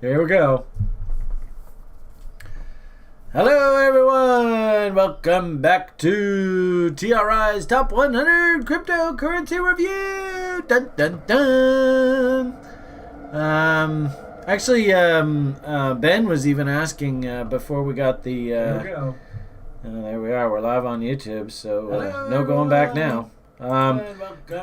Here we go. Hello, everyone. Welcome back to TRI's Top 100 Cryptocurrency Review. Dun, dun, dun. Ben was even asking before we got the... Here we go. there we are. We're live on YouTube, so Hello, no going back everyone. now.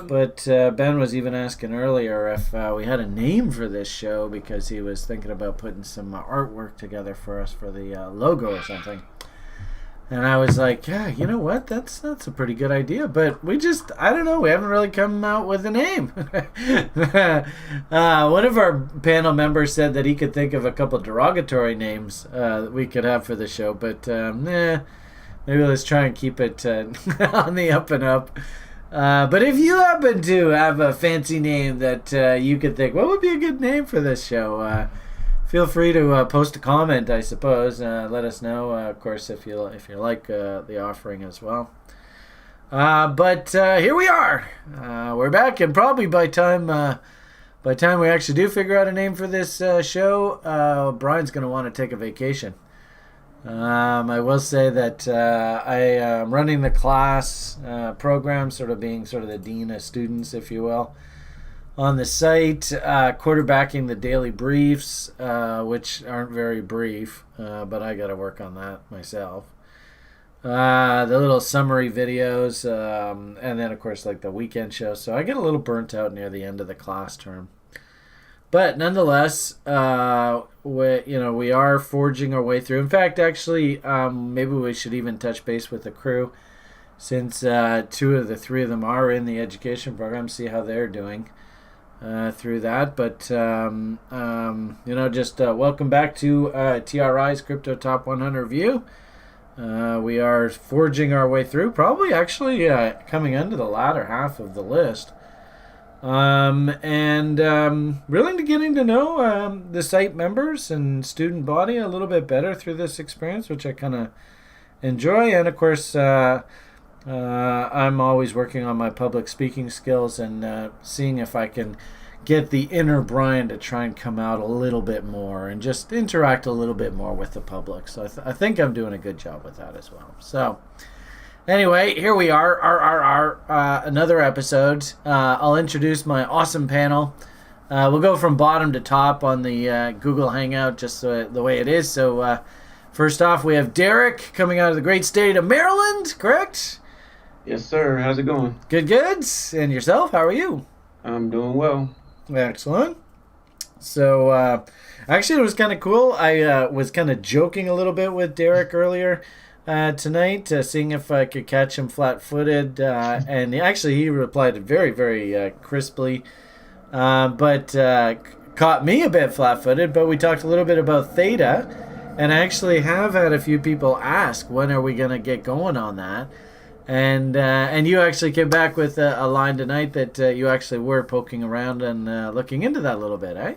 But Ben was even asking earlier if we had a name for this show because he was thinking about putting some artwork together for us for the logo or something. And I was like, yeah, you know what? That's a pretty good idea. But I don't know. We haven't really come out with a name. One of our panel members said that he could think of a couple derogatory names that we could have for the show. But maybe let's try and keep it on the up and up. But if you happen to have a fancy name that you could think, what would be a good name for this show? Feel free to post a comment, I suppose. Let us know, of course, if you like the offering as well. But here we are. We're back, and probably by time we actually do figure out a name for this show, Brian's going to want to take a vacation. I will say that I am running the class program, sort of being sort of the dean of students, if you will, on the site, quarterbacking the daily briefs, which aren't very brief, but I got to work on that myself. The little summary videos, and then, of course, like the weekend show. So I get a little burnt out near the end of the class term. But nonetheless, we are forging our way through. In fact, actually, maybe we should even touch base with the crew, since 2 of the 3 of them are in the education program. See how they're doing through that. But just welcome back to TRI's Crypto Top 100 Review. We are forging our way through. Probably actually coming into the latter half of the list. Really getting to know the site members and student body a little bit better through this experience, which I kind of enjoy. And of course, I'm always working on my public speaking skills and seeing if I can get the inner Brian to try and come out a little bit more and just interact a little bit more with the public. So I think I'm doing a good job with that as well. So anyway, here we are, another episode. I'll introduce my awesome panel. We'll go from bottom to top on the Google Hangout, just the way it is. So first off, we have Derek coming out of the great state of Maryland, correct? Yes, sir. How's it going? Good. And yourself, how are you? I'm doing well. Excellent. So actually, it was kind of cool. I was kind of joking a little bit with Derek earlier tonight, seeing if I could catch him flat-footed, and actually he replied very, very crisply, but caught me a bit flat-footed. But we talked a little bit about Theta, and I actually have had a few people ask, when are we going to get going on that? And you actually came back with a line tonight that you actually were poking around and looking into that a little bit, eh?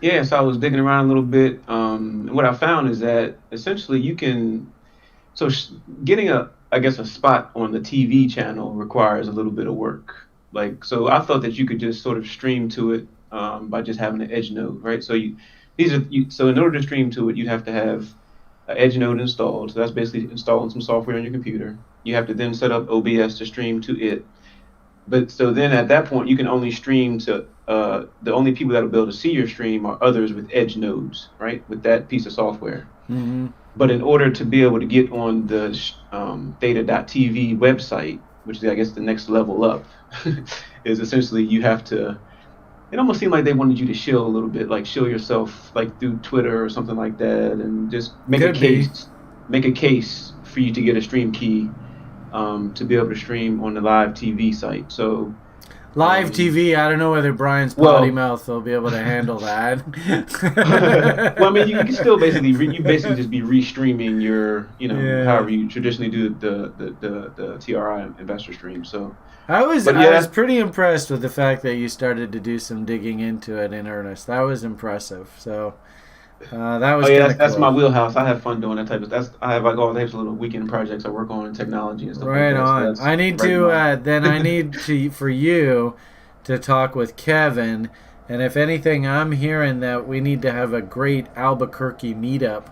Yeah, so I was digging around a little bit. What I found is that essentially you can... getting a spot on the TV channel requires a little bit of work. So I thought that you could just sort of stream to it by just having an edge node, right? So in order to stream to it, you'd have to have an edge node installed. So that's basically installing some software on your computer. You have to then set up OBS to stream to it. But so then at that point, you can only stream to the only people that will be able to see your stream are others with edge nodes, right? With that piece of software. Mm-hmm. But in order to be able to get on the theta.tv website, which is, I guess, the next level up, is essentially you have to, it almost seemed like they wanted you to shill a little bit, like shill yourself like through Twitter or something like that, and just make a case for you to get a stream key to be able to stream on the live TV site. So live TV, I don't know whether Brian's potty mouth will be able to handle that. Well, I mean, you can still basically just be restreaming your, however you traditionally do the TRI investor stream. So I was pretty impressed with the fact that you started to do some digging into it in earnest. That was impressive. So that was that's my wheelhouse. I have fun doing that type of stuff. I have like all types of little weekend projects I work on in technology and stuff. Right like on. So I need for you to talk with Kevin And if anything, I'm hearing that we need to have a great Albuquerque meetup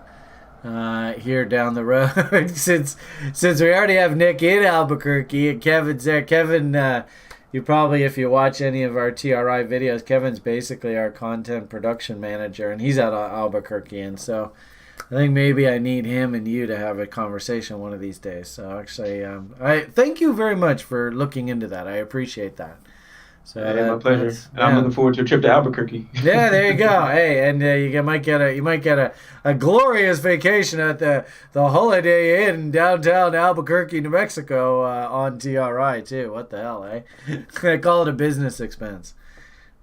here down the road since we already have Nick in Albuquerque and Kevin's there. Kevin, you probably, if you watch any of our TRI videos, Kevin's basically our content production manager, and he's out of Albuquerque, and so I think maybe I need him and you to have a conversation one of these days. So actually, I thank you very much for looking into that. I appreciate that. So Hey, my pleasure. And I'm looking forward to a trip to Albuquerque. yeah, there you go. Hey, and you might get a glorious vacation at the Holiday Inn downtown Albuquerque, New Mexico, on TRI too. What the hell, eh? I call it a business expense.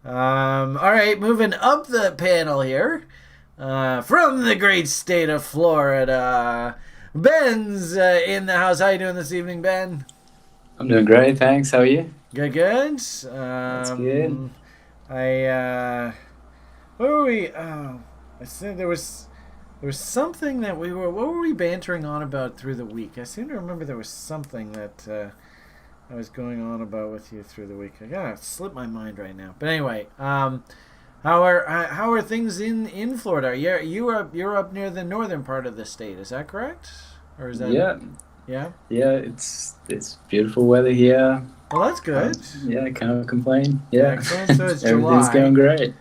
All right, moving up the panel here, from the great state of Florida, Ben's in the house. How you doing this evening, Ben? I'm doing great, thanks. How are you? Good, good. That's good. Where were we? Oh, I said there was something that we were. What were we bantering on about through the week? I seem to remember there was something that I was going on about with you through the week. I gotta slip my mind right now. But anyway, how are things in Florida? You're up near the northern part of the state. Is that correct? Or is that Yeah, yeah? yeah, it's beautiful weather here. Well, that's good. Yeah, can't complain. Yeah, Excellent. So it's everything's July. going great.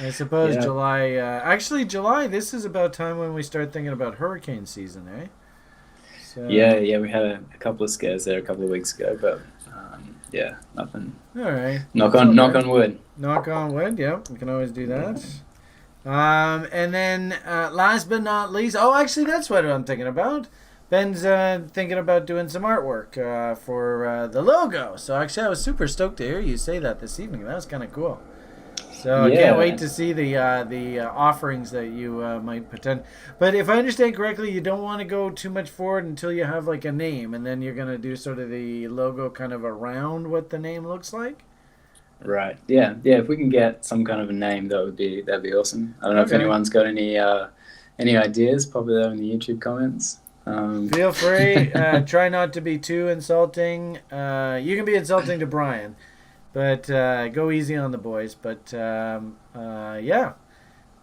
I suppose Yeah. July. Actually, July. This is about time when we start thinking about hurricane season, eh? So, Yeah, we had a couple of scares there a couple of weeks ago, but yeah, nothing. All right. Knock That's on, okay. knock on wood. Knock on wood. Yep, we can always do that. And then last but not least, oh, actually, that's what I'm thinking about. Ben's thinking about doing some artwork for the logo. So actually, I was super stoked to hear you say that this evening. That was kind of cool. So I can't wait to see the offerings that you might pretend. But if I understand correctly, you don't want to go too much forward until you have like a name, and then you're gonna do sort of the logo kind of around what the name looks like. Right. Yeah. If we can get some kind of a name, that'd be awesome. I don't know if Okay. anyone's got any ideas. Pop it there in the YouTube comments. Feel free. Try not to be too insulting. You can be insulting to Brian, but go easy on the boys. But yeah.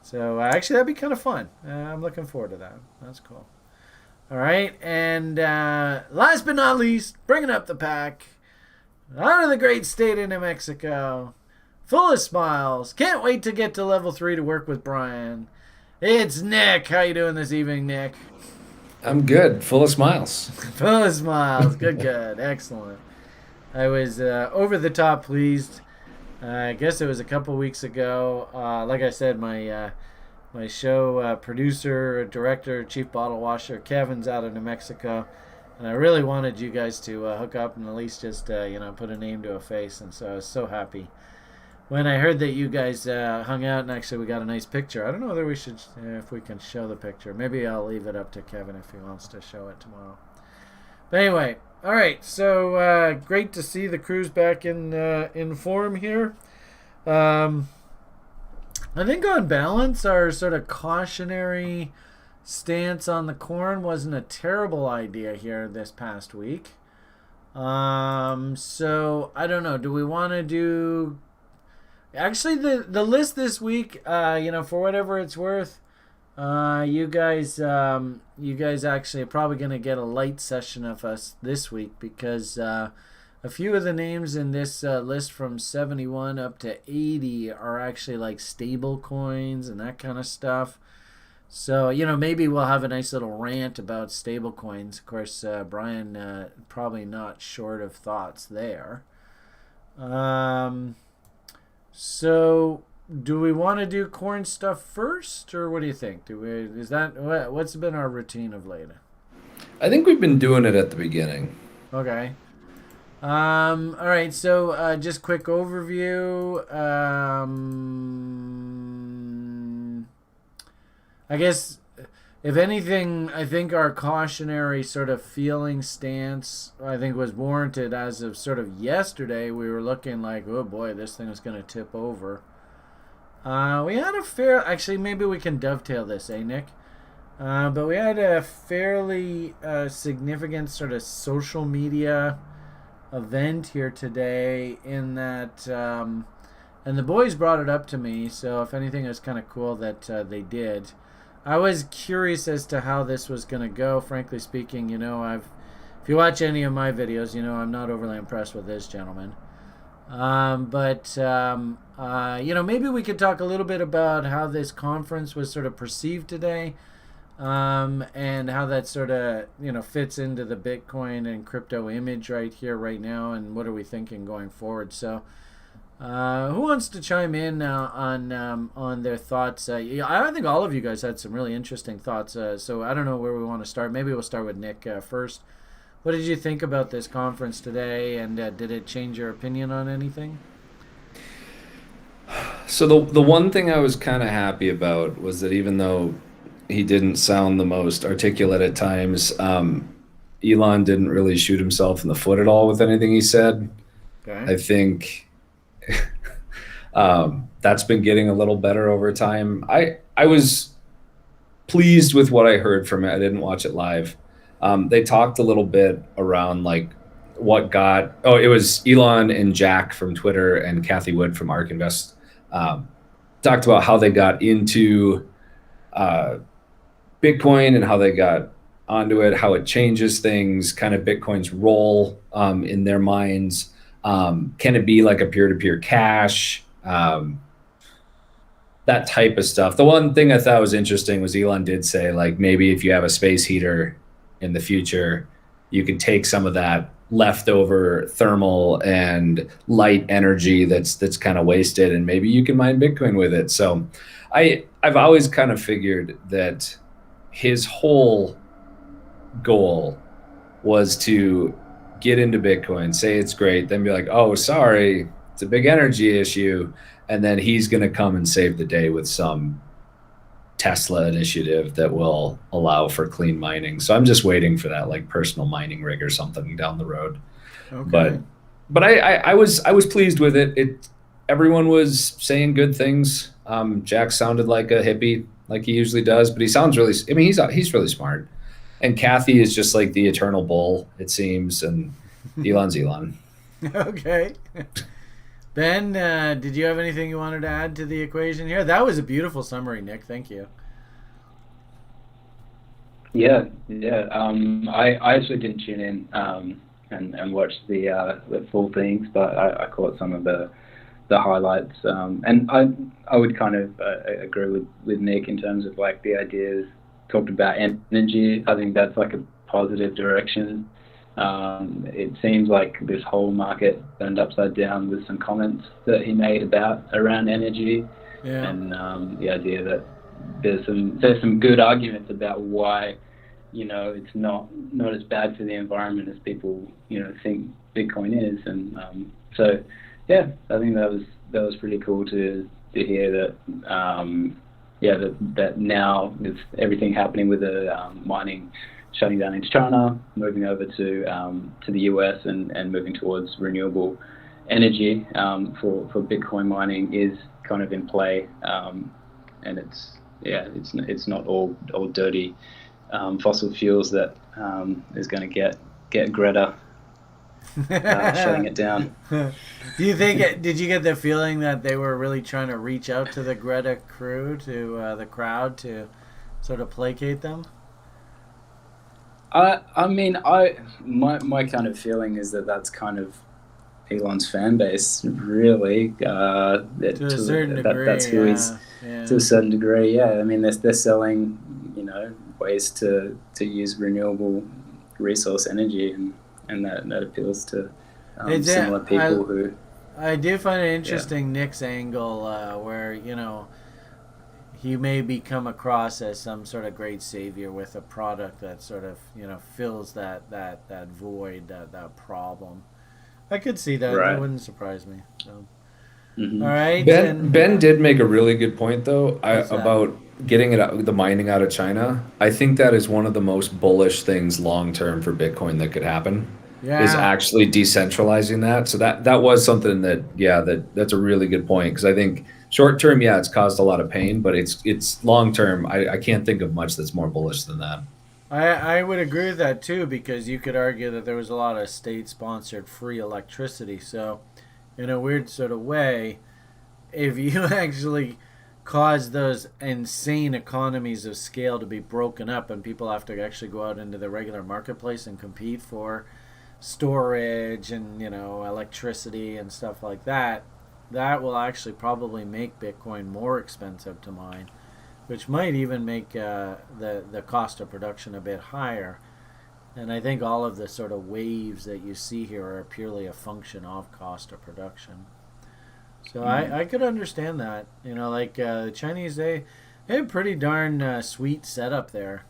So actually, that'd be kind of fun. I'm looking forward to that. That's cool. All right, and last but not least, bringing up the pack, out of the great state of New Mexico, full of smiles. Can't wait to get to level 3 to work with Brian. It's Nick. How you doing this evening, Nick? I'm good, full of smiles. Full of smiles. Good, good. Excellent. I was over the top pleased. I guess it was a couple weeks ago. Like I said, my show producer, director, chief bottle washer, Kevin's out of New Mexico. And I really wanted you guys to hook up and at least just, put a name to a face. And so I was so happy when I heard that you guys hung out, and actually we got a nice picture. I don't know whether we should, if we can show the picture. Maybe I'll leave it up to Kevin if he wants to show it tomorrow. But anyway, all right. So great to see the crew's back in form here. I think on balance, our sort of cautionary stance on the corn wasn't a terrible idea here this past week. So I don't know. Do we want to do? Actually, the list this week, for whatever it's worth, you guys actually are probably going to get a light session of us this week because a few of the names in this list from 71 up to 80 are actually like stable coins and that kind of stuff. So, maybe we'll have a nice little rant about stable coins. Of course, Brian probably not short of thoughts there. So, do we want to do corn stuff first, or what do you think? What's been our routine of late? I think we've been doing it at the beginning. Okay. All right. So, just quick overview. I guess, if anything, I think our cautionary sort of feeling stance, I think, was warranted as of sort of yesterday. We were looking like, oh boy, this thing is going to tip over. We had actually, maybe we can dovetail this, Nick? But we had a fairly significant sort of social media event here today in that and the boys brought it up to me. So if anything, it was kind of cool that they did. I was curious as to how this was going to go. Frankly speaking, if you watch any of my videos, I'm not overly impressed with this gentleman. Maybe we could talk a little bit about how this conference was sort of perceived today, and how that sort of, fits into the Bitcoin and crypto image right here, right now, and what are we thinking going forward. So, who wants to chime in on their thoughts? I think all of you guys had some really interesting thoughts. So I don't know where we want to start. Maybe we'll start with Nick first. What did you think about this conference today, and did it change your opinion on anything? So the one thing I was kind of happy about was that even though he didn't sound the most articulate at times, Elon didn't really shoot himself in the foot at all with anything he said. Okay. I think that's been getting a little better over time. I was pleased with what I heard from it. I didn't watch it live. They talked a little bit around like it was Elon and Jack from Twitter and Kathy Wood from ARK Invest, talked about how they got into Bitcoin and how they got onto it, how it changes things, kind of Bitcoin's role in their minds. Can it be like a peer-to-peer cash? That type of stuff. The one thing I thought was interesting was Elon did say, like, maybe if you have a space heater in the future, you could take some of that leftover thermal and light energy that's kind of wasted, and maybe you can mine Bitcoin with it. So I've always kind of figured that his whole goal was to get into Bitcoin, say it's great, then be like, oh, sorry, it's a big energy issue. And then he's going to come and save the day with some Tesla initiative that will allow for clean mining. So I'm just waiting for that like personal mining rig or something down the road. Okay. But I was pleased with it. Everyone was saying good things. Jack sounded like a hippie, like he usually does, but he sounds really. I mean, he's really smart. And Kathy is just like the eternal bull, it seems, and Elon's Elon. Okay. Ben, did you have anything you wanted to add to the equation here? That was a beautiful summary, Nick. Thank you. Yeah. I actually didn't tune in and watch the full things, but I caught some of the highlights. And I would kind of agree with Nick in terms of like the ideas talked about energy. I think that's like a positive direction. It seems like this whole market turned upside down with some comments that he made around energy, and the idea that there's some good arguments about why it's not as bad for the environment as people think Bitcoin is, and so yeah, I think that was pretty cool to hear that that now with everything happening with the mining shutting down in China, moving over to the US and moving towards renewable energy for Bitcoin mining is kind of in play, and it's not all dirty fossil fuels that is going to get Greta shutting it down. Do you think? Did you get the feeling that they were really trying to reach out to the Greta crew, to the crowd, to sort of placate them? I mean, my kind of feeling is that that's kind of Elon's fan base, really. To a certain degree, that's who he's to a certain degree. Yeah, I mean, they're selling, ways to use renewable resource energy, and that appeals to similar people who. I do find it interesting, Nick's angle, where he may be come across as some sort of great savior with a product that sort of fills that void, that problem. I could see that. Right. That wouldn't surprise me. So. Mm-hmm. All right. Ben did make a really good point though about getting the mining out of China. I think that is one of the most bullish things long term for Bitcoin that could happen. Yeah. Is actually decentralizing that. So that was something that's a really good point, because I think short term, it's caused a lot of pain, but it's long term. I can't think of much that's more bullish than that. I would agree with that too, because you could argue that there was a lot of state-sponsored free electricity. So, in a weird sort of way, if you actually cause those insane economies of scale to be broken up and people have to actually go out into the regular marketplace and compete for storage and electricity and stuff like that, that will actually probably make Bitcoin more expensive to mine, which might even make the cost of production a bit higher. And I think all of the sort of waves that you see here are purely a function of cost of production. So I could understand that. The Chinese, they have a pretty darn sweet setup there.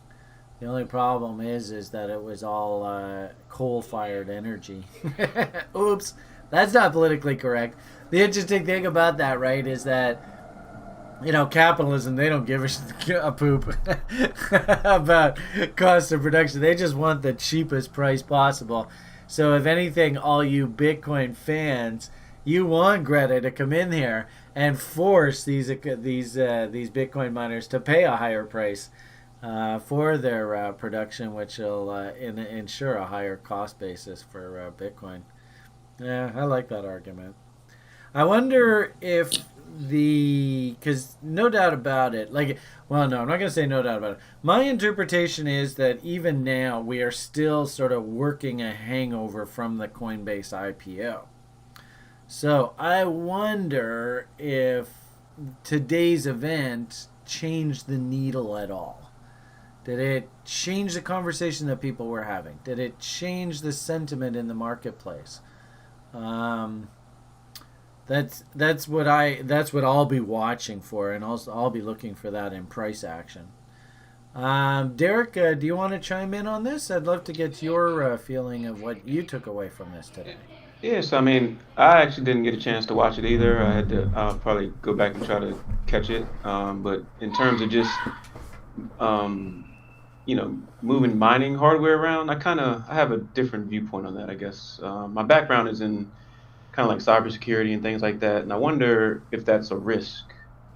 The only problem is that it was all coal-fired energy. Oops, that's not politically correct. The interesting thing about that, right, is that capitalism, they don't give a poop about cost of production. They just want the cheapest price possible. So if anything, all you Bitcoin fans, you want Greta to come in here and force these Bitcoin miners to pay a higher price for their production, which will ensure a higher cost basis for Bitcoin. Yeah, I like that argument. I wonder if because no doubt about it, no, I'm not going to say no doubt about it. My interpretation is that even now we are still sort of working a hangover from the Coinbase IPO. So I wonder if today's event changed the needle at all. Did it change the conversation that people were having? Did it change the sentiment in the marketplace? That's what I'll be watching for, and I'll be looking for that in price action. Derek, do you want to chime in on this? I'd love to get your feeling of what you took away from this today. Yes, I mean, I actually didn't get a chance to watch it either. I had to probably go back and try to catch it. But in terms of just, moving mining hardware around, I have a different viewpoint on that, I guess. My background is in kind of like cybersecurity and things like that, and I wonder if that's a risk,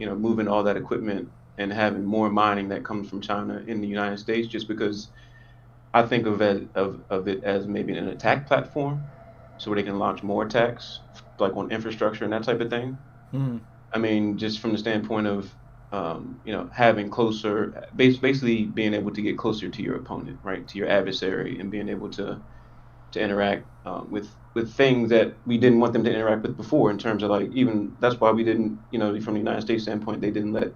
moving all that equipment and having more mining that comes from China in the United States, just because I think of it as maybe an attack platform, so where they can launch more attacks, like on infrastructure and that type of thing. I mean, just from the standpoint of, having basically being able to get closer to your opponent, right, to your adversary, and being able to interact with things that we didn't want them to interact with before, in terms of even that's why we didn't, from the United States standpoint, they didn't let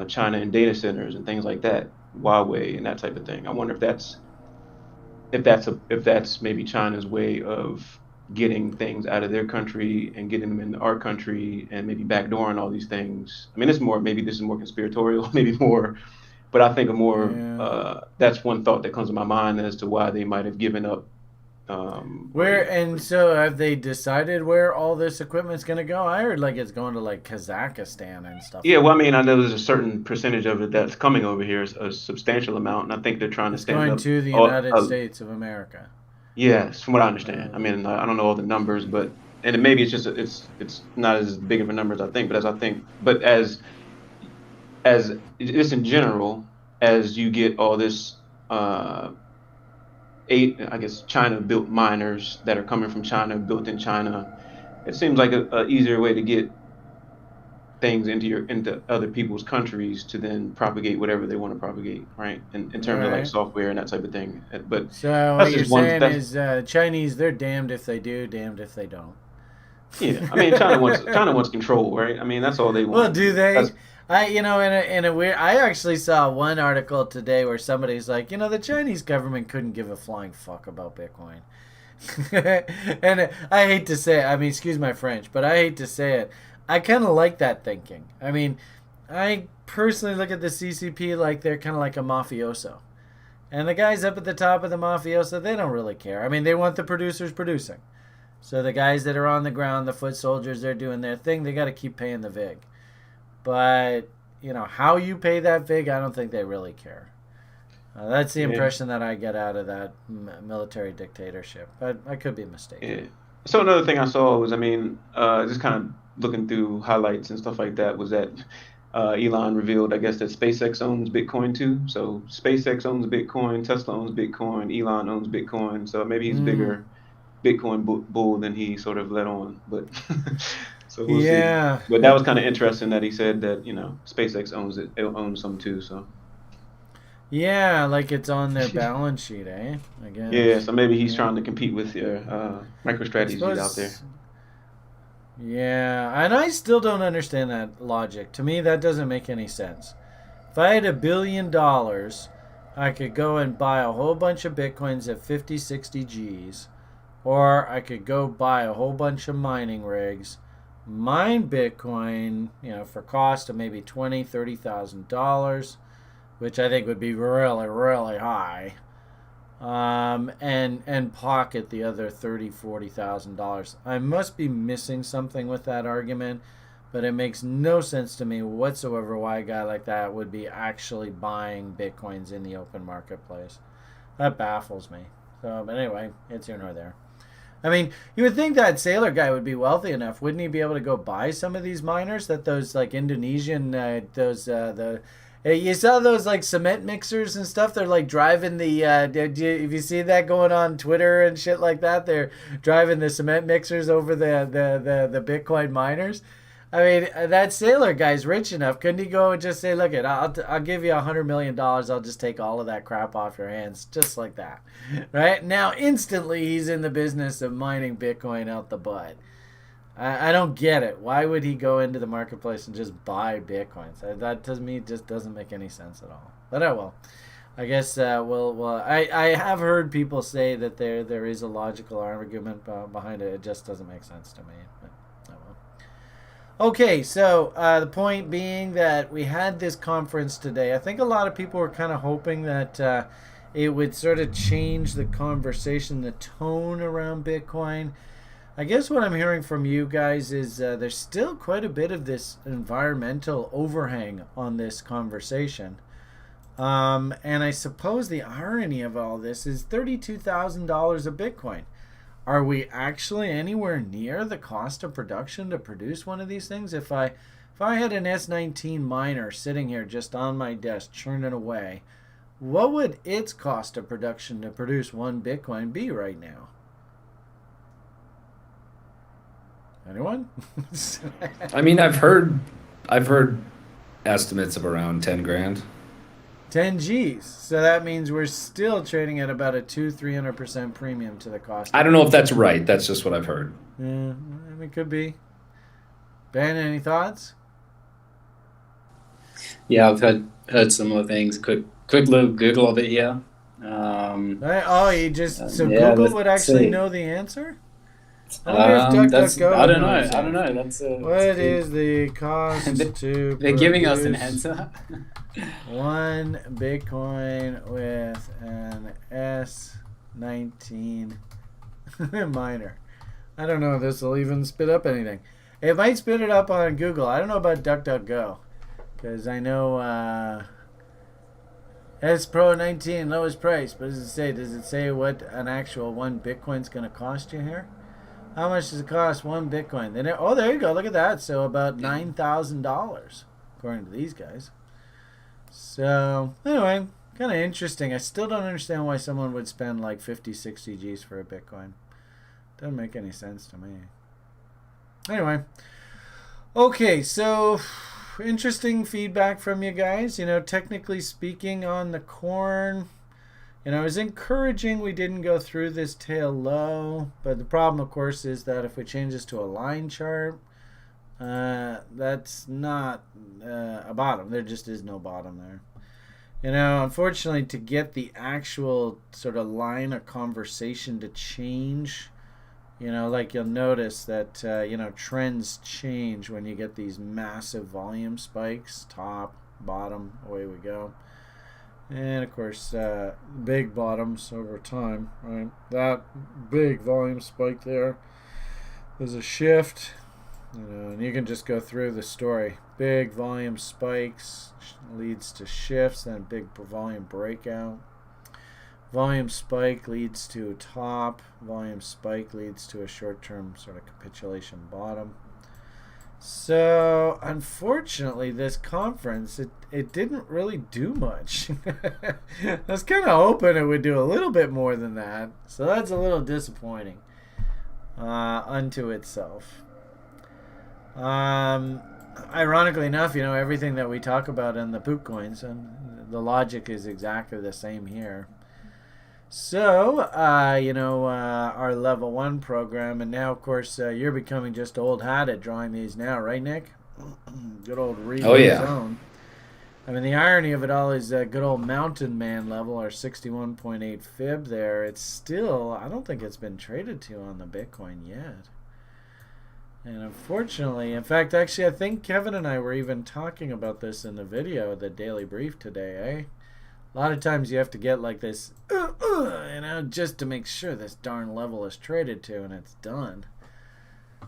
China in data centers and things like that, Huawei and that type of thing. I wonder if that's maybe China's way of getting things out of their country and getting them into our country, and maybe backdooring all these things. I mean, maybe this is more conspiratorial, maybe more, but I think that's one thought that comes to my mind as to why they might have given up. So have they decided where all this equipment's going to go? I heard it's going to Kazakhstan and stuff. Yeah, well, I mean, I know there's a certain percentage of it that's coming over here, a substantial amount, and I think they're trying to stand up to the United States of America. Yes, from what I understand. I mean, I don't know all the numbers, and maybe it's just it's not as big of a number as I think, but as just in general, as you get all this China-built miners that are coming from China, built in China, it seems like a easier way to get things into other people's countries to then propagate whatever they want to propagate, right? In terms of software and that type of thing. But so what you're saying is Chinese, they're damned if they do, damned if they don't. Yeah, I mean, China wants control, right? I mean, that's all they want. Well, do they? I actually saw one article today where somebody's like, the Chinese government couldn't give a flying fuck about Bitcoin. And I hate to say it, I mean, excuse my French, but I hate to say it. I kind of like that thinking. I mean, I personally look at the CCP like they're kind of like a mafioso. And the guys up at the top of the mafioso, they don't really care. I mean, they want the producers producing. So the guys that are on the ground, the foot soldiers, they're doing their thing. They got to keep paying the VIG. But, how you pay that VIG, I don't think they really care. That's the impression that I get out of that military dictatorship. But I could be mistaken. Yeah. So another thing I saw was, just kind of looking through highlights and stuff like that, was that Elon revealed, I guess, that SpaceX owns Bitcoin too. So SpaceX owns Bitcoin, Tesla owns Bitcoin, Elon owns Bitcoin. So maybe he's bigger Bitcoin bull than he sort of let on. But So we'll see. Yeah. But that was kind of interesting that he said that, SpaceX owns it. It owns some too. So Yeah, like it's on their balance sheet, eh? I yeah. guess. So maybe he's Yeah. trying to compete with your I MicroStrategy out there. suppose. Yeah, and I still don't understand that logic. To me, that doesn't make any sense. If I had $1 billion, I could go and buy a whole bunch of Bitcoins at 50, 60 G's, or I could go buy a whole bunch of mining rigs, mine Bitcoin, for cost of maybe $20,000, $30,000, which I think would be really, really high, and pocket the other $30,000, $40,000. I must be missing something with that argument, but it makes no sense to me whatsoever why a guy like that would be actually buying Bitcoins in the open marketplace. That baffles me. So, but anyway, it's here nor there. I mean, you would think that sailor guy would be wealthy enough, wouldn't he, be able to go buy some of these miners that those like Indonesian you saw those like cement mixers and stuff. They're like driving the. If you see that going on Twitter and shit like that, they're driving the cement mixers over the Bitcoin miners. I mean, that sailor guy's rich enough. Couldn't he go and just say, "Look, I'll give you $100 million. I'll just take all of that crap off your hands, just like that." Right now, instantly, he's in the business of mining Bitcoin out the butt. I don't get it. Why would he go into the marketplace and just buy Bitcoins? That to me just doesn't make any sense at all. But oh well. I guess I have heard people say that there is a logical argument behind it. It just doesn't make sense to me. But oh well. Okay, so the point being that we had this conference today. I think a lot of people were kind of hoping that it would sort of change the conversation, the tone around Bitcoin. I guess what I'm hearing from you guys is there's still quite a bit of this environmental overhang on this conversation. And I suppose the irony of all this is $32,000 a Bitcoin. Are we actually anywhere near the cost of production to produce one of these things? If I had an S19 miner sitting here just on my desk churning away, what would its cost of production to produce one Bitcoin be right now? Anyone? I mean, I've heard estimates of around 10 grand. 10 G's. So that means we're still trading at about a 200-300% premium to the cost. I don't know if that's right. That's just what I've heard. Yeah, it could be. Ben, any thoughts? Yeah, I've heard similar things. Quick little Google of it here. Google would actually know the answer? I don't know. What is the cost to They're giving us an answer. one Bitcoin with an S19 miner? I don't know if this will even spit up anything. It might spit it up on Google. I don't know about DuckDuckGo, because I know S Pro 19 lowest price. What does it say? Does it say what an actual one Bitcoin's going to cost you here? How much does it cost one Bitcoin? There you go. Look at that. So about $9,000, according to these guys. So anyway, kind of interesting. I still don't understand why someone would spend like 50, 60 G's for a Bitcoin. Doesn't make any sense to me. Anyway, okay. So interesting feedback from you guys. Technically speaking, on the corn. It was encouraging we didn't go through this tail low, but the problem, of course, is that if we change this to a line chart, that's not a bottom. There just is no bottom there. Unfortunately, to get the actual sort of line of conversation to change, like you'll notice that, trends change when you get these massive volume spikes, top, bottom, away we go. And of course, big bottoms over time, right? That big volume spike there. There's a shift, and you can just go through the story. Big volume spikes leads to shifts, then big volume breakout. Volume spike leads to a top. Volume spike leads to a short-term sort of capitulation bottom. So, unfortunately, this conference, it didn't really do much. I was kind of hoping it would do a little bit more than that. So that's a little disappointing unto itself. Ironically enough, everything that we talk about in the poop coins, and the logic is exactly the same here. So, our level 1 program, and now, of course, you're becoming just old hat at drawing these now, right, Nick? Good old Oh, yeah. zone. I mean, the irony of it all is good old mountain man level, our 61.8 fib there. It's still, I don't think it's been traded to on the Bitcoin yet. And unfortunately, in fact, actually, I think Kevin and I were even talking about this in the video, the Daily Brief today, eh? A lot of times you have to get like this, just to make sure this darn level is traded to, and it's done.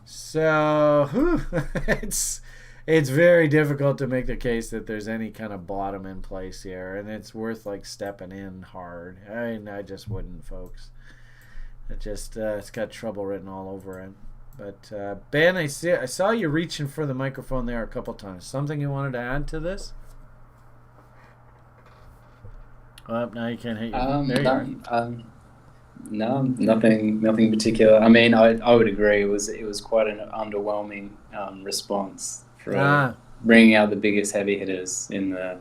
So, it's very difficult to make the case that there's any kind of bottom in place here, and it's worth like stepping in hard. I just wouldn't, folks. It's got trouble written all over it. But Ben, I saw you reaching for the microphone there a couple times. Something you wanted to add to this? Oh, now you can't hit you. There you are. No, nothing particular. I mean, I would agree. It was quite an underwhelming response for bringing out the biggest heavy hitters in the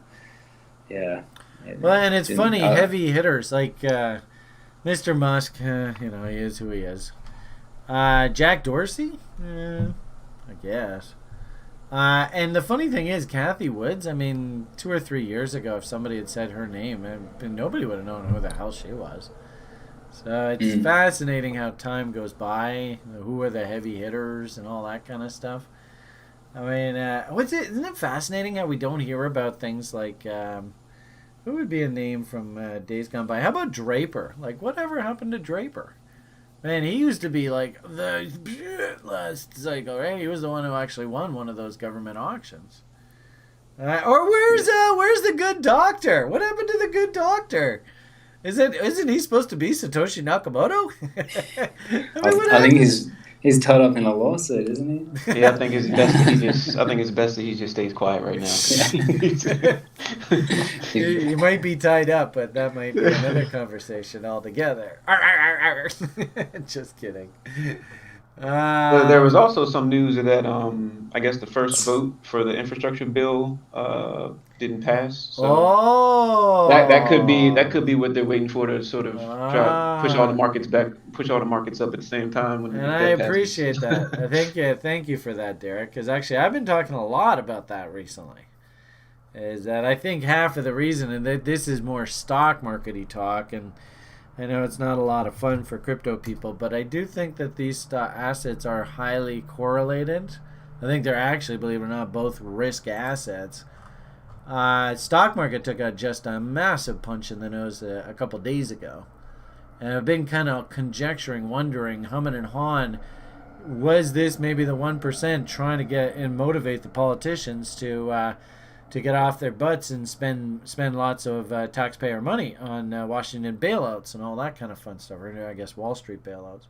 Well, and it's funny, heavy hitters like Mr. Musk. He is who he is. Jack Dorsey, I guess. And the funny thing is, Kathy Woods, I mean, 2 or 3 years ago, if somebody had said her name, nobody would have known who the hell she was. So it's fascinating how time goes by, who are the heavy hitters and all that kind of stuff. I mean, isn't it fascinating how we don't hear about things like, who would be a name from days gone by? How about Draper? Like, whatever happened to Draper? Man, he used to be like the last cycle, right? He was the one who actually won one of those government auctions. Or where's the good doctor? What happened to the good doctor? Isn't he supposed to be Satoshi Nakamoto? I think he's tied up in a lawsuit, isn't he? Yeah, I think it's best that he just stays quiet right now. He might be tied up, but that might be another conversation altogether. Just kidding. There was also some news that I guess the first vote for the infrastructure bill didn't pass. So that could be what they're waiting for to sort of try to push all the markets up at the same time. And I appreciate that. Thank you for that, Derek. Because actually, I've been talking a lot about that recently. Is that I think half of the reason, and this is more stock market-y talk, and I know it's not a lot of fun for crypto people, but I do think that these assets are highly correlated. I think they're actually, believe it or not, both risk assets. Stock market took just a massive punch in the nose a couple days ago. And I've been kind of conjecturing, wondering, humming and hawing, was this maybe the 1% trying to get and motivate the politicians to get off their butts and spend lots of taxpayer money on Washington bailouts and all that kind of fun stuff, or I guess Wall Street bailouts.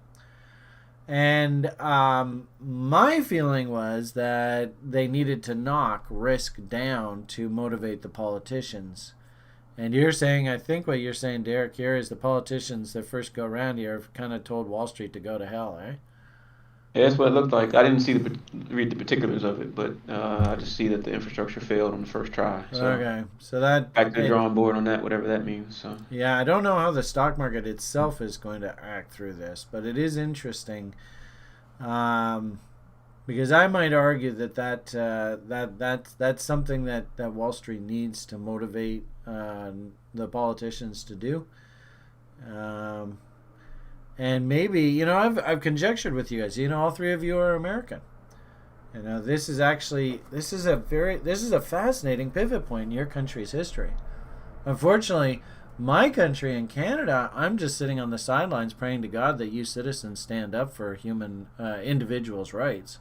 And my feeling was that they needed to knock risk down to motivate the politicians. And you're saying, I think what you're saying, Derek, here is the politicians that first go around here have kind of told Wall Street to go to hell, eh? Yeah, that's what it looked like. I didn't read the particulars of it, but I just see that the infrastructure failed on the first try. So okay, so that back to the drawing board on that, whatever that means. So yeah, I don't know how the stock market itself is going to act through this, but it is interesting, because I might argue that's something that Wall Street needs to motivate the politicians to do. And maybe, I've conjectured with you guys, all three of you are American. This is a fascinating pivot point in your country's history. Unfortunately, my country in Canada, I'm just sitting on the sidelines praying to God that you citizens stand up for human individuals' rights.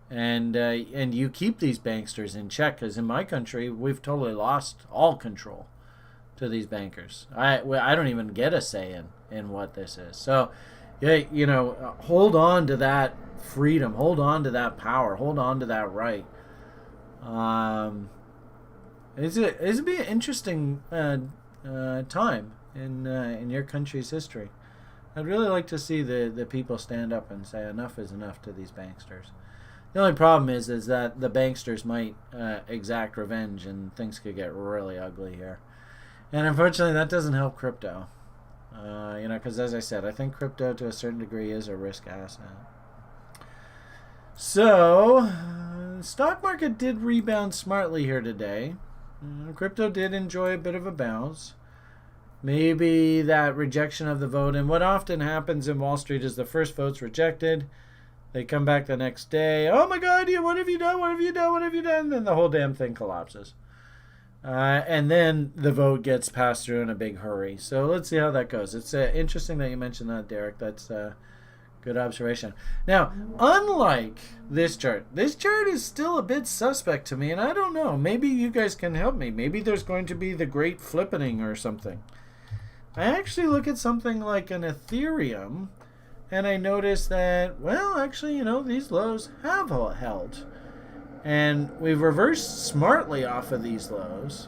And you keep these banksters in check, because in my country, we've totally lost all control to these bankers. I don't even get a say in what this is. So, yeah, hold on to that freedom, hold on to that power, hold on to that right. It'll be an interesting time in your country's history. I'd really like to see the people stand up and say enough is enough to these banksters. The only problem is that the banksters might exact revenge, and things could get really ugly here. And unfortunately, that doesn't help crypto. Because as I said, I think crypto to a certain degree is a risk asset. So, stock market did rebound smartly here today. Crypto did enjoy a bit of a bounce. Maybe that rejection of the vote, and what often happens in Wall Street is the first vote's rejected. They come back the next day. Oh my God, what have you done? What have you done? What have you done? And then the whole damn thing collapses. And then the vote gets passed through in a big hurry. So let's see how that goes. It's interesting that you mentioned that, Derek. That's a good observation. Now, unlike this chart is still a bit suspect to me, and I don't know. Maybe you guys can help me. Maybe there's going to be the great flippening or something. I actually look at something like an Ethereum, and I notice that, well, actually, these lows have held. And we've reversed smartly off of these lows.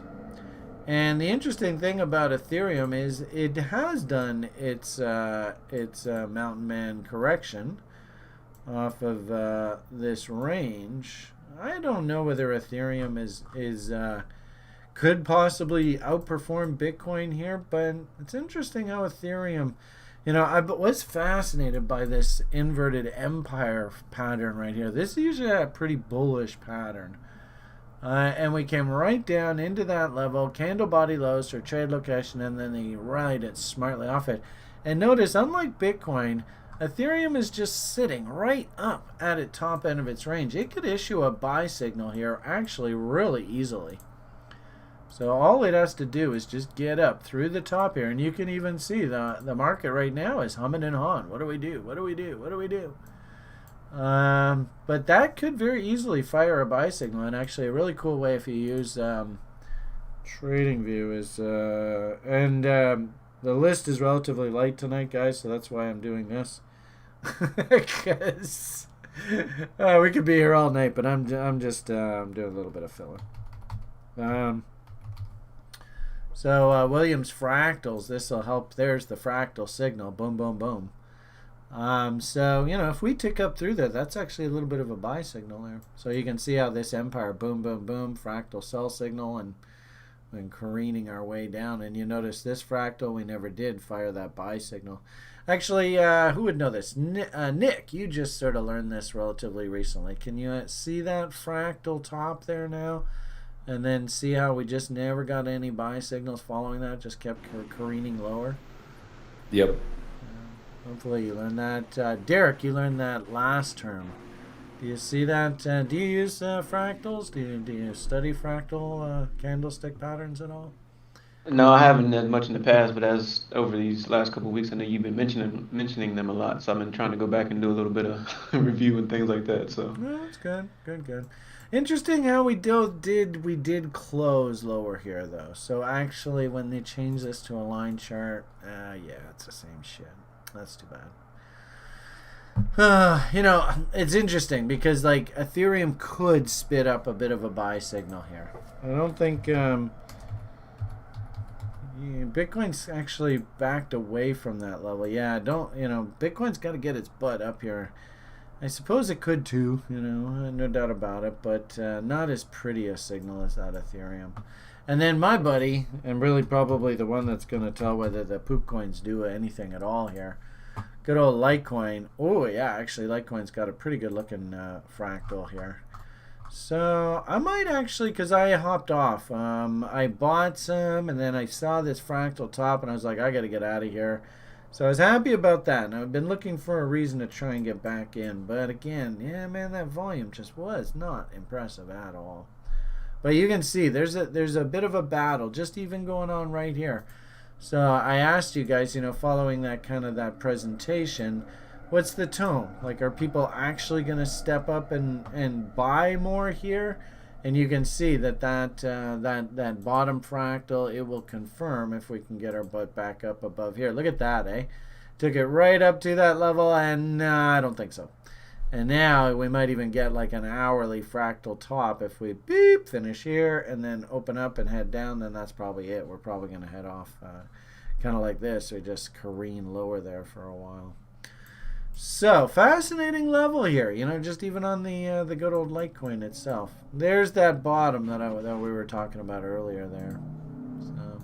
And the interesting thing about Ethereum is it has done its mountain man correction off of this range. I don't know whether Ethereum is could possibly outperform Bitcoin here, but it's interesting how Ethereum, I was fascinated by this inverted empire pattern right here. This is usually a pretty bullish pattern. And we came right down into that level, candle body lows or trade location, and then they ride it smartly off it. And notice, unlike Bitcoin, Ethereum is just sitting right up at the top end of its range. It could issue a buy signal here actually really easily. So all it has to do is just get up through the top here, and you can even see the market right now is humming and hawing. What do we do? What do we do? What do we do? But that could very easily fire a buy signal, and actually a really cool way if you use TradingView is the list is relatively light tonight, guys, so that's why I'm doing this. Because we could be here all night, but I'm just doing a little bit of filler. So Williams fractals, this will help. There's the fractal signal. Boom, boom, boom. So, if we tick up through there, that's actually a little bit of a buy signal there. So you can see how this empire, boom, boom, boom, fractal sell signal, and careening our way down. And you notice this fractal, we never did fire that buy signal. Actually, who would know this? Nick, you just sort of learned this relatively recently. Can you see that fractal top there now? And then see how we just never got any buy signals following that, just kept careening lower? Yep. Hopefully you learned that. Derek, you learned that last term. Do you see that? Do you use fractals? Do you study fractal candlestick patterns at all? No, I haven't as much in the past, but as over these last couple of weeks, I know you've been mentioning them a lot. So I've been trying to go back and do a little bit of review and things like that. So that's good. Good. Interesting how we did close lower here though. So actually, when they change this to a line chart, yeah, it's the same shit. That's too bad. It's interesting because like Ethereum could spit up a bit of a buy signal here. I don't think Bitcoin's actually backed away from that level. Yeah, Bitcoin's got to get its butt up here. I suppose it could too, no doubt about it, but not as pretty a signal as that Ethereum. And then my buddy, and really probably the one that's going to tell whether the poop coins do anything at all here, good old Litecoin. Oh, yeah, actually, Litecoin's got a pretty good looking fractal here. So I might actually, because I hopped off, I bought some, and then I saw this fractal top, and I was like, I got to get out of here. So I was happy about that, and I've been looking for a reason to try and get back in. But again, yeah, man, that volume just was not impressive at all. But you can see there's a bit of a battle just even going on right here. So I asked you guys, following that kind of that presentation, what's the tone? Like, are people actually going to step up and buy more here? And you can see that bottom fractal, it will confirm if we can get our butt back up above here. Look at that, eh? Took it right up to that level, and I don't think so. And now we might even get like an hourly fractal top if we finish here and then open up and head down. Then that's probably it. We're probably going to head off kind of like this. We just careen lower there for a while. So fascinating level here, just even on the good old Litecoin itself. There's that bottom that we were talking about earlier there. So,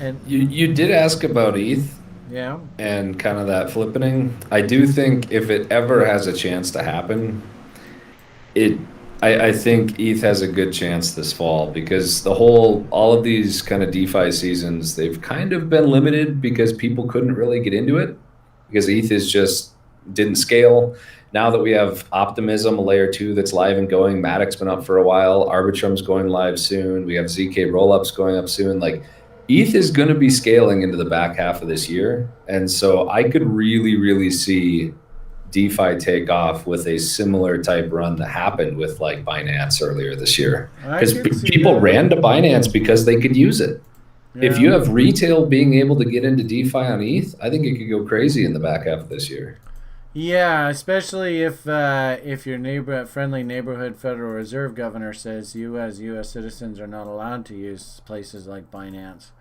and you did ask about ETH. Yeah. And kind of that flippening. I do think if it ever has a chance to happen, I think ETH has a good chance this fall, because all of these kind of DeFi seasons, they've kind of been limited because people couldn't really get into it because ETH didn't scale. Now that we have Optimism, a layer 2 that's live and going, Matic's been up for a while, Arbitrum's going live soon, we have ZK rollups going up soon. Like, ETH is going to be scaling into the back half of this year. And so I could really, really see DeFi take off with a similar type run that happened with like Binance earlier this year. Because people ran to Binance because they could use it. Yeah. If you have retail being able to get into DeFi on ETH, I think it could go crazy in the back half of this year. Yeah, especially if your friendly neighborhood Federal Reserve governor says you as U.S. citizens are not allowed to use places like Binance.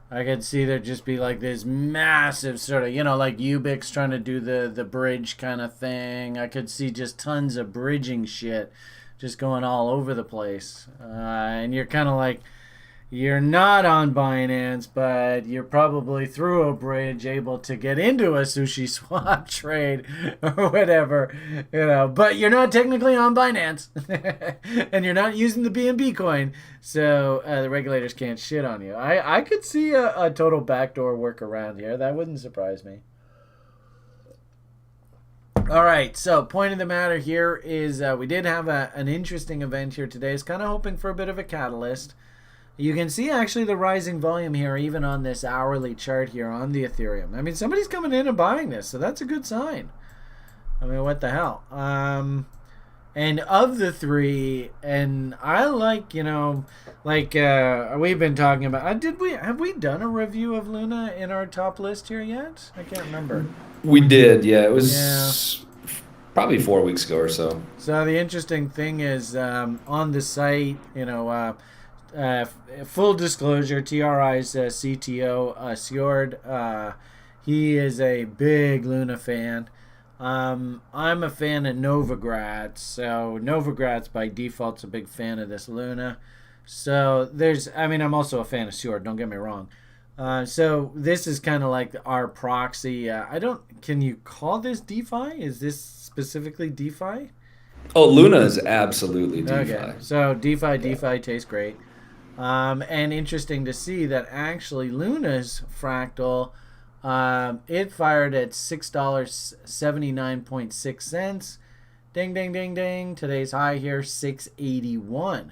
I could see there just be like this massive sort of, like Ubix trying to do the bridge kind of thing. I could see just tons of bridging shit just going all over the place. And you're kind of like, you're not on Binance, but you're probably through a bridge able to get into a sushi swap trade or whatever, but you're not technically on Binance and you're not using the BNB coin. So the regulators can't shit on you. I could see a total backdoor workaround here. That wouldn't surprise me. All right, so point of the matter here is we did have an interesting event here today. It's kind of hoping for a bit of a catalyst. You can see actually the rising volume here, even on this hourly chart here on the Ethereum. I mean, somebody's coming in and buying this, so that's a good sign. I mean, what the hell? And of the three, and I like, we've been talking about. Have we done a review of Luna in our top list here yet? I can't remember. We did, yeah. It was probably 4 weeks ago or so. So the interesting thing is on the site, full disclosure, TRI's CTO, Sjord, he is a big Luna fan. I'm a fan of Novogratz, so Novogratz by default's a big fan of this Luna. So I'm also a fan of Sjord, don't get me wrong. So this is kind of like our proxy. Can you call this DeFi? Is this specifically DeFi? Oh, Luna is absolutely DeFi. Okay, so DeFi tastes great. And interesting to see that actually Luna's fractal, it fired at $6.79.6. Ding, ding, ding, ding. Today's high here, $6.81.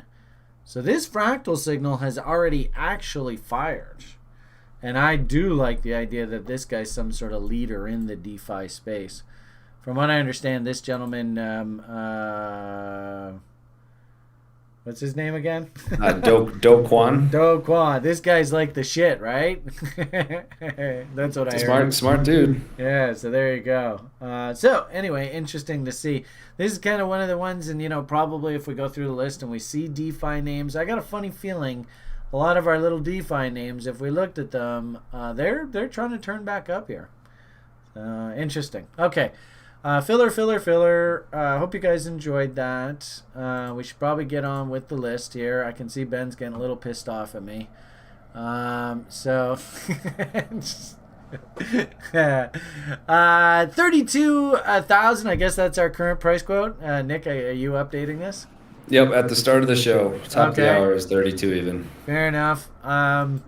So this fractal signal has already actually fired. And I do like the idea that this guy's some sort of leader in the DeFi space. From what I understand, this gentleman, what's his name again? Do Kwon. Do Kwon. This guy's like the shit, right? That's what I heard. Smart dude. Yeah, so there you go. So anyway, interesting to see. This is kind of one of the ones, and probably if we go through the list and we see DeFi names, I got a funny feeling a lot of our little DeFi names, if we looked at them, they're trying to turn back up here. Interesting. Okay. Filler. Hope you guys enjoyed that. We should probably get on with the list here. I can see Ben's getting a little pissed off at me. 32,000. I guess that's our current price quote. Nick, are you updating this? Yep, at the start of the show. Top of the hour is 32 even. Fair enough. I'm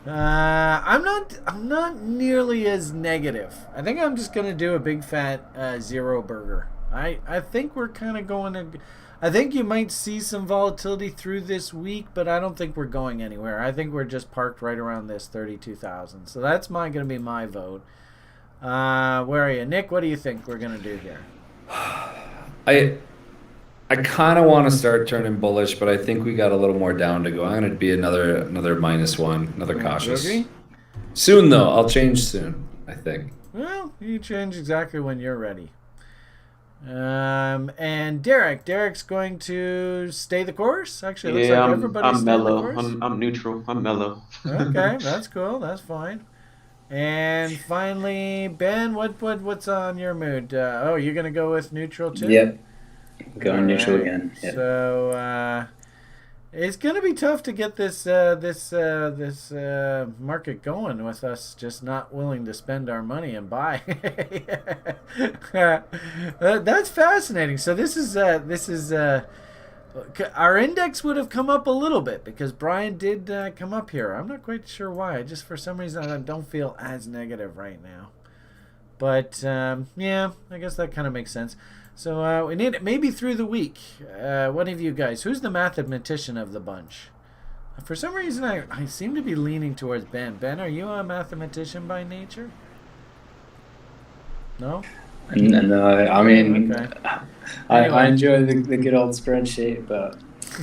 not nearly as negative. I think I'm just gonna do a big fat zero burger. I think we're kind of going to. I think you might see some volatility through this week, but I don't think we're going anywhere. I think we're just parked right around this 32,000. So that's gonna be my vote. Where are you, Nick? What do you think we're gonna do here? I kind of want to start turning bullish, but I think we got a little more down to go. I'm going to be another -1, another cautious. Agree? Soon, though. I'll change soon, I think. Well, you change exactly when you're ready. And Derek's going to stay the course? Actually, it looks like everybody's I'm mellow. the course. I'm neutral. I'm mellow. Okay, that's cool. That's fine. And finally, Ben, what's on your mood? You're gonna go with neutral too? Yep. Going All neutral right. again. Yep. So it's gonna be tough to get this market going with us just not willing to spend our money and buy. That's fascinating. So this is our index would have come up a little bit because Brian did come up here. I'm not quite sure why. Just for some reason I don't feel as negative right now. But yeah, I guess that kind of makes sense. So we need maybe through the week. One of you guys, who's the mathematician of the bunch? For some reason, I seem to be leaning towards Ben. Ben, are you a mathematician by nature? No? No, I mean, Okay. I enjoy the good old spreadsheet, but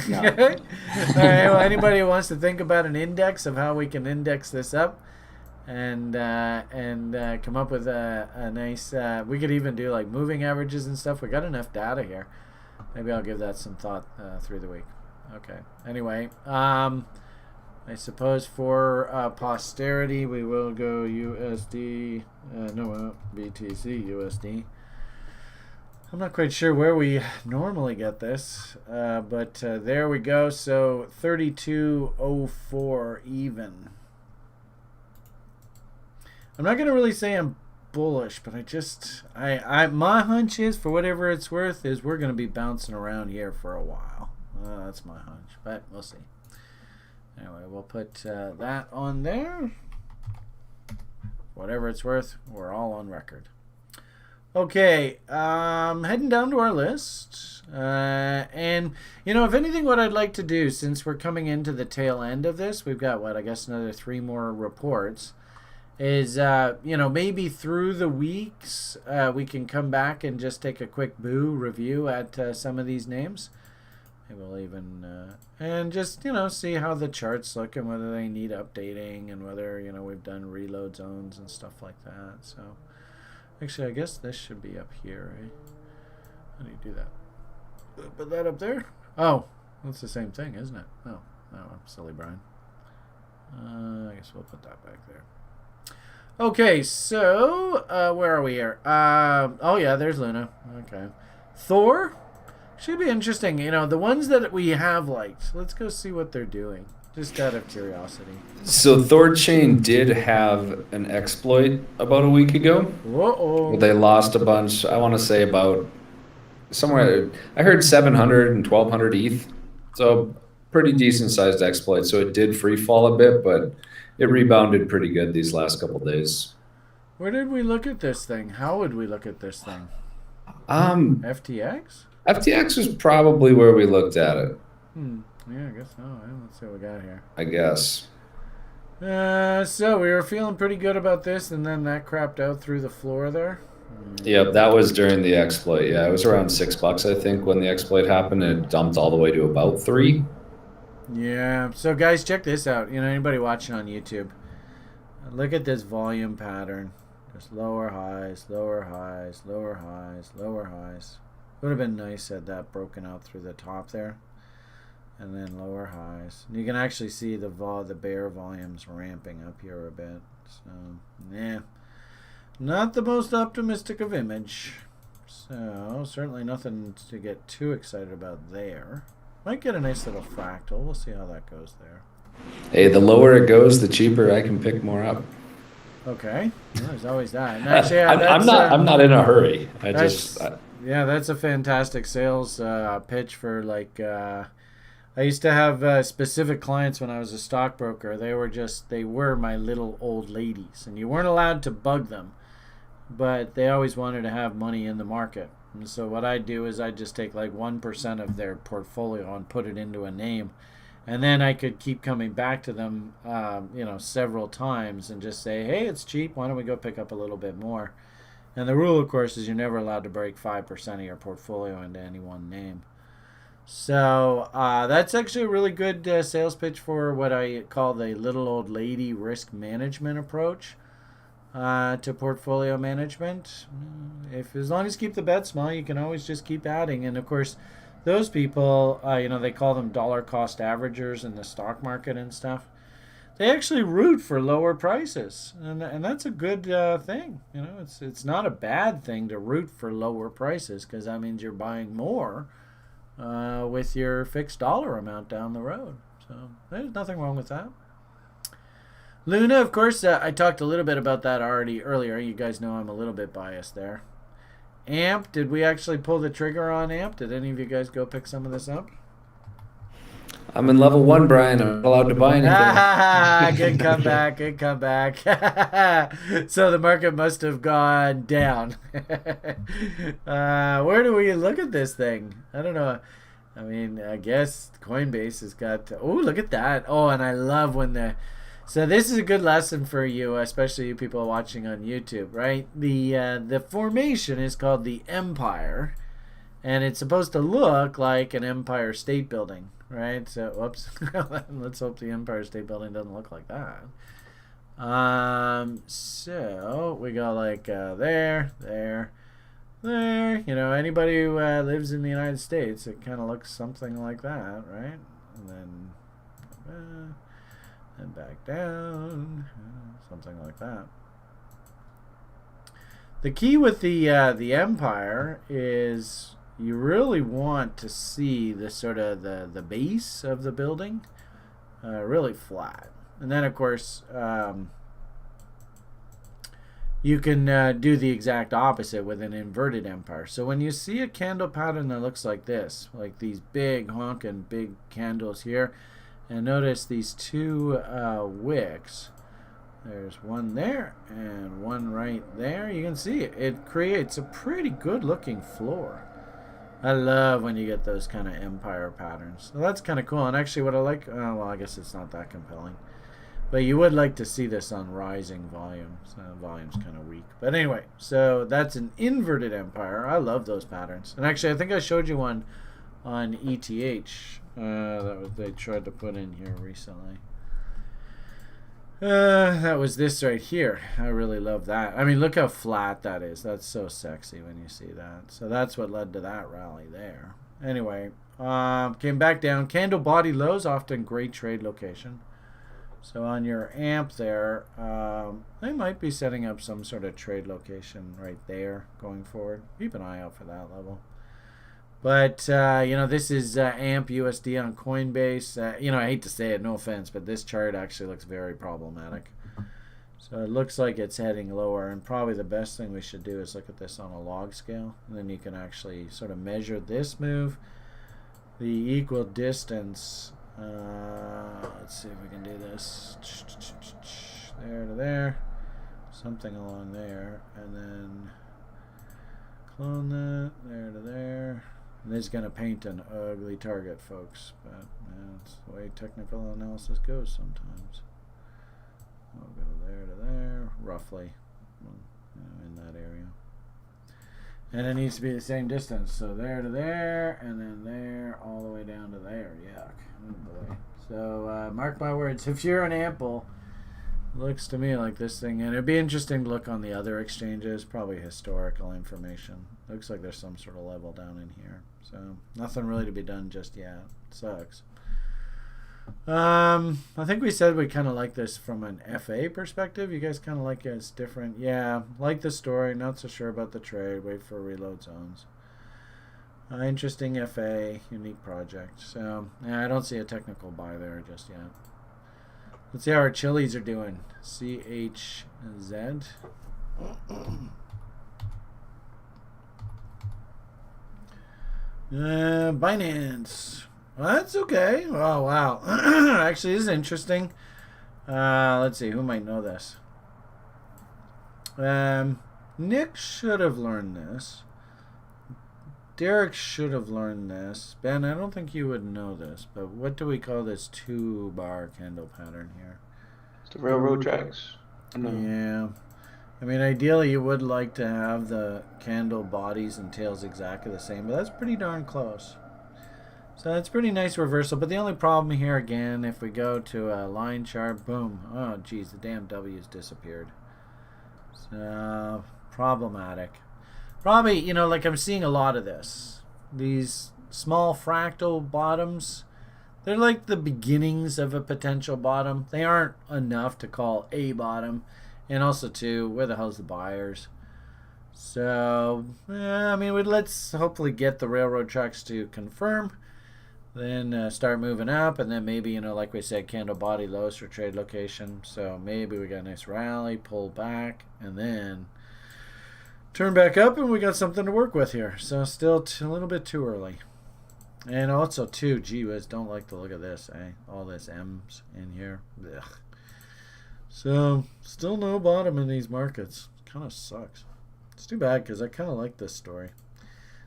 no. All right. Well, anybody who wants to think about an index of how we can index this up, and come up with a nice. We could even do like moving averages and stuff. We got enough data here. Maybe I'll give that some thought through the week. Okay. Anyway, I suppose for posterity, we will go USD. BTC USD. I'm not quite sure where we normally get this, but there we go. So 32.04 even. I'm not gonna really say I'm bullish, but my hunch is, for whatever it's worth, is we're gonna be bouncing around here for a while. That's my hunch, but we'll see. Anyway, we'll put that on there. Whatever it's worth, we're all on record. Okay, heading down to our list. And, if anything, what I'd like to do, since we're coming into the tail end of this, we've got, I guess another 3 more reports, is, maybe through the weeks, we can come back and just take a quick review at some of these names. Maybe we'll even, and just, see how the charts look and whether they need updating and whether, we've done reload zones and stuff like that. So, actually, I guess this should be up here, right? How do you do that? Put that up there? Oh, that's the same thing, isn't it? Oh, I'm silly, Brian. I guess we'll put that back there. Okay, so, where are we here? Oh, yeah, there's Luna. Okay. Thor? Should be interesting. The ones that we have liked. Let's go see what they're doing. Just out of curiosity. So ThorChain did have an exploit about a week ago. Whoa. They lost a bunch. I want to say about somewhere. I heard 700 and 1200 ETH. So pretty decent sized exploit. So it did free fall a bit, but it rebounded pretty good these last couple days. Where did we look at this thing? How would we look at this thing? FTX? FTX was probably where we looked at it. Yeah, I guess so. Let's see what we got here. I guess. So we were feeling pretty good about this, and then that crapped out through the floor there. Yep, that was during the exploit. Yeah, it was around $6, I think, when the exploit happened, and it dumped all the way to about 3. Yeah. So guys, check this out. Anybody watching on YouTube, look at this volume pattern. Just lower highs, lower highs, lower highs, lower highs. Would have been nice had that broken out through the top there, and then lower highs. And you can actually see the bear volumes ramping up here a bit. So yeah, not the most optimistic of image. So certainly nothing to get too excited about there. Might get a nice little fractal. We'll see how that goes there. Hey, the lower it goes, the cheaper I can pick more up. Okay, well, there's always that. And actually, I'm not in a hurry. Yeah, that's a fantastic sales pitch for I used to have specific clients when I was a stockbroker. They were my little old ladies, and you weren't allowed to bug them, but they always wanted to have money in the market. And so what I do is I just take 1% of their portfolio and put it into a name, and then I could keep coming back to them, several times and just say, hey, it's cheap. Why don't we go pick up a little bit more? And the rule, of course, is you're never allowed to break 5% of your portfolio into any one name. So that's actually a really good sales pitch for what I call the little old lady risk management approach to portfolio management. As long as you keep the bet small, you can always just keep adding. And of course, those people, they call them dollar cost averagers in the stock market and stuff. they actually root for lower prices, and that's a good thing. You know, it's not a bad thing to root for lower prices, because that means you're buying more with your fixed dollar amount down the road. So there's nothing wrong with that. Luna, of course, I talked a little bit about that already earlier. You guys know I'm a little bit biased there. AMP, did we actually pull the trigger on AMP? Did any of you guys go pick some of this up? I'm in level 1, Brian. I'm not allowed to buy anything. Good comeback, good comeback. So the market must have gone down. Where do we look at this thing? I don't know. I mean, I guess Coinbase has got... Oh, look at that. Oh, and I love when the... So this is a good lesson for you, especially you people watching on YouTube, right? The formation is called the Empire, and it's supposed to look like an Empire State Building, right? So, whoops. Let's hope the Empire State Building doesn't look like that. So we go like there. You know, anybody who lives in the United States, it kind of looks something like that, right? And then and back down, something like that. The key with the Empire is you really want to see the sort of the base of the building really flat, and then of course you can do the exact opposite with an inverted Empire. So when you see a candle pattern that looks like this, like these big honking big candles here, and notice these two wicks, there's one there and one right there. You can see it creates a pretty good looking floor. I love when you get those kind of Empire patterns. So that's kind of cool. And actually what I like, well, I guess it's not that compelling, but you would like to see this on rising volume. So volume's kind of weak. But anyway, so that's an inverted Empire. I love those patterns. And actually, I think I showed you one on ETH that was they tried to put in here recently. That was this right here. I really love that. I mean, look how flat that is. That's so sexy when you see that. So that's what led to that rally there. Anyway, came back down. Candle body lows, often great trade location. So on your AMP there, they might be setting up some sort of trade location right there going forward. Keep an eye out for that level. But, you know, this is AMP USD on Coinbase. You know, I hate to say it, no offense, but this chart actually looks very problematic. So it looks like it's heading lower, and probably the best thing we should do is look at this on a log scale. And then you can actually sort of measure this move, the equal distance. Let's see if we can do this. There to there. Something along there. And then clone that. There to there. And this is going to paint an ugly target, folks. But that's the way technical analysis goes sometimes. I'll go there to there, roughly, you know, in that area. And it needs to be the same distance. So there to there, and then there, all the way down to there. Yuck. Oh boy. So mark my words. If you're an ample, looks to me like this thing, and it'd be interesting to look on the other exchanges, probably historical information. Looks like there's some sort of level down in here. So nothing really to be done just yet. Sucks. I think we said we kind of like this from an FA perspective. You guys kind of like it's different. Yeah, like the story. Not so sure about the trade. Wait for reload zones. Interesting FA, unique project. So yeah, I don't see a technical buy there just yet. Let's see how our chilies are doing. CHZ. Binance. Well, that's okay. Oh, wow. Actually, this is interesting. Let's see. Who might know this? Nick should have learned this. Derek should have learned this. Ben, I don't think you would know this, but what do we call this 2-bar candle pattern here? It's the railroad tracks. Yeah. I mean, ideally, you would like to have the candle bodies and tails exactly the same, but that's pretty darn close. So that's pretty nice reversal. But the only problem here, again, if we go to a line chart, boom. Oh, geez, the damn W's disappeared. So, problematic. Probably, you know, like I'm seeing a lot of this. These small fractal bottoms, They're like the beginnings of a potential bottom. They aren't enough to call a bottom. And also, too, where the hell's the buyers? So, I mean, let's hopefully get the railroad tracks to confirm. Then start moving up. And then maybe, like we said, candle body lows for trade location. So maybe we got a nice rally, pull back, and then turn back up. And we got something to work with here. So still a little bit too early. And also, too, gee whiz, don't like the look of this, eh? All this M's in here. Ugh. So, still no bottom in these markets. Kind of sucks. It's too bad because I kind of like this story.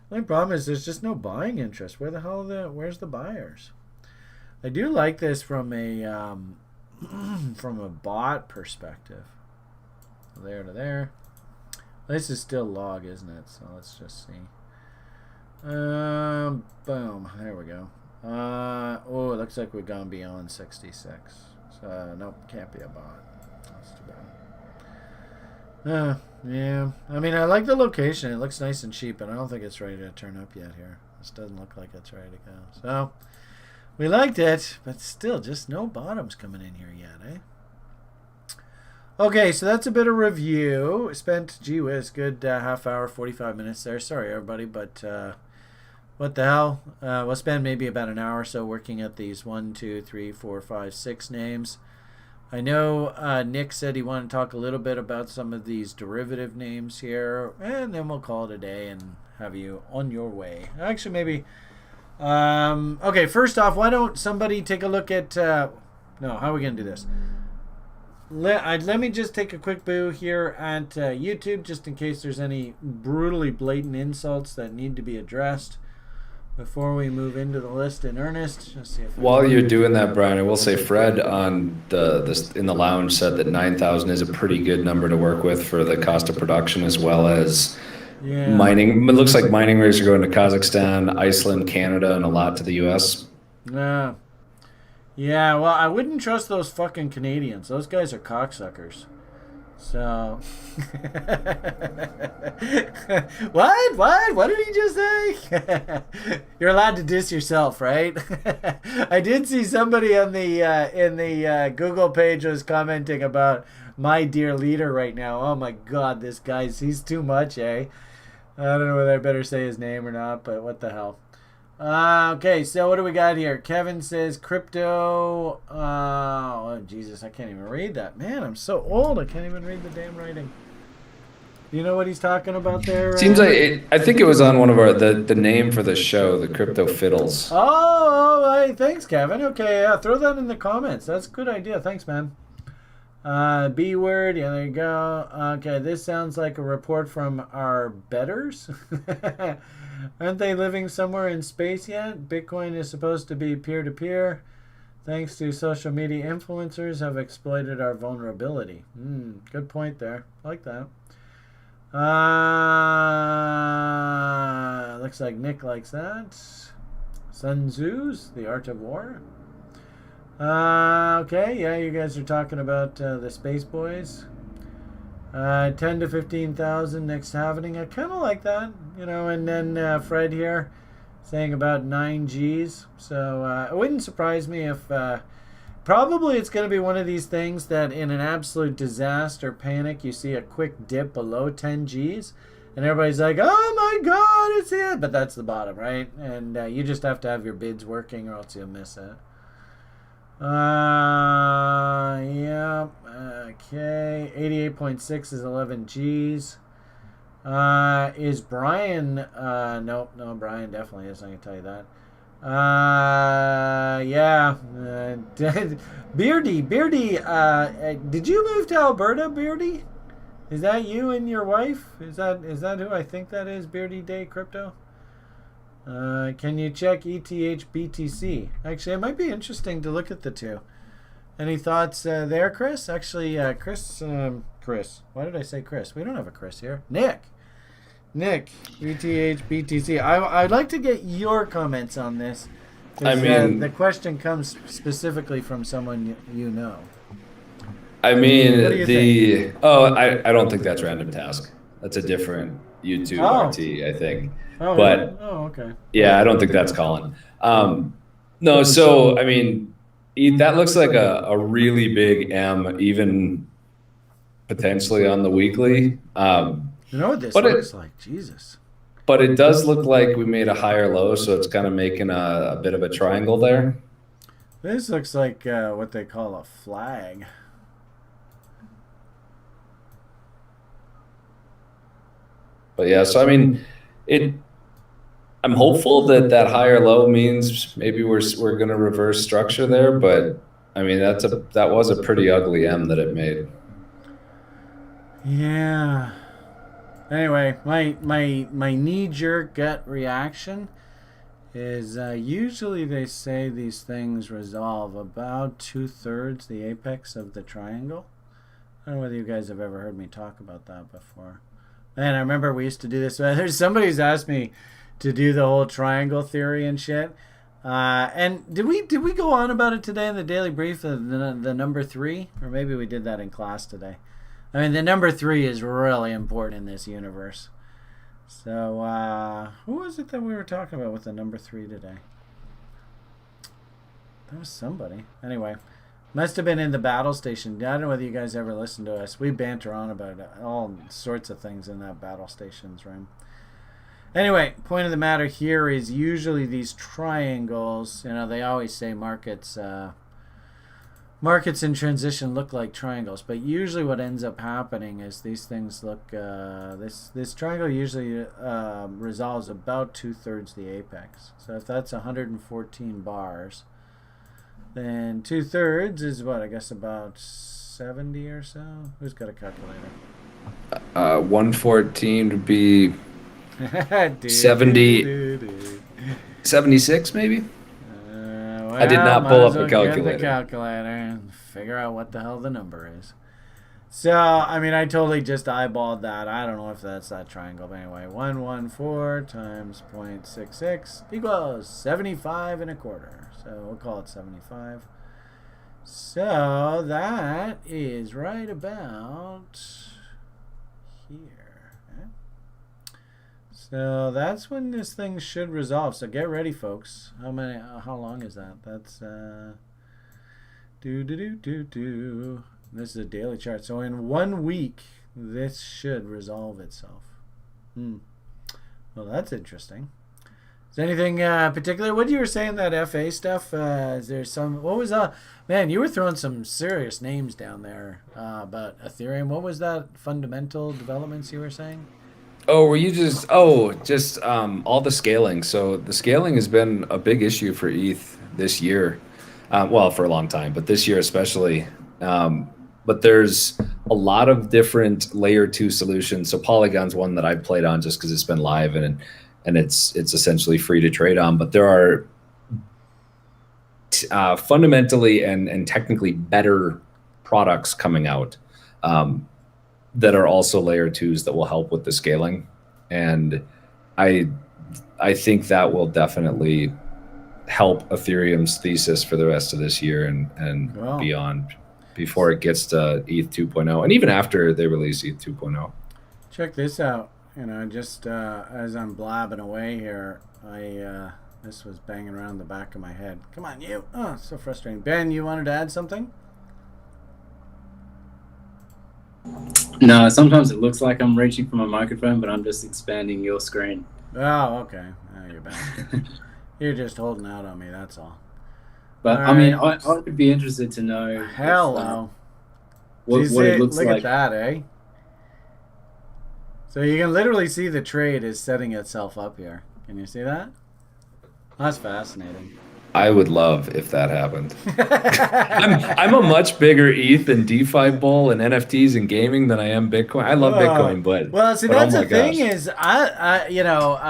My problem is there's just no buying interest. Where's the buyers? I do like this from a from a bot perspective. There to there. This is still log, isn't it? So let's just see. Boom. There we go. Oh, it looks like we've gone beyond 66. So, nope, can't be a bot. That's too bad. Yeah. I mean, I like the location. It looks nice and cheap, but I don't think it's ready to turn up yet here. This doesn't look like it's ready to go. So, we liked it, but still, just no bottoms coming in here yet, eh? Okay, so that's a bit of review. Spent, gee whiz, good half hour, 45 minutes there. Sorry, everybody, but what the hell? We'll spend maybe about an hour or so working at these 1, 2, 3, 4, 5, 6 names. I know Nick said he wanted to talk a little bit about some of these derivative names here, and then we'll call it a day and have you on your way. Actually, maybe... okay, first off, why don't somebody take a look at... no, how are we going to do this? Let me just take a quick boo here at YouTube, just in case there's any brutally blatant insults that need to be addressed before we move into the list in earnest. Just see if while you're doing that, Brian, I will say Fred on in the lounge said that 9,000 is a pretty good number to work with for the cost of production as well as mining. It looks like mining rigs are going to Kazakhstan, Iceland, Canada, and a lot to the U.S. Yeah, well, I wouldn't trust those fucking Canadians. Those guys are cocksuckers. So... What? What did he just say? You're allowed to diss yourself, right? I did see somebody on the in the Google page was commenting about my dear leader right now. Oh my God, this he's too much, eh? I don't know whether I better say his name or not, but what the hell. Okay, so what do we got here? Kevin says crypto. Oh, Jesus, I can't even read that. Man, I'm so old. I can't even read the damn writing. You know what he's talking about there? Seems like I think it was on one of our the name for the show, the Crypto Fiddles. Oh, thanks, Kevin. Okay, throw that in the comments. That's a good idea. Thanks, man. B word. Yeah, there you go. Okay, this sounds like a report from our betters. Aren't they living somewhere in space yet? Bitcoin is supposed to be peer-to-peer. Thanks to social media influencers have exploited our vulnerability. Good point there. I like that. Looks like Nick likes that. Sun Tzu's The Art of War. Okay, yeah, you guys are talking about the Space Boys. 10 to 15,000 next halving. I kind of like that, and then Fred here saying about 9 Gs. So it wouldn't surprise me if probably it's going to be one of these things that in an absolute disaster panic, you see a quick dip below 10 Gs and everybody's like, oh my God, it's it. But that's the bottom, right? And you just have to have your bids working or else you'll miss it. Yeah. Okay. 88.6 is 11 G's. Is Brian? No, Brian definitely is. I can tell you that. Yeah. Beardy. Did you move to Alberta, Beardy? Is that you and your wife? Is that who I think that is? Beardy Day Crypto. Can you check ETH BTC? Actually, it might be interesting to look at the two. Any thoughts there, Chris? Actually, Chris. Why did I say Chris? We don't have a Chris here. Nick, ETH BTC. I'd like to get your comments on this. I mean, the question comes specifically from someone you know. I mean, what do you think? I don't think that's Random Task. That's a different YouTube RT, I think. Oh, but really? Oh, okay. yeah, I don't think that's Colin. No, so I mean, that looks like a really big M, even potentially on the weekly. You know what this But looks it like? Jesus. but it does look like we made a higher low, so it's kind of making a bit of a triangle there. This looks like what they call a flag. But yeah, so I mean, it. I'm hopeful that that higher low means maybe we're going to reverse structure there, but I mean that was a pretty ugly M that it made. Yeah. Anyway, my knee-jerk gut reaction is usually they say these things resolve about 2/3 the apex of the triangle. I don't know whether you guys have ever heard me talk about that before. Man, I remember we used to do this. There's somebody who's asked me to do the whole triangle theory and shit. And did we go on about it today in the daily brief? The number 3, or maybe we did that in class today. I mean, the number 3 is really important in this universe. So, who was it that we were talking about with the number 3 today? That was somebody. Anyway, must have been in the battle station. I don't know whether you guys ever listen to us. We banter on about all sorts of things in that battle stations room. Anyway, point of the matter here is usually these triangles, they always say markets in transition look like triangles, but usually what ends up happening is these things look, this triangle usually resolves about 2/3 the apex. So if that's 114 bars, then 2/3 is what, I guess about 70 or so? Who's got a calculator? 114 would be 70, 76 maybe? Well, I did not pull up a calculator. Get the calculator and figure out what the hell the number is. So, I mean, I totally just eyeballed that. I don't know if that's that triangle, but anyway, 114 times 0.66 equals 75 1/4. So we'll call it 75. So that is right about here. So that's when this thing should resolve. So get ready, folks. How long is that? That's This is a daily chart. So in 1 week, this should resolve itself. Well, that's interesting. Is there anything particular? What you were saying, that FA stuff? Is there some? What was man? You were throwing some serious names down there about Ethereum. What was that fundamental developments you were saying? Oh, were you just all the scaling. So the scaling has been a big issue for ETH this year. Well, for a long time, but this year especially. But there's a lot of different layer 2 solutions. So Polygon's one that I've played on just because it's been live and it's essentially free to trade on. But there are fundamentally and technically better products coming out. That are also layer 2s that will help with the scaling, and I think that will definitely help Ethereum's thesis for the rest of this year and beyond, before it gets to ETH 2.0 and even after they release ETH 2.0. Check this out. Just as I'm blabbing away here, this was banging around the back of my head. Come on, you! Oh, so frustrating. Ben, you wanted to add something? No, sometimes it looks like I'm reaching for my microphone, but I'm just expanding your screen. Oh, okay. Oh, you're back. You're just holding out on me, that's all. But, all I mean, I would be interested to know... Hello. What it looks like. Look at that, eh? So you can literally see the trade is setting itself up here. Can you see that? That's fascinating. I would love if that happened. I'm a much bigger ETH and DeFi bull and NFTs and gaming than I am Bitcoin. I love Bitcoin, but that's the thing is,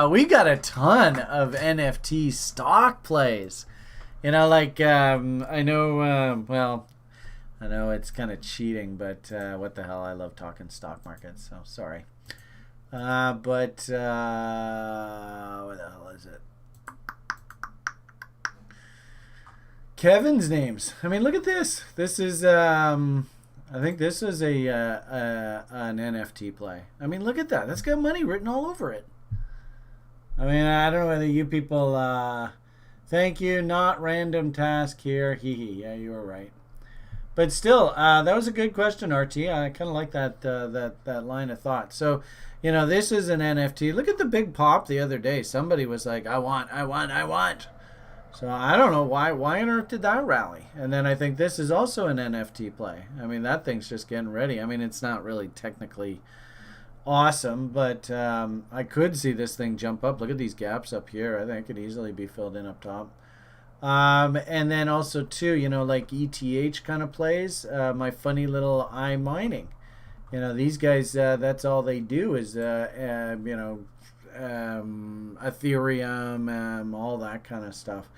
we got a ton of NFT stock plays. I know, I know it's kind of cheating, but what the hell? I love talking stock markets, so sorry. What the hell is it? Kevin's names. I mean, look at this. This is, I think this is an NFT play. I mean, look at that. That's got money written all over it. I mean, I don't know whether you people Thank you. Not random task here. Hee hee. Yeah, you were right. But still, that was a good question, RT. I kind of like that line of thought. So, this is an NFT. Look at the big pop the other day. Somebody was like, I want. So I don't know why on earth did that rally? And then I think this is also an NFT play. I mean, that thing's just getting ready. I mean, it's not really technically awesome, but I could see this thing jump up. Look at these gaps up here. I think it could easily be filled in up top. And then also too, like ETH kind of plays, my funny little iMining. These guys, that's all they do is, Ethereum, all that kind of stuff.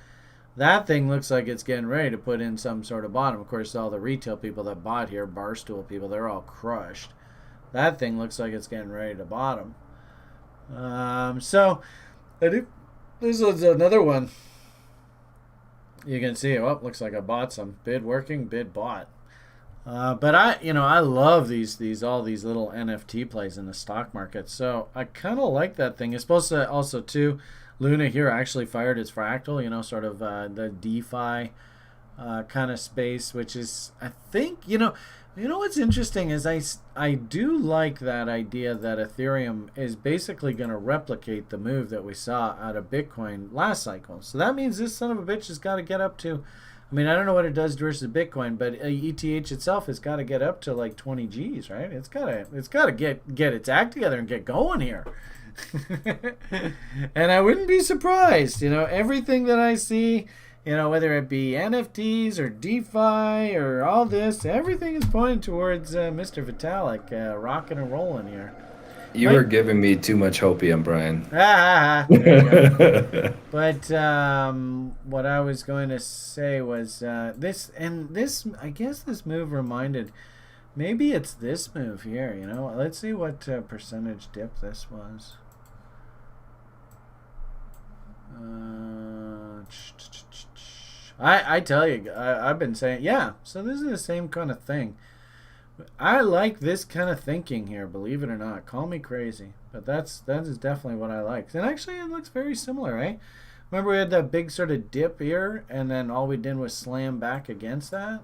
That thing looks like it's getting ready to put in some sort of bottom. Of course, all the retail people that bought here, Barstool people, they're all crushed. That thing looks like it's getting ready to bottom. So, this is another one. You can see, looks like I bought some. Bid working, bid bought. But I love all these little NFT plays in the stock market. So I kind of like that thing. It's supposed to also too, Luna here actually fired its fractal, sort of the DeFi kind of space, which is, I think, what's interesting is I do like that idea that Ethereum is basically going to replicate the move that we saw out of Bitcoin last cycle. So that means this son of a bitch has got to get up to, I mean, I don't know what it does versus Bitcoin, but ETH itself has got to get up to like 20 G's, right? It's got to get its act together and get going here. And I wouldn't be surprised, everything that I see, whether it be NFTs or DeFi or all this, everything is pointing towards Mr. Vitalik rocking and rolling here. You were giving me too much hopium, Brian. But what I was going to say was this, I guess this move reminded, maybe it's this move here, Let's see what percentage dip this was. I tell you, I've been saying, yeah, so this is the same kind of thing. I like this kind of thinking here, believe it or not. Call me crazy, but that is definitely what I like. And actually, it looks very similar, right? Remember we had that big sort of dip here, and then all we did was slam back against that?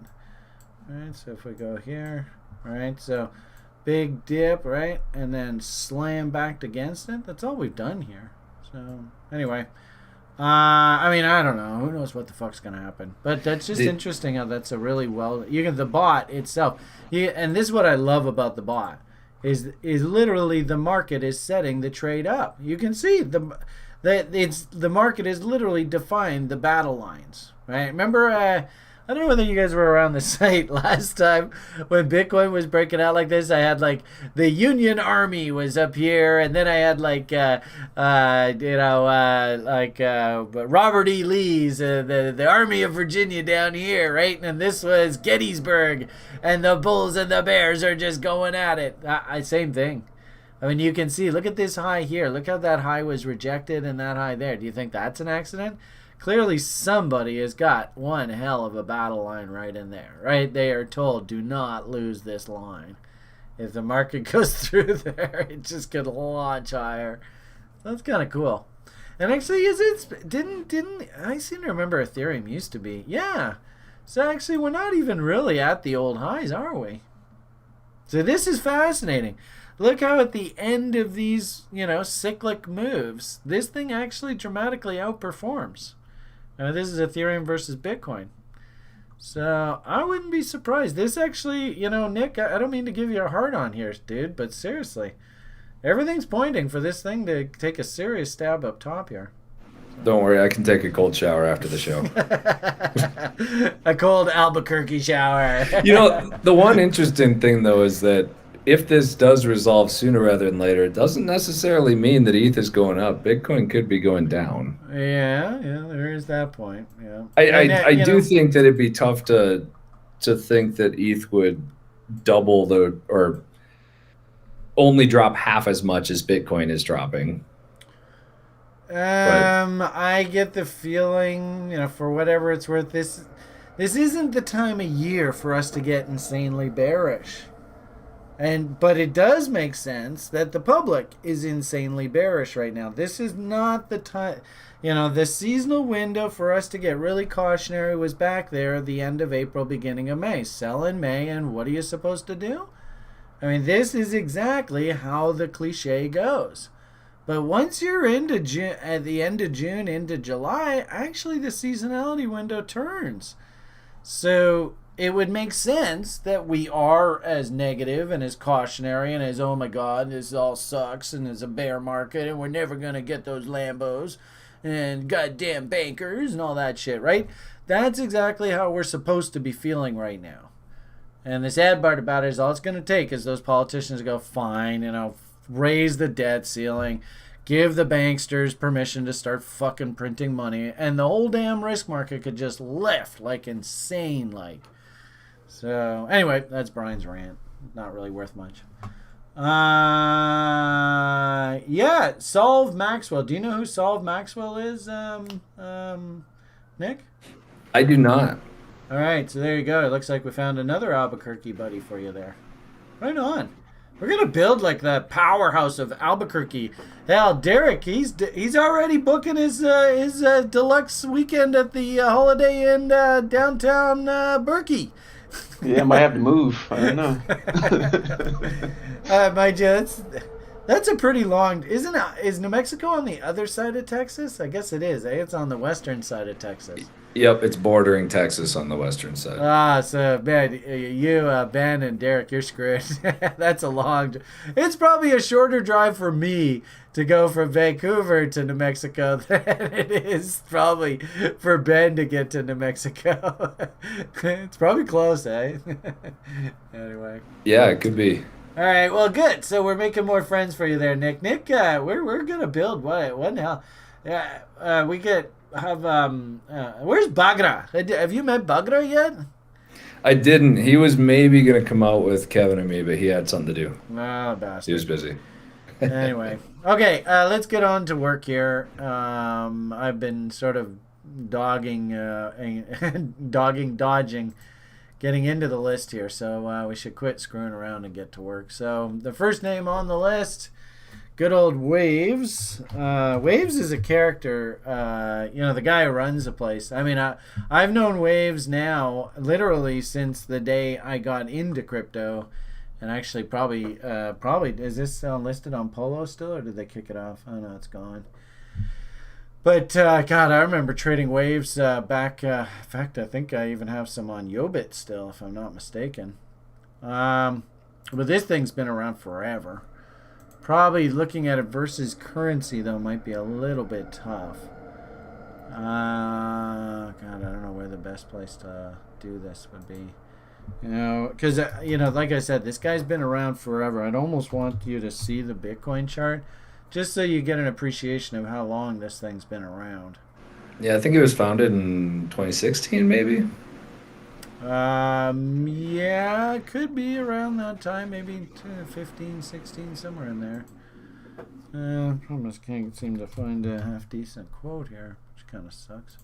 All right, so if we go here, all right, so big dip, right, and then slam back against it. That's all we've done here. So anyway, I mean, I don't know. Who knows what the fuck's gonna happen? But that's just interesting how that's a really the bot itself. And this is what I love about the bot is literally the market is setting the trade up. You can see the market is literally defined the battle lines, right? Remember, I don't know whether you guys were around the site last time when Bitcoin was breaking out like this. I had like the Union Army was up here, and then I had like Robert E. Lee's the Army of Virginia down here, right? And this was Gettysburg, and the Bulls and the Bears are just going at it. Same thing. I mean, you can see. Look at this high here. Look how that high was rejected and that high there. Do you think that's an accident? Clearly somebody has got one hell of a battle line right in there, right? They are told, do not lose this line. If the market goes through there, it just could launch higher. So that's kind of cool. And actually, didn't I seem to remember Ethereum used to be. Yeah. So actually, we're not even really at the old highs, are we? So this is fascinating. Look how at the end of these, cyclic moves, this thing actually dramatically outperforms. This is Ethereum versus Bitcoin. So I wouldn't be surprised. This actually, Nick, I don't mean to give you a hard on here, dude, but seriously, everything's pointing for this thing to take a serious stab up top here. Don't worry, I can take a cold shower after the show. A cold Albuquerque shower. The one interesting thing, though, is that if this does resolve sooner rather than later, it doesn't necessarily mean that ETH is going up. Bitcoin could be going down. Yeah, there is that point. Yeah, I do think that it'd be tough to think that ETH would double or only drop half as much as Bitcoin is dropping. I get the feeling, for whatever it's worth, this isn't the time of year for us to get insanely bearish. But it does make sense that the public is insanely bearish right now. This is not the time. The seasonal window for us to get really cautionary was back there at the end of April, beginning of May. Sell in May, and what are you supposed to do? I mean, this is exactly how the cliche goes. But once you're into June, at the end of June into July, actually the seasonality window turns. So it would make sense that we are as negative and as cautionary and as, oh my God, this all sucks and it's a bear market and we're never going to get those Lambos and goddamn bankers and all that shit, right? That's exactly how we're supposed to be feeling right now. And the sad part about it is all it's going to take is those politicians go, fine, raise the debt ceiling, give the banksters permission to start fucking printing money, and the whole damn risk market could just lift like insane like. So anyway, that's Brian's rant. Not really worth much. Yeah, Solve Maxwell. Do you know who Solve Maxwell is, Nick? I do not. All right, so there you go. It looks like we found another Albuquerque buddy for you there. Right on. We're gonna build like the powerhouse of Albuquerque. Hell, Derek, he's already booking his deluxe weekend at the Holiday Inn downtown Berkey. Yeah, I might have to move. I don't know. Mind you, that's a pretty long. Is New Mexico on the other side of Texas? I guess it is. It's on the western side of Texas. Yep, it's bordering Texas on the western side. So man, you, Ben and Derek, you're screwed. That's a long. It's probably a shorter drive for me to go from Vancouver to New Mexico than it is probably for Ben to get to New Mexico. It's probably close, eh? Anyway. Yeah, it could be. All right, well, good. So we're making more friends for you there, Nick. Nick, we're gonna build what in the hell? We where's Bagra? Have you met Bagra yet? I didn't. He was maybe gonna come out with Kevin and me, but he had something to do. Oh, bastard. He was busy. Anyway, okay, let's get on to work here. I've been sort of dodging, getting into the list here, so we should quit screwing around and get to work. So the first name on the list, good old Waves. Waves is a character, the guy who runs the place. I mean, I've known Waves now literally since the day I got into crypto. And actually, probably, is this listed on Polo still, or did they kick it off? Oh, no, it's gone. But, God, I remember trading Waves back. In fact, I think I even have some on Yobit still, if I'm not mistaken. But this thing's been around forever. Probably looking at it versus currency, though, might be a little bit tough. God, I don't know where the best place to do this would be. Because, like I said, this guy's been around forever. I'd almost want you to see the Bitcoin chart just so you get an appreciation of how long this thing's been around. Yeah, I think it was founded in 2016, maybe. Yeah, it could be around that time, maybe 15, 16, somewhere in there. Almost can't seem to find a half-decent quote here, which kind of sucks.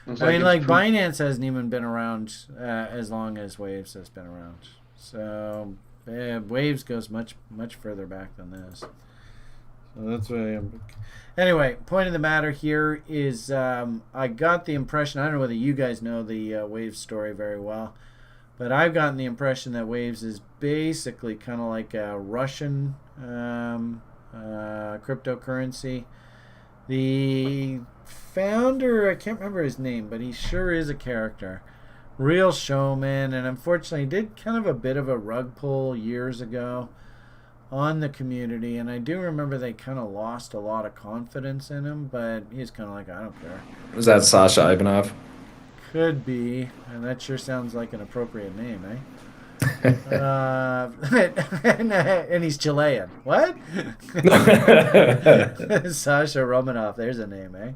I mean, like, Binance hasn't even been around as long as Waves has been around. So, Waves goes much, much further back than this. So that's why I'm... Anyway, point of the matter here is I got the impression, I don't know whether you guys know the Waves story very well, but I've gotten the impression that Waves is basically kind of like a Russian cryptocurrency. The founder, I can't remember his name, but he sure is a character. Real showman, and unfortunately did kind of a bit of a rug pull years ago on the community, and I do remember they kind of lost a lot of confidence in him, but he's kind of like, I don't care. Was that Sasha Ivanov? Could be, and that sure sounds like an appropriate name, eh? And he's Chilean. What? Sasha Romanov, there's a name, eh?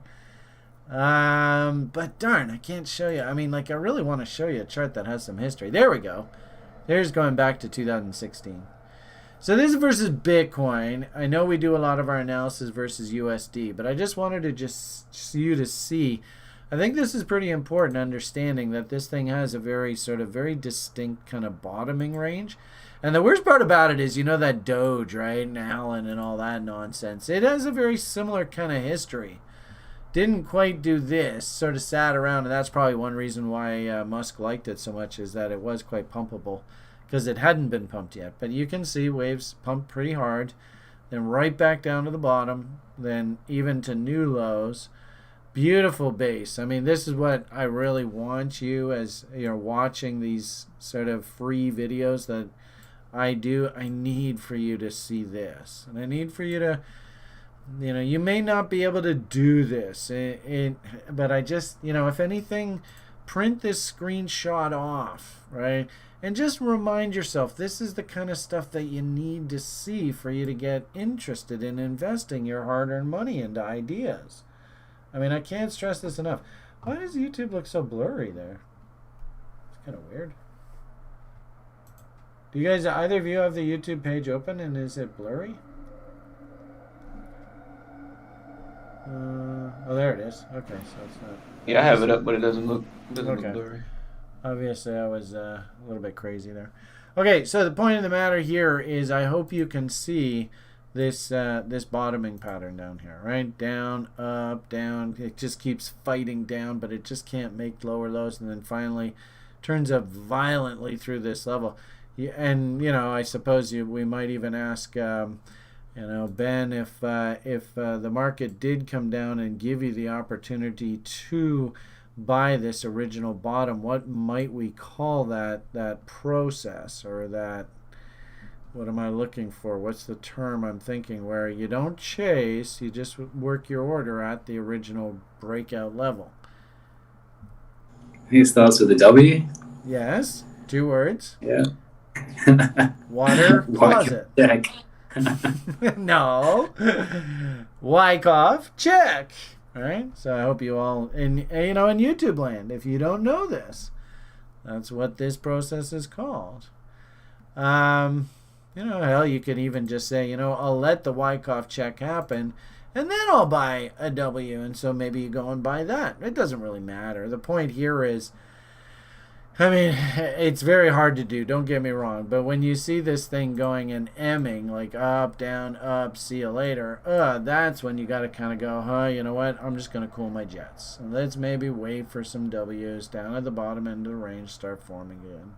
But darn, I can't show you. I mean, like, I really want to show you a chart that has some history. There we go. There's going back to 2016. So this is versus Bitcoin. I know we do a lot of our analysis versus USD, but I just wanted to you to see. I think this is pretty important, understanding that this thing has a very distinct kind of bottoming range. And the worst part about it is, you know, that Doge, right? And Allen and all that nonsense. It has a very similar kind of history. Didn't quite do this, sort of sat around, and that's probably one reason why Musk liked it so much, is that it was quite pumpable, because it hadn't been pumped yet. But you can see waves pumped pretty hard, then right back down to the bottom, then even to new lows. Beautiful base. I mean, this is what I really want you, as you're watching these sort of free videos that I do. I need for you to see this, and I need for you to, you know, you may not be able to do this, but I just, you know, if anything, print this screenshot off, right? And just remind yourself, this is the kind of stuff that you need to see for you to get interested in investing your hard-earned money into ideas. I mean, I can't stress this enough. Why does YouTube look so blurry there? It's kind of weird. Do you guys, either of you, have the YouTube page open, and is it blurry? Oh, there it is. Okay, so it's not. Yeah, I have it up, but it doesn't look Okay. look blurry. Obviously, I was a little bit crazy there. Okay, so the point of the matter here is, I hope you can see this this bottoming pattern down here, right? Down, up, down. It just keeps fighting down, but it just can't make lower lows, and then finally turns up violently through this level. And you know, I suppose we might even ask, you know, Ben, if the market did come down and give you the opportunity to buy this original bottom, what might we call that process, or that, what am I looking for? What's the term I'm thinking, where you don't chase, you just work your order at the original breakout level? I think it starts with a W. Yes, 2 words. Yeah. Water closet. Check. No. Wyckoff, check. All right. So I hope you all, in YouTube land, if you don't know this, that's what this process is called. You know, hell, you could even just say, you know, I'll let the Wyckoff check happen, and then I'll buy a W, and so maybe you go and buy that. It doesn't really matter. The point here is, I mean, it's very hard to do, don't get me wrong, but when you see this thing going and emming, like up, down, up, see you later, that's when you got to kind of go, you know what, I'm just going to cool my jets. And let's maybe wait for some W's down at the bottom end of the range start forming again.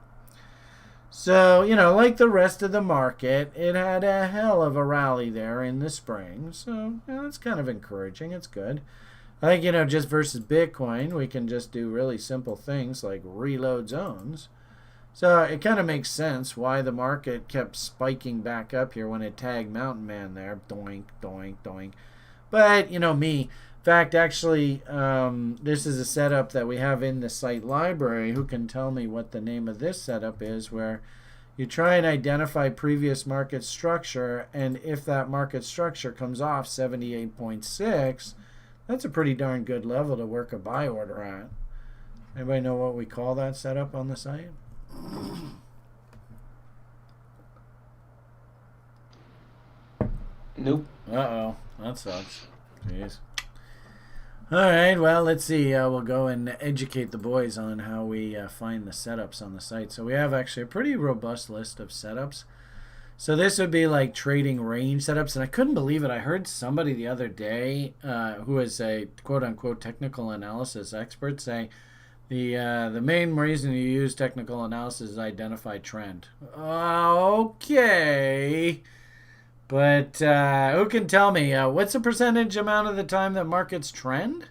So, you know, like the rest of the market, it had a hell of a rally there in the spring. So, you know, it's kind of encouraging. It's good. I think, you know, just versus Bitcoin, we can just do really simple things like reload zones. So it kind of makes sense why the market kept spiking back up here when it tagged Mountain Man there. Doink, doink, doink. But, you know, in fact, actually, this is a setup that we have in the site library. Who can tell me what the name of this setup is, where you try and identify previous market structure, and if that market structure comes off 78.6, that's a pretty darn good level to work a buy order at. Anybody know what we call that setup on the site? Nope. Uh-oh. That sucks. Jeez. All right, well, let's see. We'll go and educate the boys on how we find the setups on the site. So we have actually a pretty robust list of setups. So this would be like trading range setups, and I couldn't believe it. I heard somebody the other day who is a quote-unquote technical analysis expert say the main reason you use technical analysis is identify trend. Okay. But who can tell me, what's the percentage amount of the time that markets trend?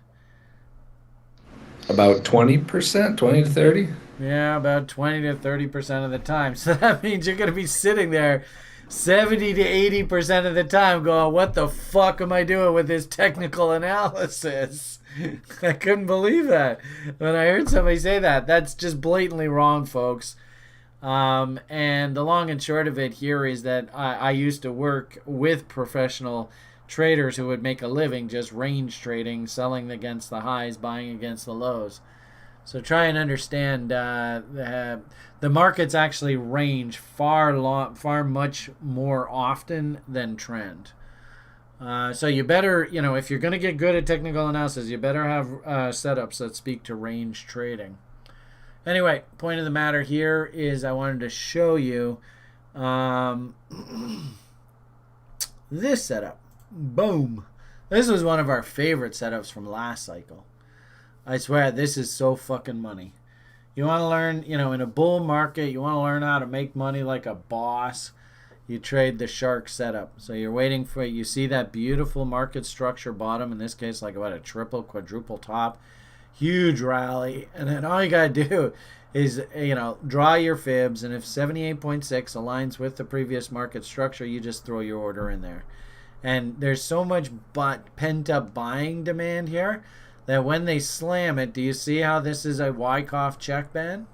About 20%, 20 to 30. Yeah, about 20 to 30% of the time. So that means you're going to be sitting there 70 to 80% of the time going, what the fuck am I doing with this technical analysis? I couldn't believe that when I heard somebody say that. That's just blatantly wrong, folks. And the long and short of it here is that I used to work with professional traders who would make a living just range trading, selling against the highs, buying against the lows. So try and understand the markets actually range far much more often than trend. So you better, if you're going to get good at technical analysis, you better have setups that speak to range trading. Anyway, point of the matter here is I wanted to show you Um, this setup, boom. This was one of our favorite setups from last cycle. I swear, this is so fucking money. You want to learn, in a bull market, you want to learn how to make money like a boss. You trade the shark setup. So you're waiting for, you see that beautiful market structure bottom, in this case, like about a triple, quadruple top. Huge rally. And then all you got to do is, draw your fibs. And if 78.6 aligns with the previous market structure, you just throw your order in there. And there's so much pent-up buying demand here that when they slam it, do you see how this is a Wyckoff check band?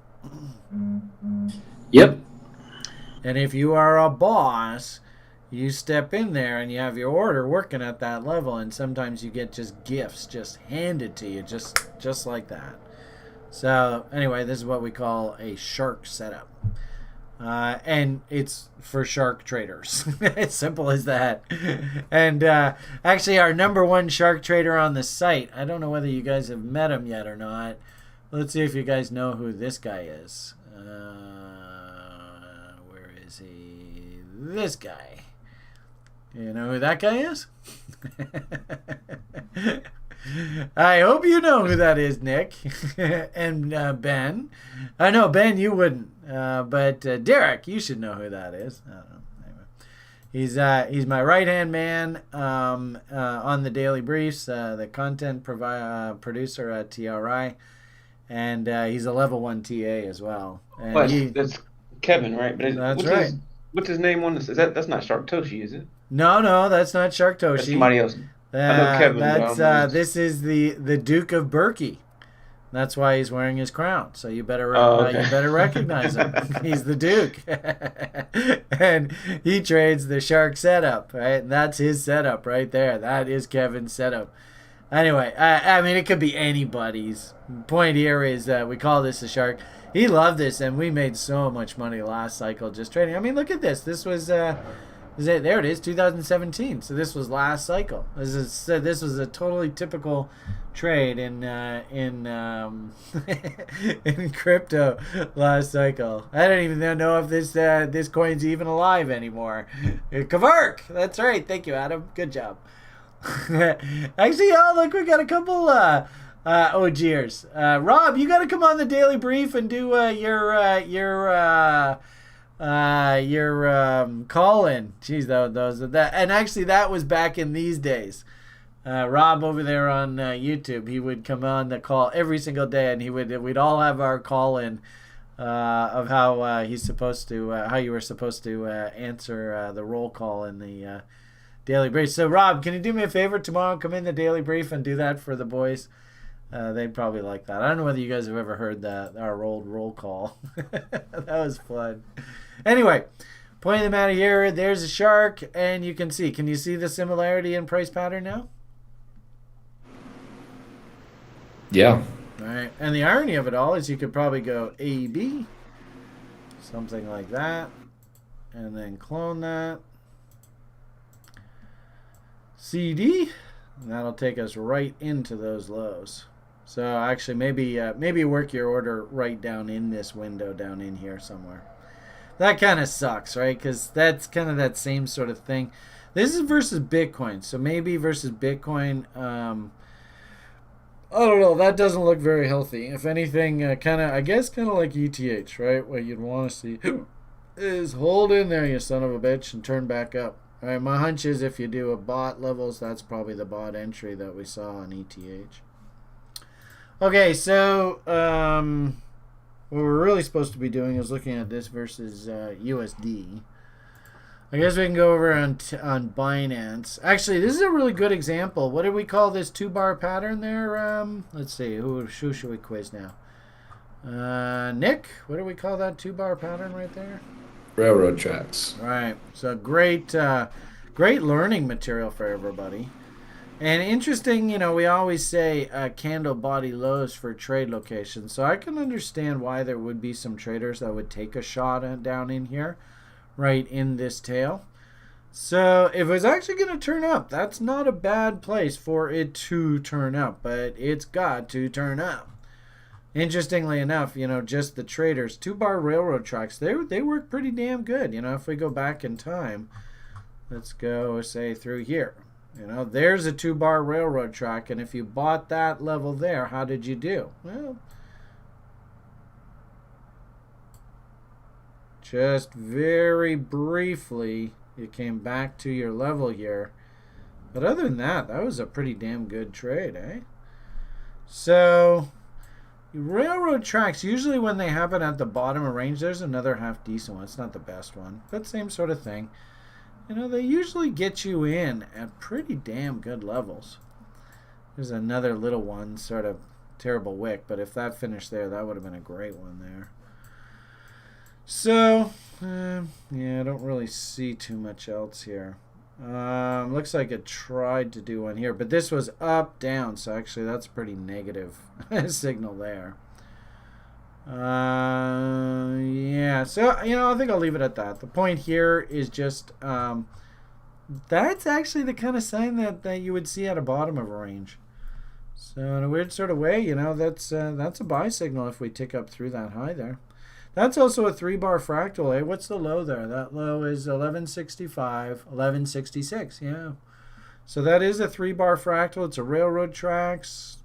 Yep. And if you are a boss, you step in there and you have your order working at that level, and sometimes you get just gifts just handed to you, just like that. So anyway, this is what we call a shark setup. And it's for shark traders. It's simple as that. And actually, our number one shark trader on the site, I don't know whether you guys have met him yet or not. Let's see if you guys know who this guy is. Where is he? This guy. You know who that guy is? I hope you know who that is, Nick. And Ben. I know, Ben, you wouldn't. But Derek, you should know who that is. I don't know. Anyway. He's my right-hand man on the Daily Briefs, the content producer at TRI. And he's a level 1 TA as well. And that's Kevin, right? But that's right. What's his name on this? That's not Shark Toshi, is it? No, that's not Shark Toshi. That's somebody else. I know Kevin. This is the Duke of Berkey. That's why he's wearing his crown. So you better recognize him. He's the Duke, and he trades the shark setup, right? And that's his setup right there. That is Kevin's setup. Anyway, I mean, it could be anybody's. Point here is we call this a shark. He loved this, and we made so much money last cycle just trading. I mean, look at this. This was there it is, 2017. So this was last cycle. This was a totally typical trade in in crypto last cycle. I don't even know if this coin's even alive anymore. Kavark. That's right. Thank you, Adam. Good job. Actually, look, we got a couple OGers. Rob, you got to come on the Daily Brief and do your call-in. Jeez, those that, and actually that was back in these days. Rob over there on YouTube, he would come on the call every single day, and we'd all have our call-in of how he's supposed to, how you were supposed to answer the roll call in the Daily Brief. So Rob, can you do me a favor tomorrow? Come in the Daily Brief and do that for the boys. They'd probably like that. I don't know whether you guys have ever heard our old roll call. That was fun. Anyway, point of the matter here, there's a shark, and you can see. Can you see the similarity in price pattern now? Yeah. All right. And the irony of it all is you could probably go AB, something like that, and then clone that. CD, and that'll take us right into those lows. So actually, maybe work your order right down in this window down in here somewhere. That kind of sucks, right? Because that's kind of that same sort of thing. This is versus Bitcoin, so maybe versus Bitcoin. I don't know. That doesn't look very healthy. If anything, kind of like ETH, right? What you'd want to see is hold in there, you son of a bitch, and turn back up. All right, my hunch is if you do a bot levels, that's probably the bot entry that we saw on ETH. Okay, so what we're really supposed to be doing is looking at this versus USD. I guess we can go over on Binance. Actually, this is a really good example. What did we call this 2-bar pattern there? Let's see, who should we quiz now? Nick, what do we call that 2-bar pattern right there? Railroad tracks. Right. So great learning material for everybody. And interesting, we always say candle body lows for trade locations. So I can understand why there would be some traders that would take a shot down in here, right in this tail. So if it's actually going to turn up, that's not a bad place for it to turn up, but it's got to turn up. interestingly enough, just the traders, 2-bar railroad tracks, they work pretty damn good. If we go back in time, let's go, say, through here. There's a 2-bar railroad track, and if you bought that level there, how did you do? Well, just very briefly, you came back to your level here. But other than that, that was a pretty damn good trade, eh? So, railroad tracks, usually when they happen at the bottom of range, there's another half decent one. It's not the best one, but same sort of thing. They usually get you in at pretty damn good levels. There's another little one, sort of terrible wick, but if that finished there, that would have been a great one there. So, yeah, I don't really see too much else here. Looks like it tried to do one here, but this was up, down, so actually that's pretty negative signal there. Yeah, so, I think I'll leave it at that. The point here is just, that's actually the kind of sign that you would see at a bottom of a range. So in a weird sort of way, that's a buy signal if we tick up through that high there. That's also a 3-bar fractal, eh? What's the low there? That low is 1165, 1166, yeah. So that is a 3-bar fractal. It's a railroad tracks.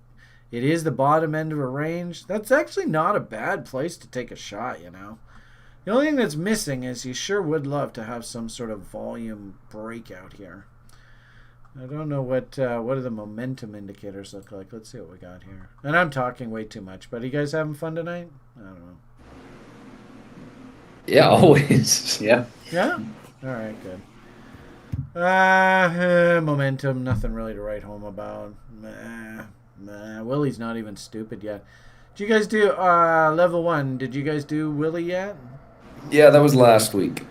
It is the bottom end of a range. That's actually not a bad place to take a shot, The only thing that's missing is you sure would love to have some sort of volume breakout here. I don't know what do the momentum indicators look like. Let's see what we got here. And I'm talking way too much, but are you guys having fun tonight? I don't know. Yeah, always. Yeah. Yeah? All right, good. Momentum, nothing really to write home about. Willie's not even stupid yet. Did you guys do level 1? Did you guys do Willie yet? Yeah, that was last week.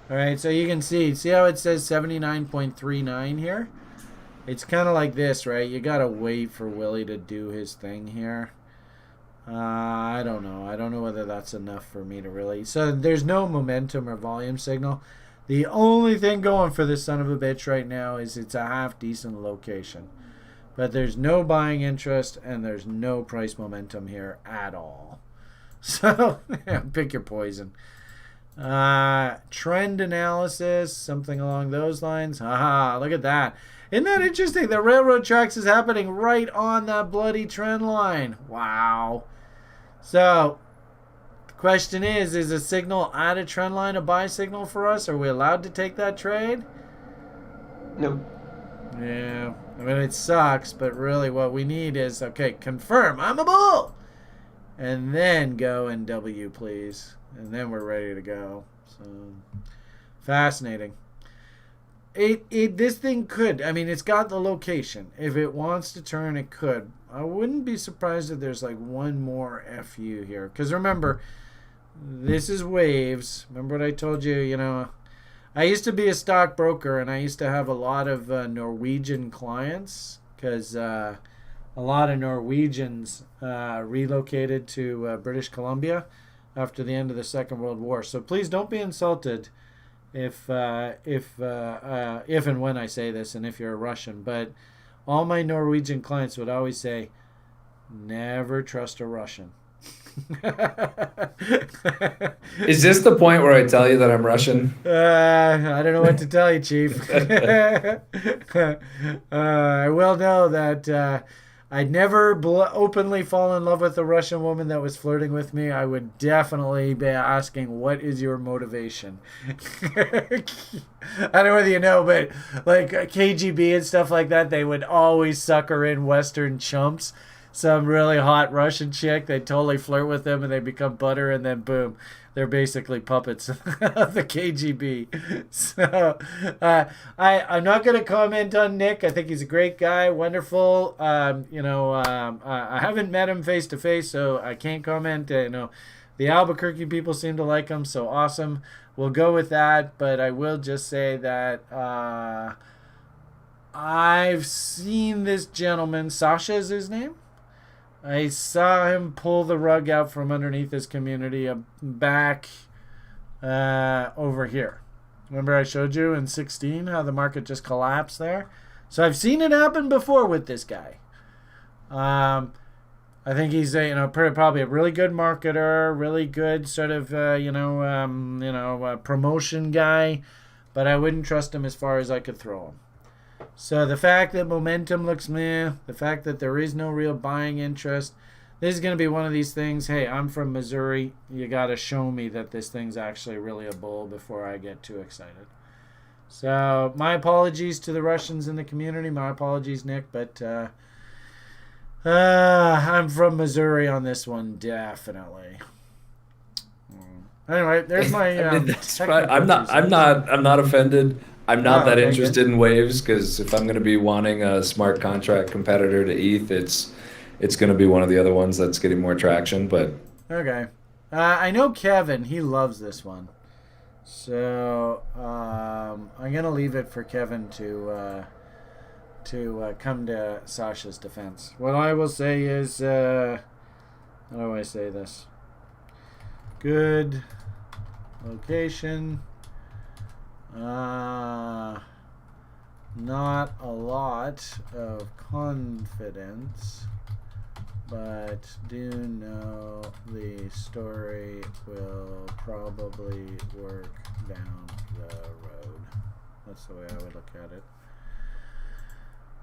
All right, so you can see how it says 79.39 here? It's kind of like this, right? You got to wait for Willie to do his thing here. I don't know. I don't know whether that's enough for me to really... So there's no momentum or volume signal. The only thing going for this son of a bitch right now is it's a half-decent location. But there's no buying interest and there's no price momentum here at all. So, pick your poison. Trend analysis, something along those lines. Haha, look at that. Isn't that interesting? The railroad tracks is happening right on that bloody trend line. Wow. So, the question is a signal at a trend line a buy signal for us? Are we allowed to take that trade? No. Yeah. I mean, it sucks, but really what we need is, okay, confirm I'm a bull. And then go in W, please. And then we're ready to go. So, fascinating. This thing could, I mean, it's got the location. If it wants to turn, it could. I wouldn't be surprised if there's like one more FU here. Because remember, this is waves. Remember what I told you, I used to be a stockbroker and I used to have a lot of Norwegian clients because a lot of Norwegians relocated to British Columbia after the end of the Second World War. So please don't be insulted if and when I say this, and if you're a Russian, but all my Norwegian clients would always say, never trust a Russian. Is this the point where I tell you that I'm Russian? I don't know what to tell you, Chief. I will know that I'd never openly fall in love with a Russian woman that was flirting with me. I would definitely be asking, what is your motivation? I don't know whether you know, but like KGB and stuff like that, they would always sucker in Western chumps. Some really hot Russian chick, they totally flirt with them and they become butter, and then boom, they're basically puppets of the KGB. So I'm not going to comment on Nick. I think he's a great guy, wonderful. I haven't met him face to face, so I can't comment. The Albuquerque people seem to like him, so awesome. We'll go with that, but I will just say that I've seen this gentleman, Sasha is his name? I saw him pull the rug out from underneath his community back over here. Remember I showed you in 16 how the market just collapsed there? So I've seen it happen before with this guy. I think he's probably a really good marketer, really good sort of promotion guy, but I wouldn't trust him as far as I could throw him. So the fact that momentum looks meh, the fact that there is no real buying interest, this is going to be one of these things. Hey, I'm from Missouri. You got to show me that this thing's actually really a bull before I get too excited. So my apologies to the Russians in the community. My apologies, Nick, but I'm from Missouri on this one, definitely. Anyway, there's my. That's fine. I'm not offended. I'm not that interested in waves because if I'm going to be wanting a smart contract competitor to ETH, it's going to be one of the other ones that's getting more traction. But okay, I know Kevin. He loves this one, so I'm going to leave it for Kevin to come to Sasha's defense. What I will say is, how do I say this? Good location. Not a lot of confidence, but do know the story will probably work down the road. That's the way I would look at it.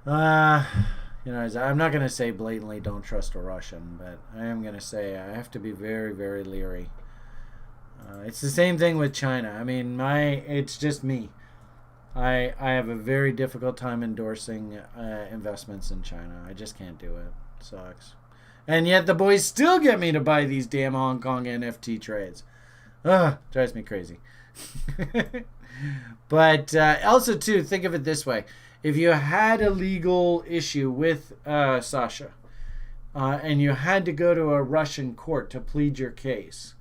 I'm not going to say blatantly don't trust a Russian, but I am going to say I have to be very, very leery. It's the same thing with China. I mean, it's just me. I have a very difficult time endorsing investments in China. I just can't do it. It sucks. And yet the boys still get me to buy these damn Hong Kong NFT trades. Ugh, drives me crazy. But also, too, think of it this way. If you had a legal issue with Sasha and you had to go to a Russian court to plead your case,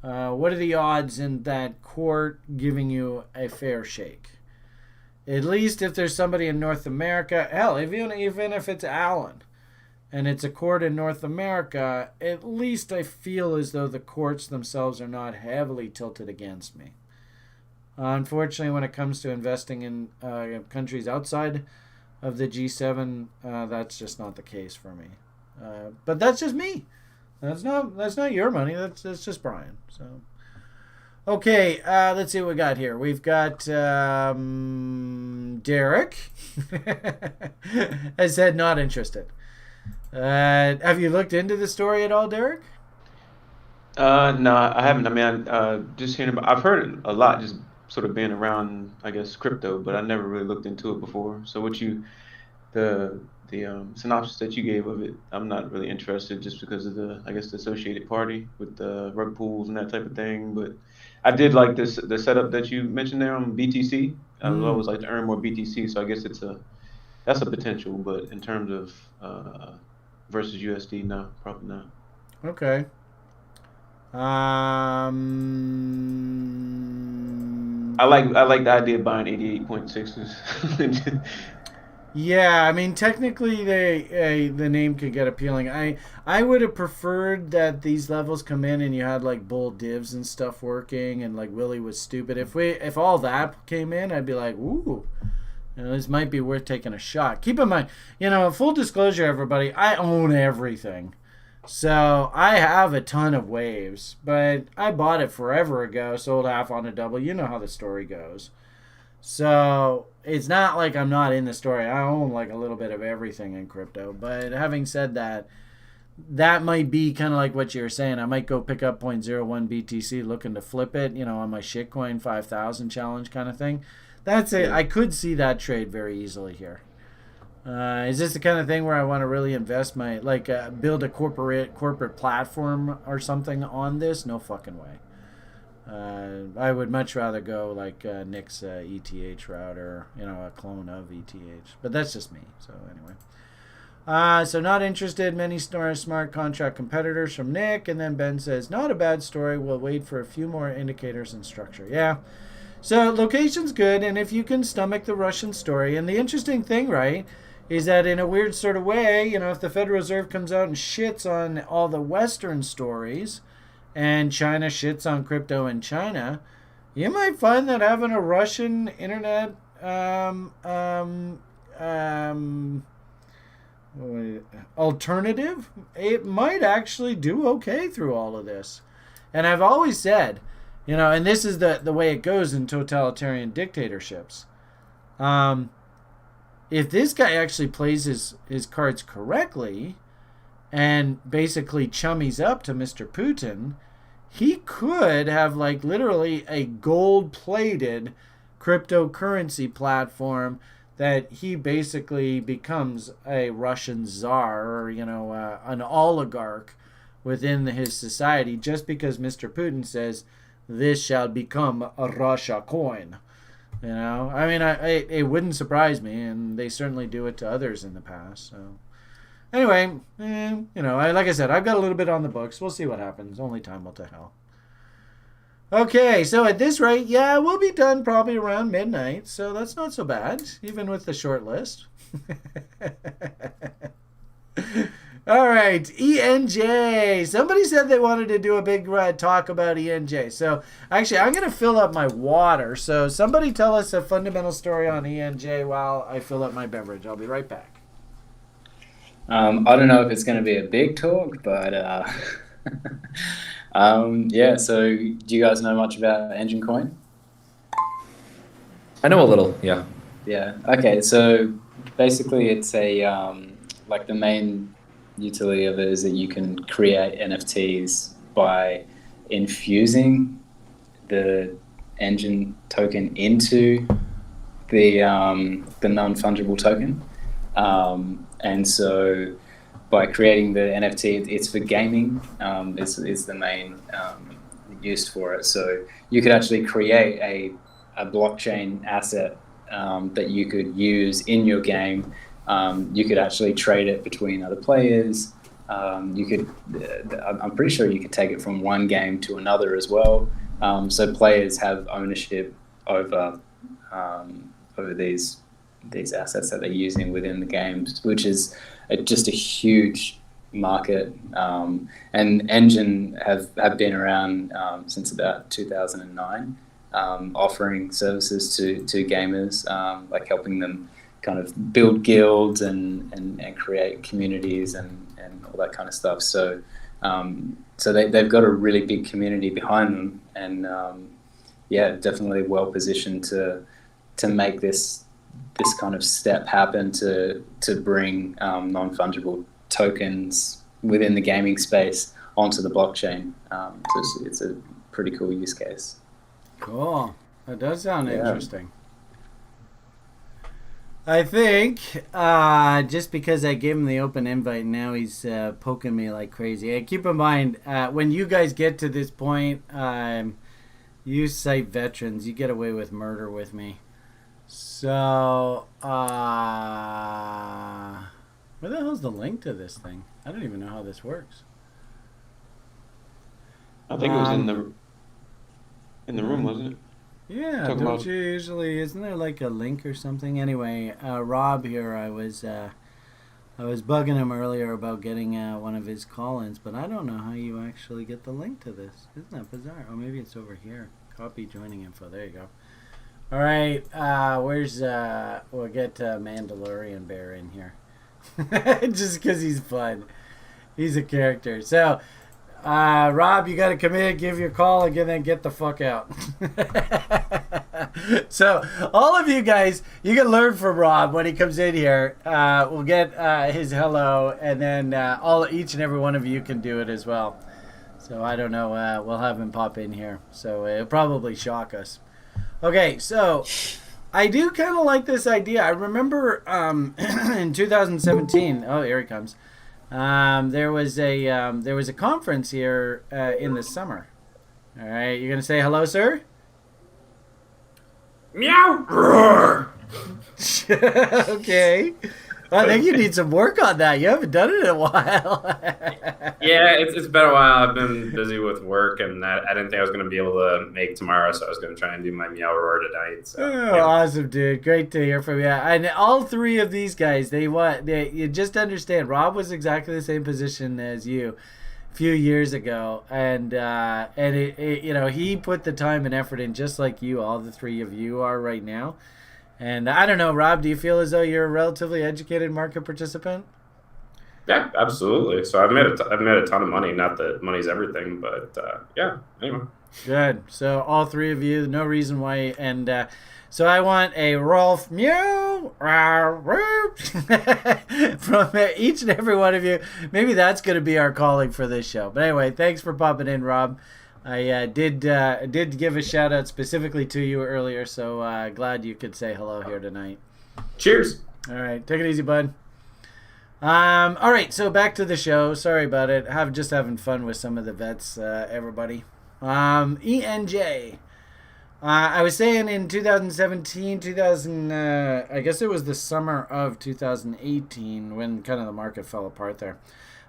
what are the odds in that court giving you a fair shake? At least if there's somebody in North America, hell, even if it's Alan, and it's a court in North America, at least I feel as though the courts themselves are not heavily tilted against me. Unfortunately, when it comes to investing in countries outside of the G7, that's just not the case for me. But that's just me. That's not your money. That's just Brian. So, okay, let's see what we got here. We've got Derek. I said not interested. Have you looked into the story at all, Derek? No, I haven't. I mean, just hearing I've heard it a lot, just sort of being around, I guess, crypto, but I never really looked into it before. So the synopsis that you gave of it, I'm not really interested just because of the associated party with the rug pools and that type of thing. But I did like the setup that you mentioned there on BTC. I would always like to earn more BTC, so I guess that's a potential. But in terms of versus USD, no, probably not. Okay. I like the idea of buying 88.6s. Yeah, I mean, technically, the name could get appealing. I would have preferred that these levels come in and you had like bull divs and stuff working, and like Willie was stupid. If all that came in, I'd be like, ooh, this might be worth taking a shot. Keep in mind, full disclosure, everybody, I own everything. So I have a ton of waves, but I bought it forever ago, sold half on a double. You know how the story goes. So it's not like I'm not in the story. I own like a little bit of everything in crypto. But having said that, that might be kind of like what you were saying. I might go pick up 0.01 BTC looking to flip it, on my shitcoin 5,000 challenge kind of thing. That's it. I could see that trade very easily here. Is this the kind of thing where I want to really invest build a corporate platform or something on this? No fucking way. I would much rather go like Nick's ETH route or a clone of ETH. But that's just me. So anyway. So not interested. Many smart contract competitors from Nick. And then Ben says, not a bad story. We'll wait for a few more indicators and structure. Yeah. So location's good. And if you can stomach the Russian story. And the interesting thing, right, is that in a weird sort of way, if the Federal Reserve comes out and shits on all the Western stories and China shits on crypto in China, you might find that having a Russian internet alternative, it might actually do okay through all of this. And I've always said, and this is the way it goes in totalitarian dictatorships. If this guy actually plays his cards correctly and basically chummies up to Mr. Putin, he could have literally a gold-plated cryptocurrency platform that he basically becomes a Russian czar or, an oligarch within his society just because Mr. Putin says this shall become a Russia coin. I mean, it wouldn't surprise me, and they certainly do it to others in the past. So, anyway, like I said, I've got a little bit on the books. We'll see what happens. Only time will tell. Okay, so at this rate, yeah, we'll be done probably around midnight, so that's not so bad, even with the short list. All right, ENJ. Somebody said they wanted to do a big talk about ENJ. So, actually, I'm going to fill up my water. So, somebody tell us a fundamental story on ENJ while I fill up my beverage. I'll be right back. I don't know if it's going to be a big talk, but yeah, so do you guys know much about Engine Coin? I know a little, yeah. Yeah, okay, so basically it's the main utility of it is that you can create NFTs by infusing the Engine token into the non-fungible token. And so by creating the NFT, it's for gaming, is the main use for it. So you could actually create a blockchain asset that you could use in your game. You could actually trade it between other players. I'm pretty sure you could take it from one game to another as well. So players have ownership over these assets that they're using within the games, which is just a huge market. And Engine have been around since about 2009, offering services to gamers, like helping them kind of build guilds and create communities and all that kind of stuff. So they've got a really big community behind them, and definitely well positioned to make this kind of step happen to bring non-fungible tokens within the gaming space onto the blockchain. So it's a pretty cool use case. Cool. That does sound interesting. I think just because I gave him the open invite, now he's poking me like crazy. Keep in mind, when you guys get to this point, you site veterans, you get away with murder with me. So, where the hell's the link to this thing? I don't even know how this works. I think it was in the room, wasn't it? Yeah, don't you usually? Isn't there like a link or something? Anyway, Rob here, I was bugging him earlier about getting one of his call-ins, but I don't know how you actually get the link to this. Isn't that bizarre? Oh, maybe it's over here. Copy joining info. There you go. All right, we'll get Mandalorian Bear in here. Just because he's fun. He's a character. So, Rob, you got to come in, give your call, and then get the fuck out. So, all of you guys, you can learn from Rob when he comes in here. We'll get his hello, and then each and every one of you can do it as well. So, I don't know. We'll have him pop in here. So, it'll probably shock us. Okay, so I do kind of like this idea. I remember in 2017. Oh, here he comes. There was a conference here in the summer. All right, you're gonna say hello, sir? Meow. Roar. Okay. I think you need some work on that. You haven't done it in a while. Yeah, it's been a while. I've been busy with work, and I didn't think I was going to be able to make tomorrow, so I was going to try and do my meow roar tonight. So, yeah. Awesome, dude. Great to hear from you. And all three of these guys, you just understand, Rob was exactly the same position as you a few years ago, and he put the time and effort in just like you, all the three of you are right now. And I don't know, Rob, do you feel as though you're a relatively educated market participant? Yeah, absolutely. So I've made a ton of money. Not that money's everything, but yeah. Anyway. Good. So all three of you, no reason why. And so I want a Rolf Mew from each and every one of you. Maybe that's going to be our calling for this show. But anyway, thanks for popping in, Rob. I did give a shout out specifically to you earlier, so glad you could say hello here tonight. Cheers. All right, take it easy, bud. All right, so back to the show. Sorry about it. Just having fun with some of the vets, everybody. ENJ. I was saying in 2017, I guess it was the summer of 2018 when kind of the market fell apart there.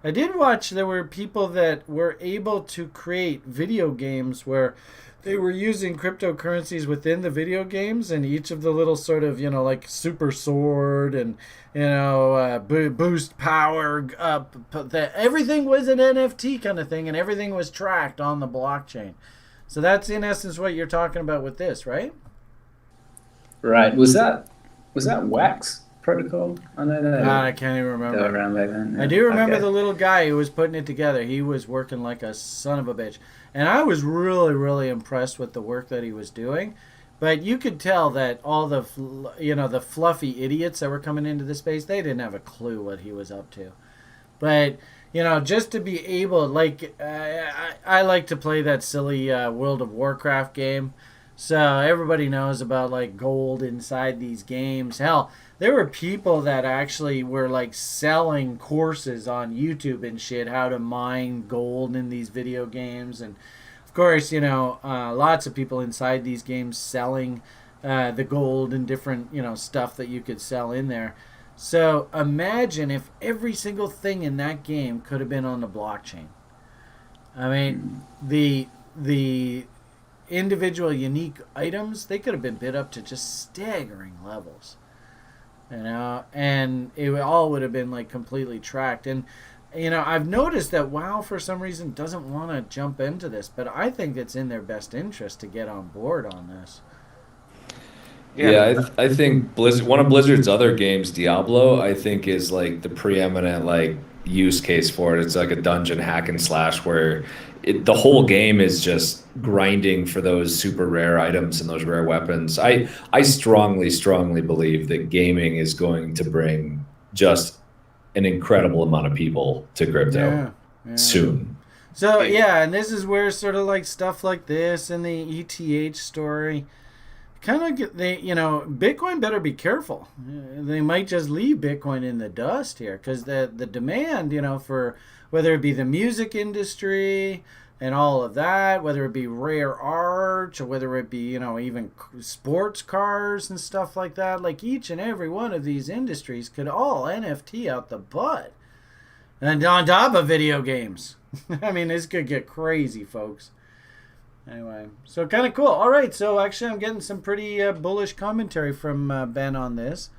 I did watch there were people that were able to create video games where they were using cryptocurrencies within the video games, and each of the little sort of, like super sword and, boost power up. Everything was an NFT kind of thing, and everything was tracked on the blockchain. So that's in essence what you're talking about with this, right? Right. Was that Wax protocol? I know that. I can't even remember. Around back then. Yeah. I do remember the little guy who was putting it together. He was working like a son of a bitch. And I was really, really impressed with the work that he was doing. But you could tell that all the, the fluffy idiots that were coming into the space, they didn't have a clue what he was up to. But, just to be able, I like to play that silly World of Warcraft game. So everybody knows about, gold inside these games. Hell, there were people that actually were, selling courses on YouTube and shit, how to mine gold in these video games. And, of course, lots of people inside these games selling the gold and different, stuff that you could sell in there. So imagine if every single thing in that game could have been on the blockchain. I mean, the individual unique items, they could have been bid up to just staggering levels. And it all would have been completely tracked. And I've noticed that WoW for some reason doesn't want to jump into this, but I think it's in their best interest to get on board on this. Yeah, I think one of Blizzard's other games, Diablo, I think is the preeminent use case for it. It's like a dungeon hack and slash where the whole game is just grinding for those super rare items and those rare weapons. I strongly, strongly believe that gaming is going to bring just an incredible amount of people to crypto soon. So and this is where sort of stuff like this and the ETH story kind of Bitcoin better be careful. They might just leave Bitcoin in the dust here because the demand, for whether it be the music industry and all of that, whether it be rare art or whether it be, even sports cars and stuff like that, each and every one of these industries could all NFT out the butt. And on top of video games. I mean, this could get crazy, folks. Anyway, so kind of cool. All right, so actually I'm getting some pretty bullish commentary from Ben on this.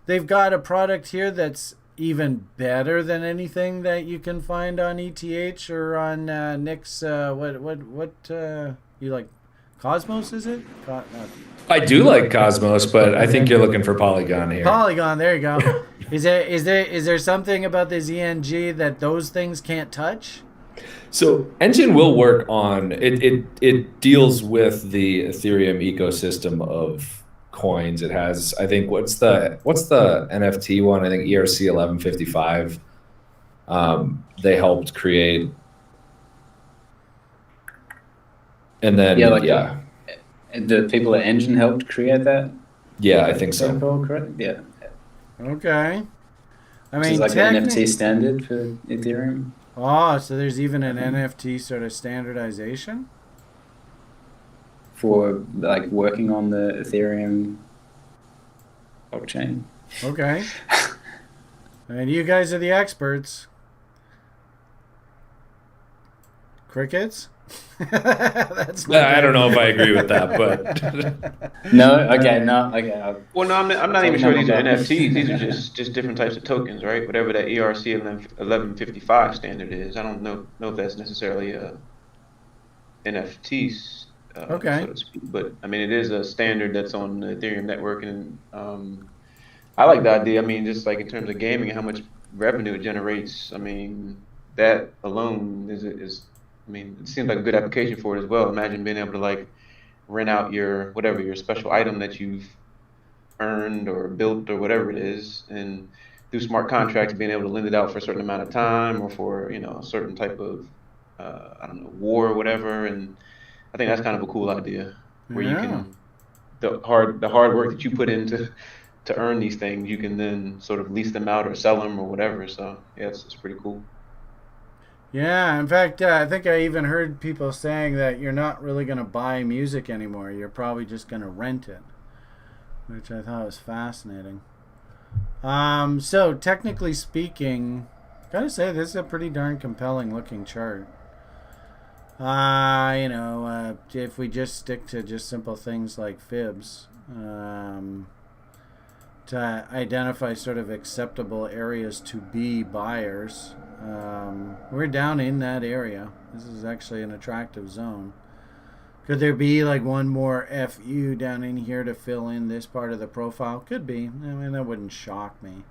They've got a product here that's even better than anything that you can find on ETH or on Nick's, what you like, Cosmos, is it? I do like Cosmos, but I think you're looking for Polygon here. Polygon, there you go. Is there something about this ENG that those things can't touch? So Engine will work on it deals with the Ethereum ecosystem of coins. It has, I think, what's the NFT one? I think ERC 1155. They helped create, and then the people at Engine helped create that. Yeah, I think so. Protocol, correct? Yeah. Okay. I mean, it's an NFT standard for Ethereum. Oh, so there's even an NFT sort of standardization? For working on the Ethereum blockchain. Okay. And you guys are the experts. Crickets? I don't know if I agree with that, but no. Well, no, I'm not even sure these are NFTs. These are just different types of tokens, right? Whatever that ERC 1155 standard is. I don't know if that's necessarily a NFTs, so to speak. But I mean, it is a standard that's on the Ethereum network, and I like the idea. I mean, just like in terms of gaming and how much revenue it generates. I mean, that alone is. I mean, it seems like a good application for it as well. Imagine being able to like rent out your whatever your special item that you've earned or built or whatever it is, and through smart contracts, being able to lend it out for a certain amount of time or for a certain type of I don't know, war or whatever. And I think that's kind of a cool idea where you Yeah. can the hard work that you put into to earn these things, you can then sort of lease them out or sell them or whatever. So yeah, it's pretty cool. Yeah, in fact, I think I even heard people saying that you're not really going to buy music anymore. You're probably just going to rent it, which I thought was fascinating. So technically speaking, gotta say this is a pretty darn compelling looking chart. If we just stick to just simple things like fibs, to identify sort of acceptable areas to be buyers, we're down in that area. This is actually an attractive zone. Could there be like one more FU down in here to fill in this part of the profile? Could be. I mean, that wouldn't shock me.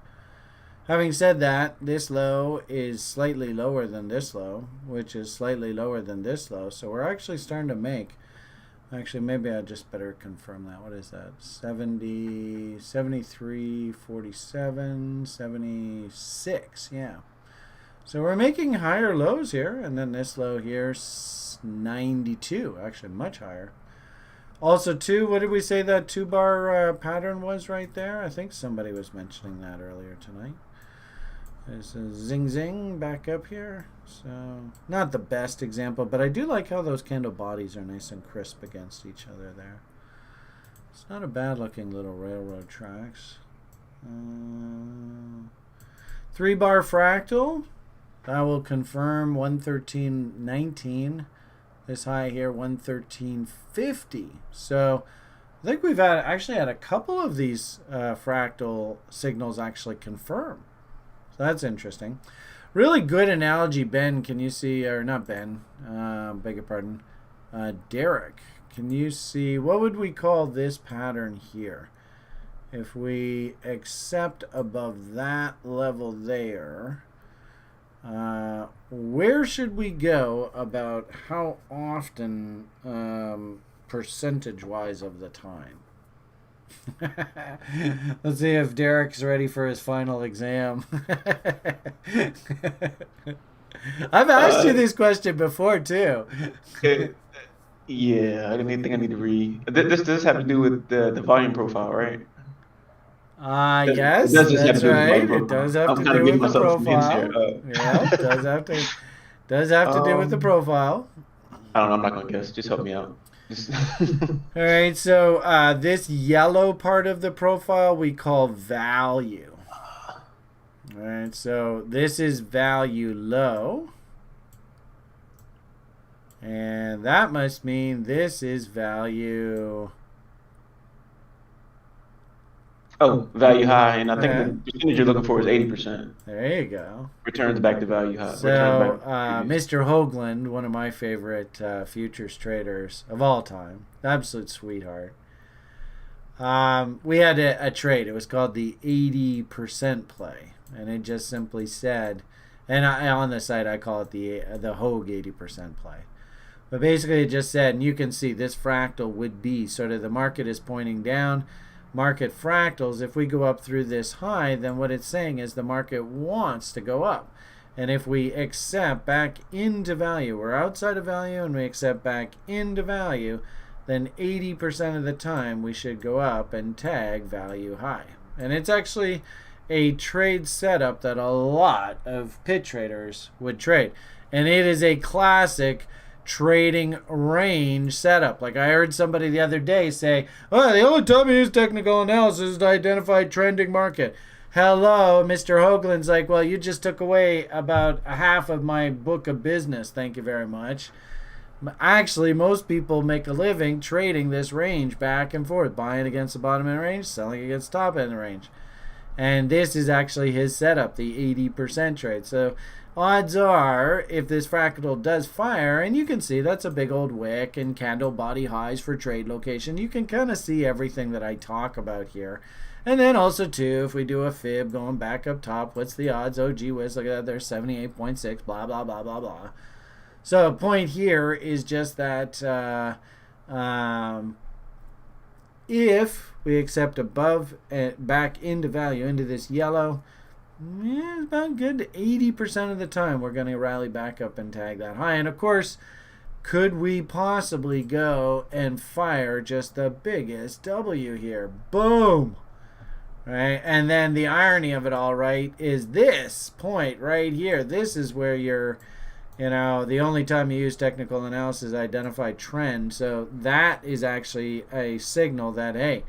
Having said that, this low is slightly lower than this low, which is slightly lower than this low. So we're actually starting to make, actually maybe I just better confirm that. What is that? 70, 73, 47, 76. Yeah. So we're making higher lows here, and then this low here, 92, actually much higher. Also, too, what did we say that 2-bar pattern was right there? I think somebody was mentioning that earlier tonight. There's a zing zing back up here. So, not the best example, but I do like how those candle bodies are nice and crisp against each other there. It's not a bad looking little railroad tracks. 3-bar fractal. That will confirm 113.19. This high here, 113.50. So I think we've actually had a couple of these fractal signals actually confirm. So that's interesting. Really good analogy, Ben. Can you see, or not Ben, beg your pardon, Derek. Can you see, what would we call this pattern here? If we accept above that level there, where should we go about how often, percentage-wise of the time? Let's see if Derek's ready for his final exam. I've asked you this question before, too. Yeah, I didn't think I need to read. This have to do with the volume profile, right? Yes, It does just have that's to do with the right. volume It does profile. have I'm to kind of do giving with the myself some hints here. profile. Yeah, does have to do with the profile. I don't know. I'm not gonna guess. Just help me out. All right, so this yellow part of the profile we call value. All right, so this is value low. And that must mean this is value... Oh, value high, and I think the percentage you're looking for is 80%. There you go. Returns back to value high. So, Mr. Hoagland, one of my favorite futures traders of all time, absolute sweetheart. We had a trade. It was called the 80% play, and it just simply said, and on the site I call it the Hoag 80% play. But basically, it just said, and you can see this fractal would be sort of the market is pointing down. Market fractals, if we go up through this high, then what it's saying is the market wants to go up. And if we accept back into value, we're outside of value and we accept back into value, then 80% of the time we should go up and tag value high. And it's actually a trade setup that a lot of pit traders would trade. And it is a classic trading range setup. Like I heard somebody the other day say, oh, the only time you use technical analysis is to identify trending market. Hello, Mr. Hoagland's like, well, you just took away about half of my book of business. Thank you very much. Actually, most people make a living trading this range back and forth, buying against the bottom end range, selling against the top end range. And this is actually his setup, the 80% trade. So odds are, if this fractal does fire, and you can see that's a big old wick and candle body highs for trade location, you can kind of see everything that I talk about here. And then also, too, if we do a fib going back up top, what's the odds? Oh, gee whiz, look at that, there's 78.6, blah, blah, blah, blah, blah. So the point here is just that if we accept above and back into value, into this yellow, it's about good to 80% of the time we're going to rally back up and tag that high. And of course, could we possibly go and fire just the biggest W here? Boom! Right? And then the irony of it all, right, is this point right here. This is where you're, the only time you use technical analysis identify trend. So that is actually a signal that, hey,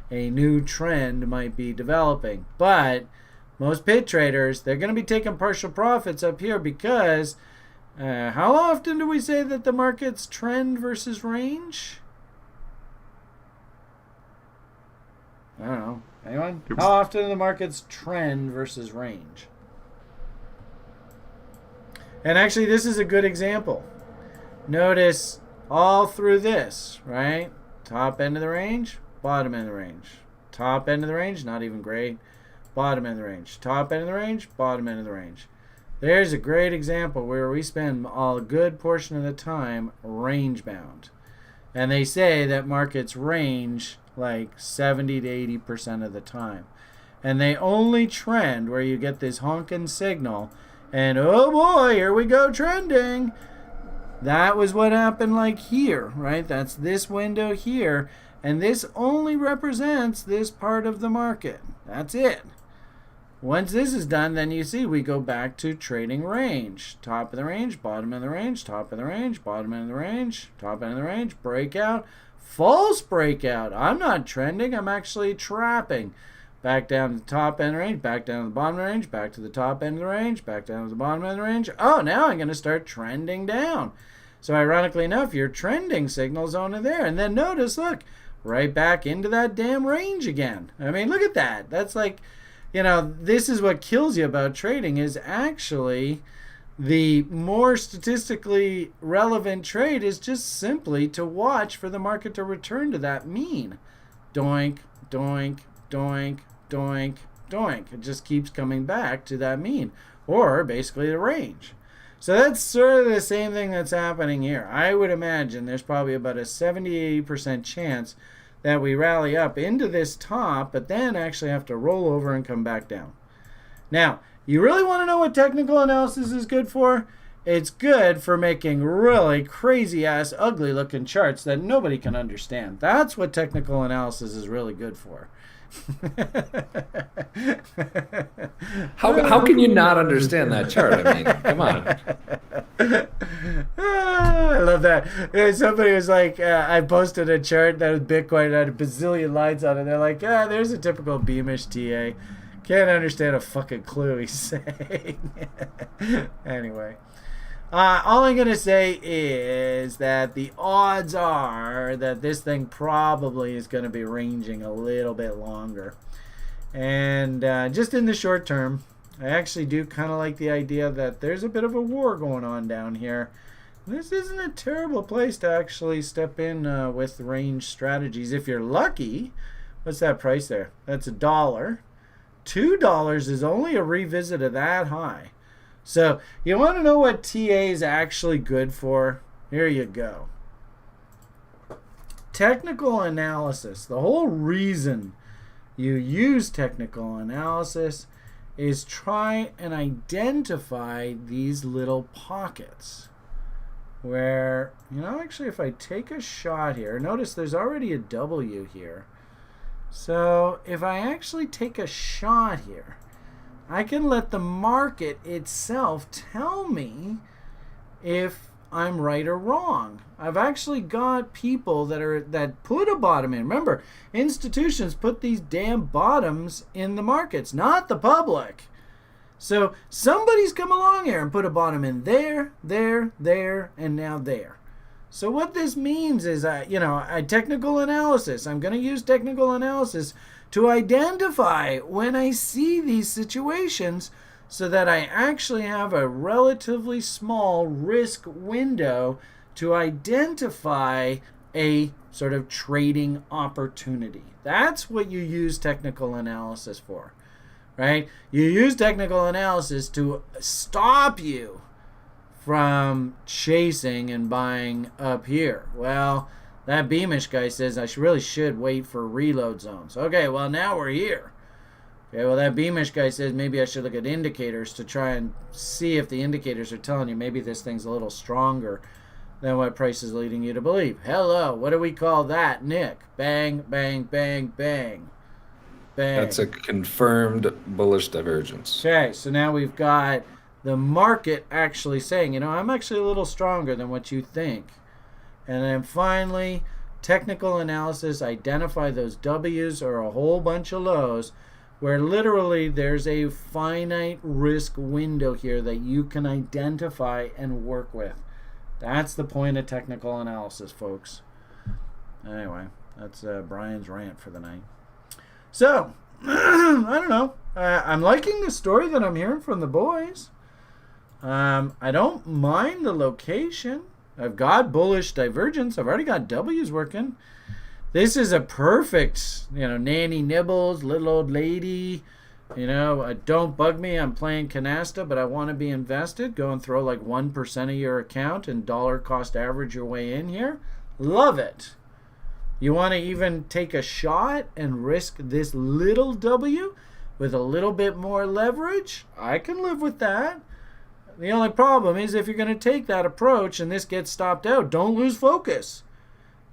a new trend might be developing. But most pit traders, they're going to be taking partial profits up here because how often do we say that the market's trend versus range? I don't know. Anyone? How often are the market's trend versus range? And actually, this is a good example. Notice all through this, right? Top end of the range, bottom end of the range. Top end of the range, not even great. Bottom end of the range. Top end of the range, bottom end of the range. There's a great example where we spend a good portion of the time range bound. And they say that markets range like 70 to 80% of the time. And they only trend where you get this honking signal and oh boy, here we go trending. That was what happened like here, right? That's this window here. And this only represents this part of the market. That's it. Once this is done, then you see we go back to trading range. Top of the range, bottom of the range, top of the range, bottom end of the range, top end of the range, breakout, false breakout. I'm not trending, I'm actually trapping. Back down to the top end of the range, back down to the bottom of the range, back to the top end of the range, back down to the bottom end of the range. Oh, now I'm going to start trending down. So ironically enough, your trending signal's only there. And then notice, look, right back into that damn range again. I mean, look at that. That's like, this is what kills you about trading is actually the more statistically relevant trade is just simply to watch for the market to return to that mean. Doink, doink, doink, doink, doink. It just keeps coming back to that mean, or basically the range. So that's sort of the same thing that's happening here. I would imagine there's probably about a 70-80% chance that we rally up into this top, but then actually have to roll over and come back down. Now, you really want to know what technical analysis is good for? It's good for making really crazy-ass, ugly-looking charts that nobody can understand. That's what technical analysis is really good for. How can you not understand that chart? I mean, come on. I love that. Somebody was like, I posted a chart that was Bitcoin, had a bazillion lines on it. They're like, there's a typical Beamish TA. Can't understand a fucking clue he's saying. Anyway. All I'm going to say is that the odds are that this thing probably is going to be ranging a little bit longer. And just in the short term, I actually do kind of like the idea that there's a bit of a war going on down here. This isn't a terrible place to actually step in with range strategies. If you're lucky, what's that price there? That's $1. $2 is only a revisit of that high. So you want to know what TA is actually good for? Here you go. Technical analysis. The whole reason you use technical analysis is try and identify these little pockets where, actually if I take a shot here, notice there's already a W here. So if I actually take a shot here, I can let the market itself tell me if I'm right or wrong. I've actually got people that put a bottom in. Remember, institutions put these damn bottoms in the markets, not the public. So somebody's come along here and put a bottom in there, there, and now there. So what this means is, technical analysis. I'm going to use technical analysis to identify when I see these situations so that I actually have a relatively small risk window to identify a sort of trading opportunity. That's what you use technical analysis for, right? You use technical analysis to stop you from chasing and buying up here. Well, that Beamish guy says I really should wait for reload zones. Okay, well, now we're here. Okay, well, that Beamish guy says maybe I should look at indicators to try and see if the indicators are telling you maybe this thing's a little stronger than what price is leading you to believe. Hello, what do we call that, Nick? Bang, bang, bang, bang. Bang. That's a confirmed bullish divergence. Okay, so now we've got the market actually saying, I'm actually a little stronger than what you think. And then finally, technical analysis, identify those W's or a whole bunch of lows where literally there's a finite risk window here that you can identify and work with. That's the point of technical analysis, folks. Anyway, that's Brian's rant for the night. So, I don't know. I'm liking the story that I'm hearing from the boys. I don't mind the location. I've got bullish divergence. I've already got W's working. This is a perfect, Nanny Nibbles, little old lady. Don't bug me. I'm playing canasta, but I want to be invested. Go and throw like 1% of your account and dollar cost average your way in here. Love it. You want to even take a shot and risk this little W with a little bit more leverage? I can live with that. The only problem is if you're going to take that approach and this gets stopped out, don't lose focus.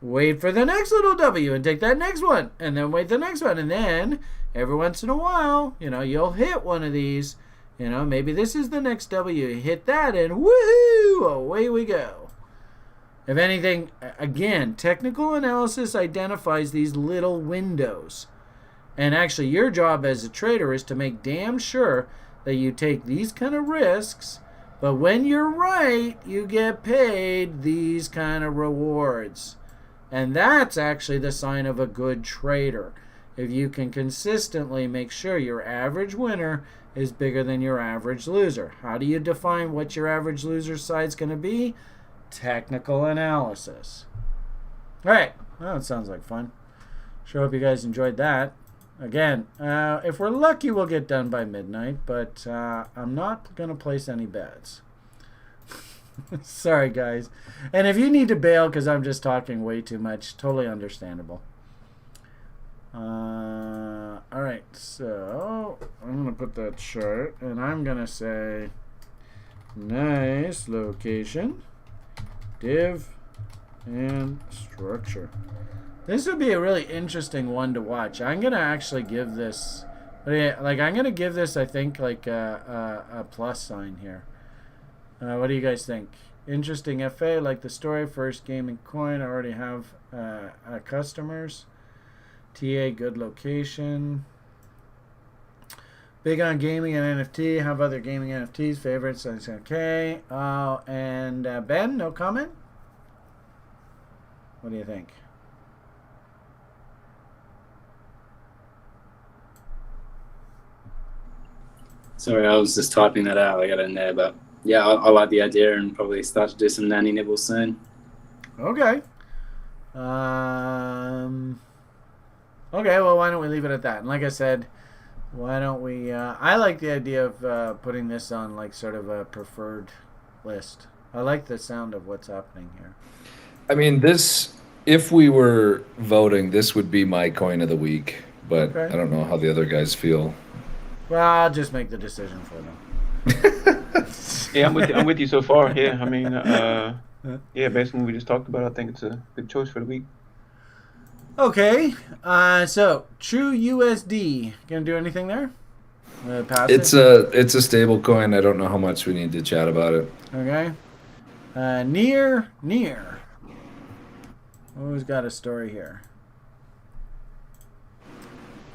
Wait for the next little W and take that next one, and then wait the next one, and then every once in a while, you'll hit one of these. Maybe this is the next W. You hit that, and woohoo, away we go. If anything, again, technical analysis identifies these little windows. And actually, your job as a trader is to make damn sure that you take these kind of risks, but when you're right, you get paid these kind of rewards. And that's actually the sign of a good trader. If you can consistently make sure your average winner is bigger than your average loser. How do you define what your average loser side's going to be? Technical analysis. All right. Well, it sounds like fun. Sure hope you guys enjoyed that. Again, if we're lucky, we'll get done by midnight, but I'm not going to place any bets. Sorry, guys. And if you need to bail because I'm just talking way too much, totally understandable. All right, so I'm going to put that chart, and I'm going to say nice location, div, and structure. This would be a really interesting one to watch. I'm going to actually give this, I'm going to give this, I think, like a plus sign here. What do you guys think? Interesting FA, like the story, first gaming coin. I already have customers. TA, good location. Big on gaming and NFT. Have other gaming NFTs, favorites. That's okay. And Ben, no comment? What do you think? Sorry, I was just typing that out. I got it in there, but yeah, I like the idea and probably start to do some nanny nibbles soon. Okay. Okay, well, why don't we leave it at that? And like I said, why don't we... I like the idea of putting this on like sort of a preferred list. I like the sound of what's happening here. I mean, if we were voting, this would be my coin of the week, but Okay. I don't know how the other guys feel. Well, I'll just make the decision for them. Yeah, I'm with you so far. Yeah, I mean, yeah, based on what we just talked about, I think it's a good choice for the week. Okay, so True USD. Gonna do anything there? Pass It's a stable coin. I don't know how much we need to chat about it. Okay. Near. Who's got a story here?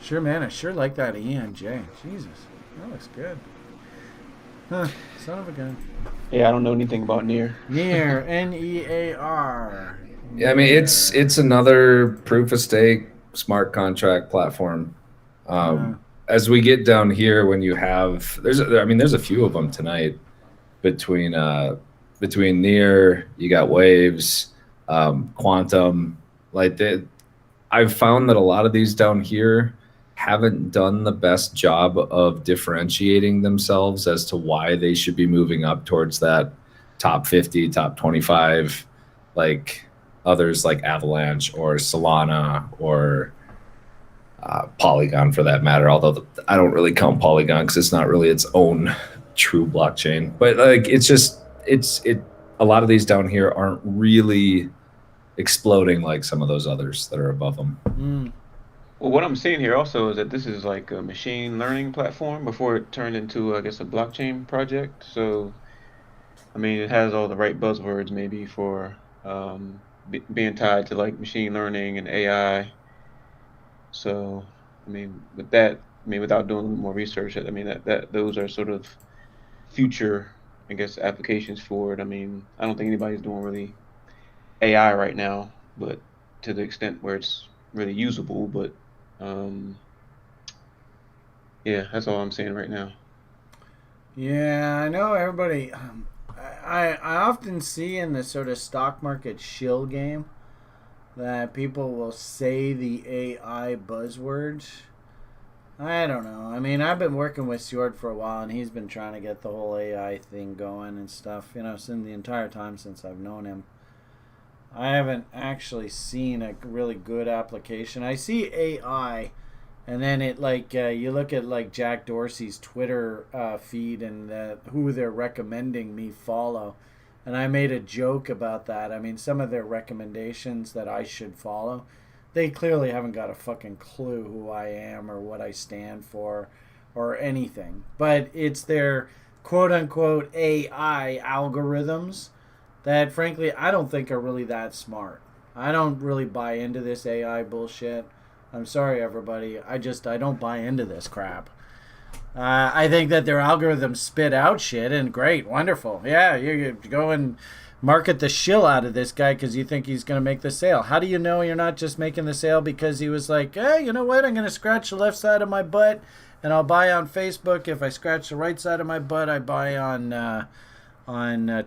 Sure, man. I sure like that ENJ. Jesus, that looks good. Huh, son of a gun. Yeah, I don't know anything about Near. Near, Near. Yeah, I mean it's another proof of stake smart contract platform. As we get down here, when you have there's a few of them tonight between Near, you got Waves, Quantum, like I've found that a lot of these down here haven't done the best job of differentiating themselves as to why they should be moving up towards that top 50, top 25, like others like Avalanche or Solana or Polygon for that matter. Although I don't really count Polygon because it's not really its own true blockchain. But like a lot of these down here aren't really exploding like some of those others that are above them. Well, what I'm seeing here also is that this is like a machine learning platform before it turned into, I guess, a blockchain project. So, I mean, it has all the right buzzwords maybe for being tied to like machine learning and AI. So, I mean, with that, I mean, without doing more research, I mean, that those are sort of future, I guess, applications for it. I mean, I don't think anybody's doing really AI right now, but to the extent where it's really usable. But yeah, that's all I'm saying right now. Yeah, I know everybody. I often see in the sort of stock market shill game that people will say the AI buzzword. I don't know. I mean, I've been working with Stuart for a while, and he's been trying to get the whole AI thing going and stuff, since the entire time since I've known him. I haven't actually seen a really good application. I see AI, and then it you look at like Jack Dorsey's Twitter feed and who they're recommending me follow. And I made a joke about that. I mean, some of their recommendations that I should follow, they clearly haven't got a fucking clue who I am or what I stand for or anything. But it's their quote-unquote AI algorithms that, frankly, I don't think are really that smart. I don't really buy into this AI bullshit. I'm sorry, everybody. I don't buy into this crap. I think that their algorithms spit out shit and great, wonderful. Yeah, you go and market the shill out of this guy because you think he's going to make the sale. How do you know you're not just making the sale because he was like, hey, you know what? I'm going to scratch the left side of my butt and I'll buy on Facebook. If I scratch the right side of my butt, I buy on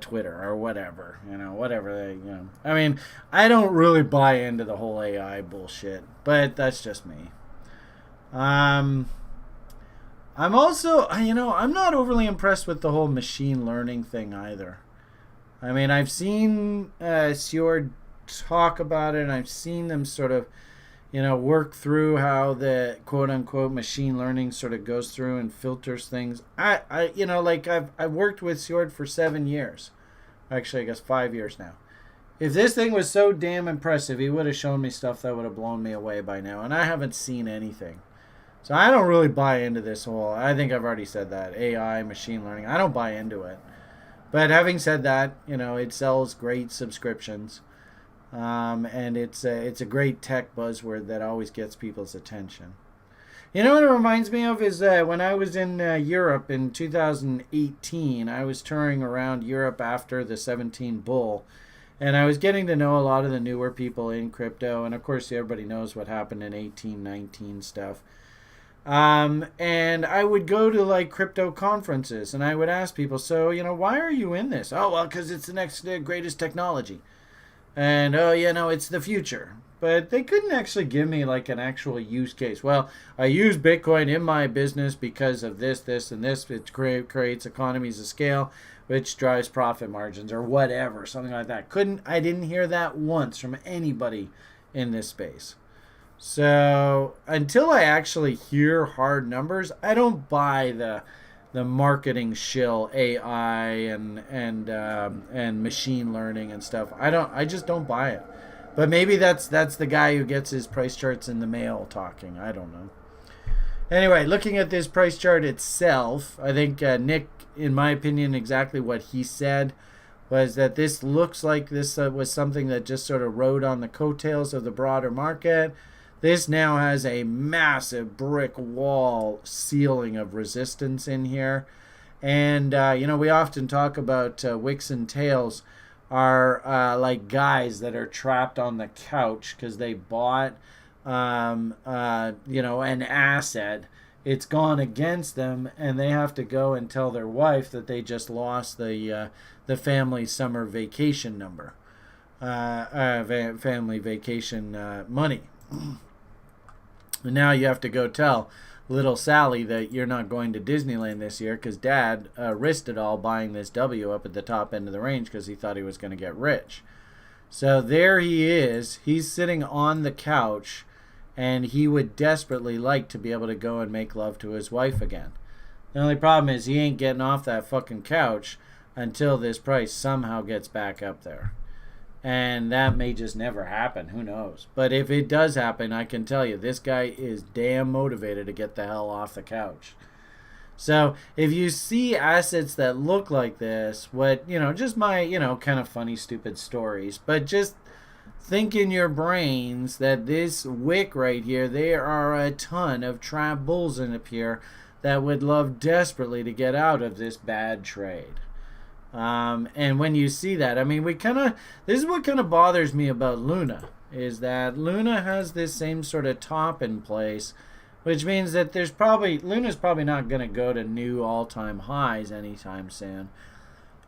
Twitter or whatever. Whatever they. I mean, I don't really buy into the whole AI bullshit, but that's just me. I'm also, I'm not overly impressed with the whole machine learning thing either. I mean, I've seen Sjord talk about it, and I've seen them sort of, work through how the quote-unquote machine learning sort of goes through and filters things. I've worked with Sjord for 7 years. Actually, I guess 5 years now. If this thing was so damn impressive, he would have shown me stuff that would have blown me away by now, and I haven't seen anything. So I don't really buy into this whole, I think I've already said that, AI, machine learning. I don't buy into it. But having said that, it sells great subscriptions. And it's a great tech buzzword that always gets people's attention. You know what it reminds me of is when I was in Europe in 2018, I was touring around Europe after the 17 bull. And I was getting to know a lot of the newer people in crypto. And of course, everybody knows what happened in 18, 19 stuff. And I would go to like crypto conferences and I would ask people, so, why are you in this? Oh, well, because it's the next greatest technology. And, it's the future. But they couldn't actually give me like an actual use case. Well, I use Bitcoin in my business because of this, and this. It creates economies of scale, which drives profit margins or whatever, something like that. I didn't hear that once from anybody in this space. So until I actually hear hard numbers, I don't buy the marketing shill AI and machine learning and stuff. I just don't buy it. But maybe that's the guy who gets his price charts in the mail talking. I don't know. Anyway, looking at this price chart itself, I think Nick, in my opinion, exactly what he said was that this looks like this was something that just sort of rode on the coattails of the broader market. This now has a massive brick wall ceiling of resistance in here. And we often talk about wicks and tails are like guys that are trapped on the couch because they bought an asset. It's gone against them, and they have to go and tell their wife that they just lost the family summer vacation number, family vacation money. And now you have to go tell little Sally that you're not going to Disneyland this year because Dad risked it all buying this W up at the top end of the range because he thought he was going to get rich. So there he is. He's sitting on the couch, and he would desperately like to be able to go and make love to his wife again. The only problem is he ain't getting off that fucking couch until this price somehow gets back up there. And that may just never happen. Who knows? But if it does happen, I can tell you, this guy is damn motivated to get the hell off the couch. So if you see assets that look like this, just my, kind of funny, stupid stories, but just think in your brains that this wick right here, there are a ton of trap bulls in up here that would love desperately to get out of this bad trade. And when you see that, this is what kind of bothers me about Luna, is that Luna has this same sort of top in place, which means that Luna's probably not going to go to new all-time highs anytime soon.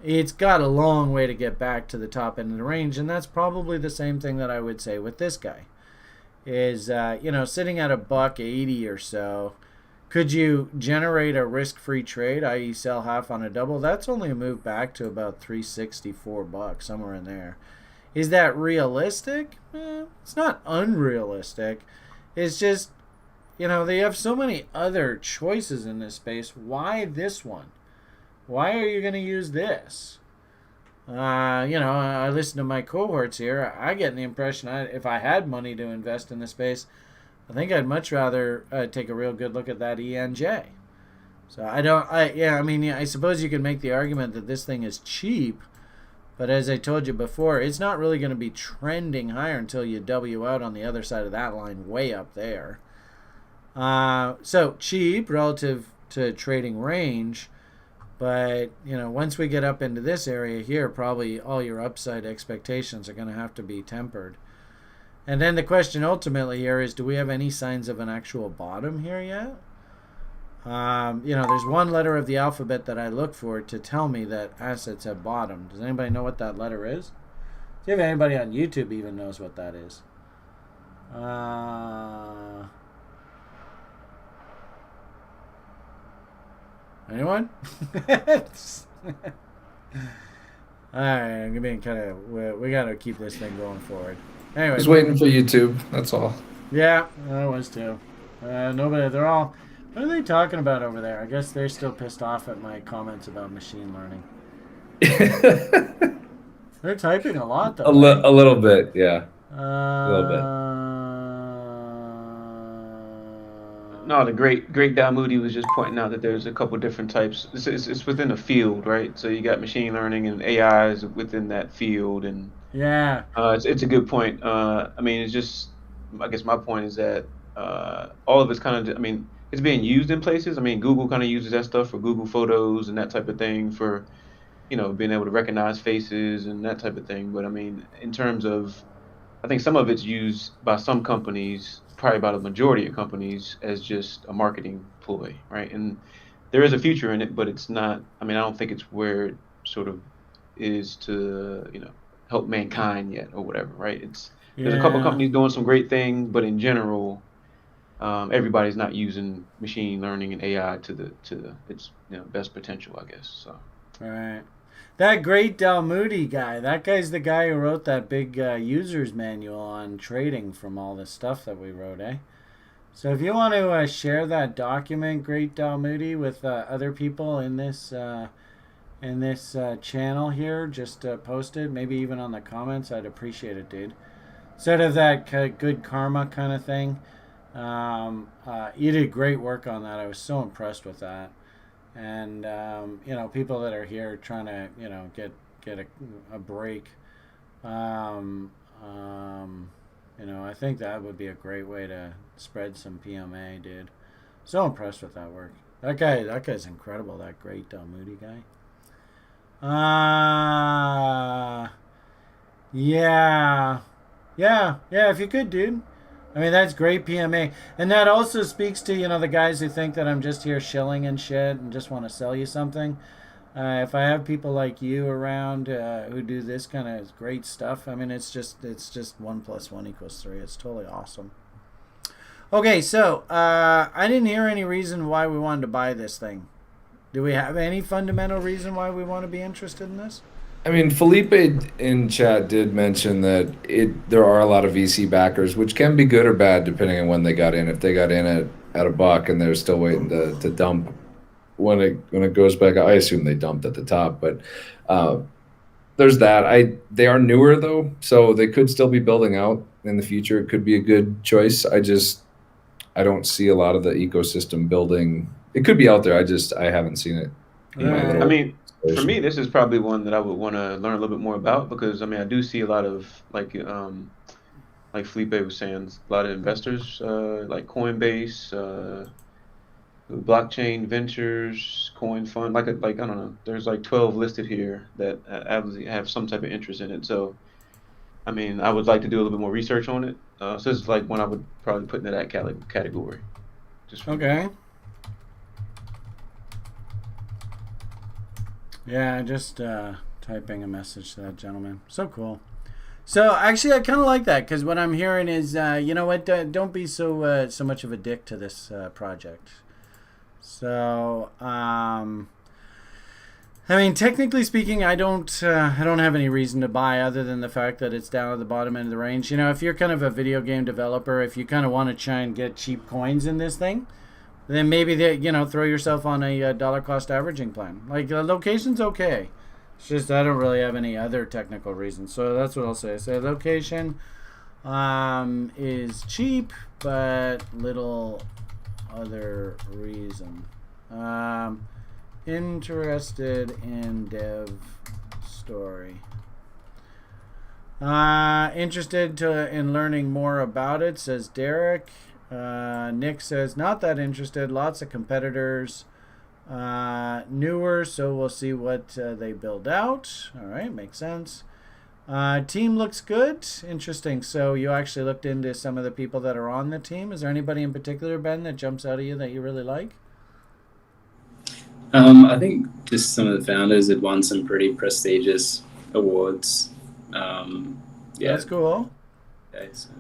It's got a long way to get back to the top end of the range, and that's probably the same thing that I would say with this guy. Is, sitting at $1.80 or so, could you generate a risk-free trade, i.e. sell half on a double? That's only a move back to about $364, somewhere in there. Is that realistic? It's not unrealistic. It's just, they have so many other choices in this space. Why this one? Why are you going to use this? I listen to my cohorts here. I get the impression if I had money to invest in this space, I think I'd much rather take a real good look at that ENJ. So I suppose you can make the argument that this thing is cheap, but as I told you before, it's not really going to be trending higher until you W out on the other side of that line way up there. So cheap relative to trading range, but once we get up into this area here, probably all your upside expectations are going to have to be tempered. And then the question ultimately here is, do we have any signs of an actual bottom here yet? There's one letter of the alphabet that I look for to tell me that assets have bottomed. Does anybody know what that letter is? See if anybody on YouTube even knows what that is. Anyone? Alright, I'm being we gotta keep this thing going forward. Anyway, Just waiting for YouTube. That's all. Yeah, I was too. Nobody. They're all. What are they talking about over there? I guess they're still pissed off at my comments about machine learning. They're typing a lot though. A little bit, yeah. A little bit. No, the great Dow Moody was just pointing out that there's a couple different types. It's within a field, right? So you got machine learning and AI is within that field, and yeah, it's a good point. It's just, I guess my point is that all of it's kind of, it's being used in places. Google kind of uses that stuff for Google Photos and that type of thing for, being able to recognize faces and that type of thing. But in terms of, I think some of it's used by some companies, probably by the majority of companies, as just a marketing ploy, right? And there is a future in it, but it's not, I don't think it's where it sort of is to, help mankind yet or whatever, right? There's a couple companies doing some great things, but in general, everybody's not using machine learning and AI to its best potential, I guess. So. All right. That great Dow Moody guy, that guy's the guy who wrote that big user's manual on trading from all the stuff that we wrote, eh? So if you want to share that document, great Dow Moody, with other people in this channel here, just post it, maybe even on the comments, I'd appreciate it, dude. Sort of that good karma kind of thing. You did great work on that. I was so impressed with that. And people that are here trying to get a break, I think that would be a great way to spread some PMA, dude. So impressed with that work. That guy's incredible. That great Moody guy. Yeah, yeah. If you could, dude. I mean, that's great PMA, and that also speaks to the guys who think that I'm just here shilling and shit and just want to sell you something. If I have people like you around who do this kind of great stuff, I mean, it's just 1+1=3. It's totally awesome. Okay, so I didn't hear any reason why we wanted to buy this thing. Do we have any fundamental reason why we want to be interested in this? I mean, Felipe in chat did mention that there are a lot of VC backers, which can be good or bad depending on when they got in. If they got in at $1 and they're still waiting to dump when it goes back, I assume they dumped at the top. But there's that. They are newer though, so they could still be building out in the future. It could be a good choice. I don't see a lot of the ecosystem building. It could be out there. I haven't seen it. I mean, for me, this is probably one that I would want to learn a little bit more about, because I mean, I do see a lot of like Felipe was saying, a lot of investors like Coinbase, Blockchain Ventures, Coin Fund, like I don't know, there's like 12 listed here that have some type of interest in it. So, I mean, I would like to do a little bit more research on it. So this is like one I would probably put into that category. Okay. Yeah, just typing a message to that gentleman. So cool. So actually, I kind of like that, because what I'm hearing is, you know what? Don't be so much of a dick to this project. So, I mean, technically speaking, I don't have any reason to buy other than the fact that it's down at the bottom end of the range. You know, if you're kind of a video game developer, if you kind of want to try and get cheap coins in this thing, then maybe throw yourself on a dollar cost averaging plan. Like, the location's okay. It's just I don't really have any other technical reasons. So that's what I'll say. So location is cheap, but little other reason. Interested in dev story. Interested in learning more about it, says Derek. Nick says not that interested. Lots of competitors. Newer, so we'll see what they build out. All right, makes sense. Team looks good. Interesting. So you actually looked into some of the people that are on the team. Is there anybody in particular, Ben, that jumps out at you that you really like? I think just some of the founders had won some pretty prestigious awards. Yeah, that's cool. Okay, so.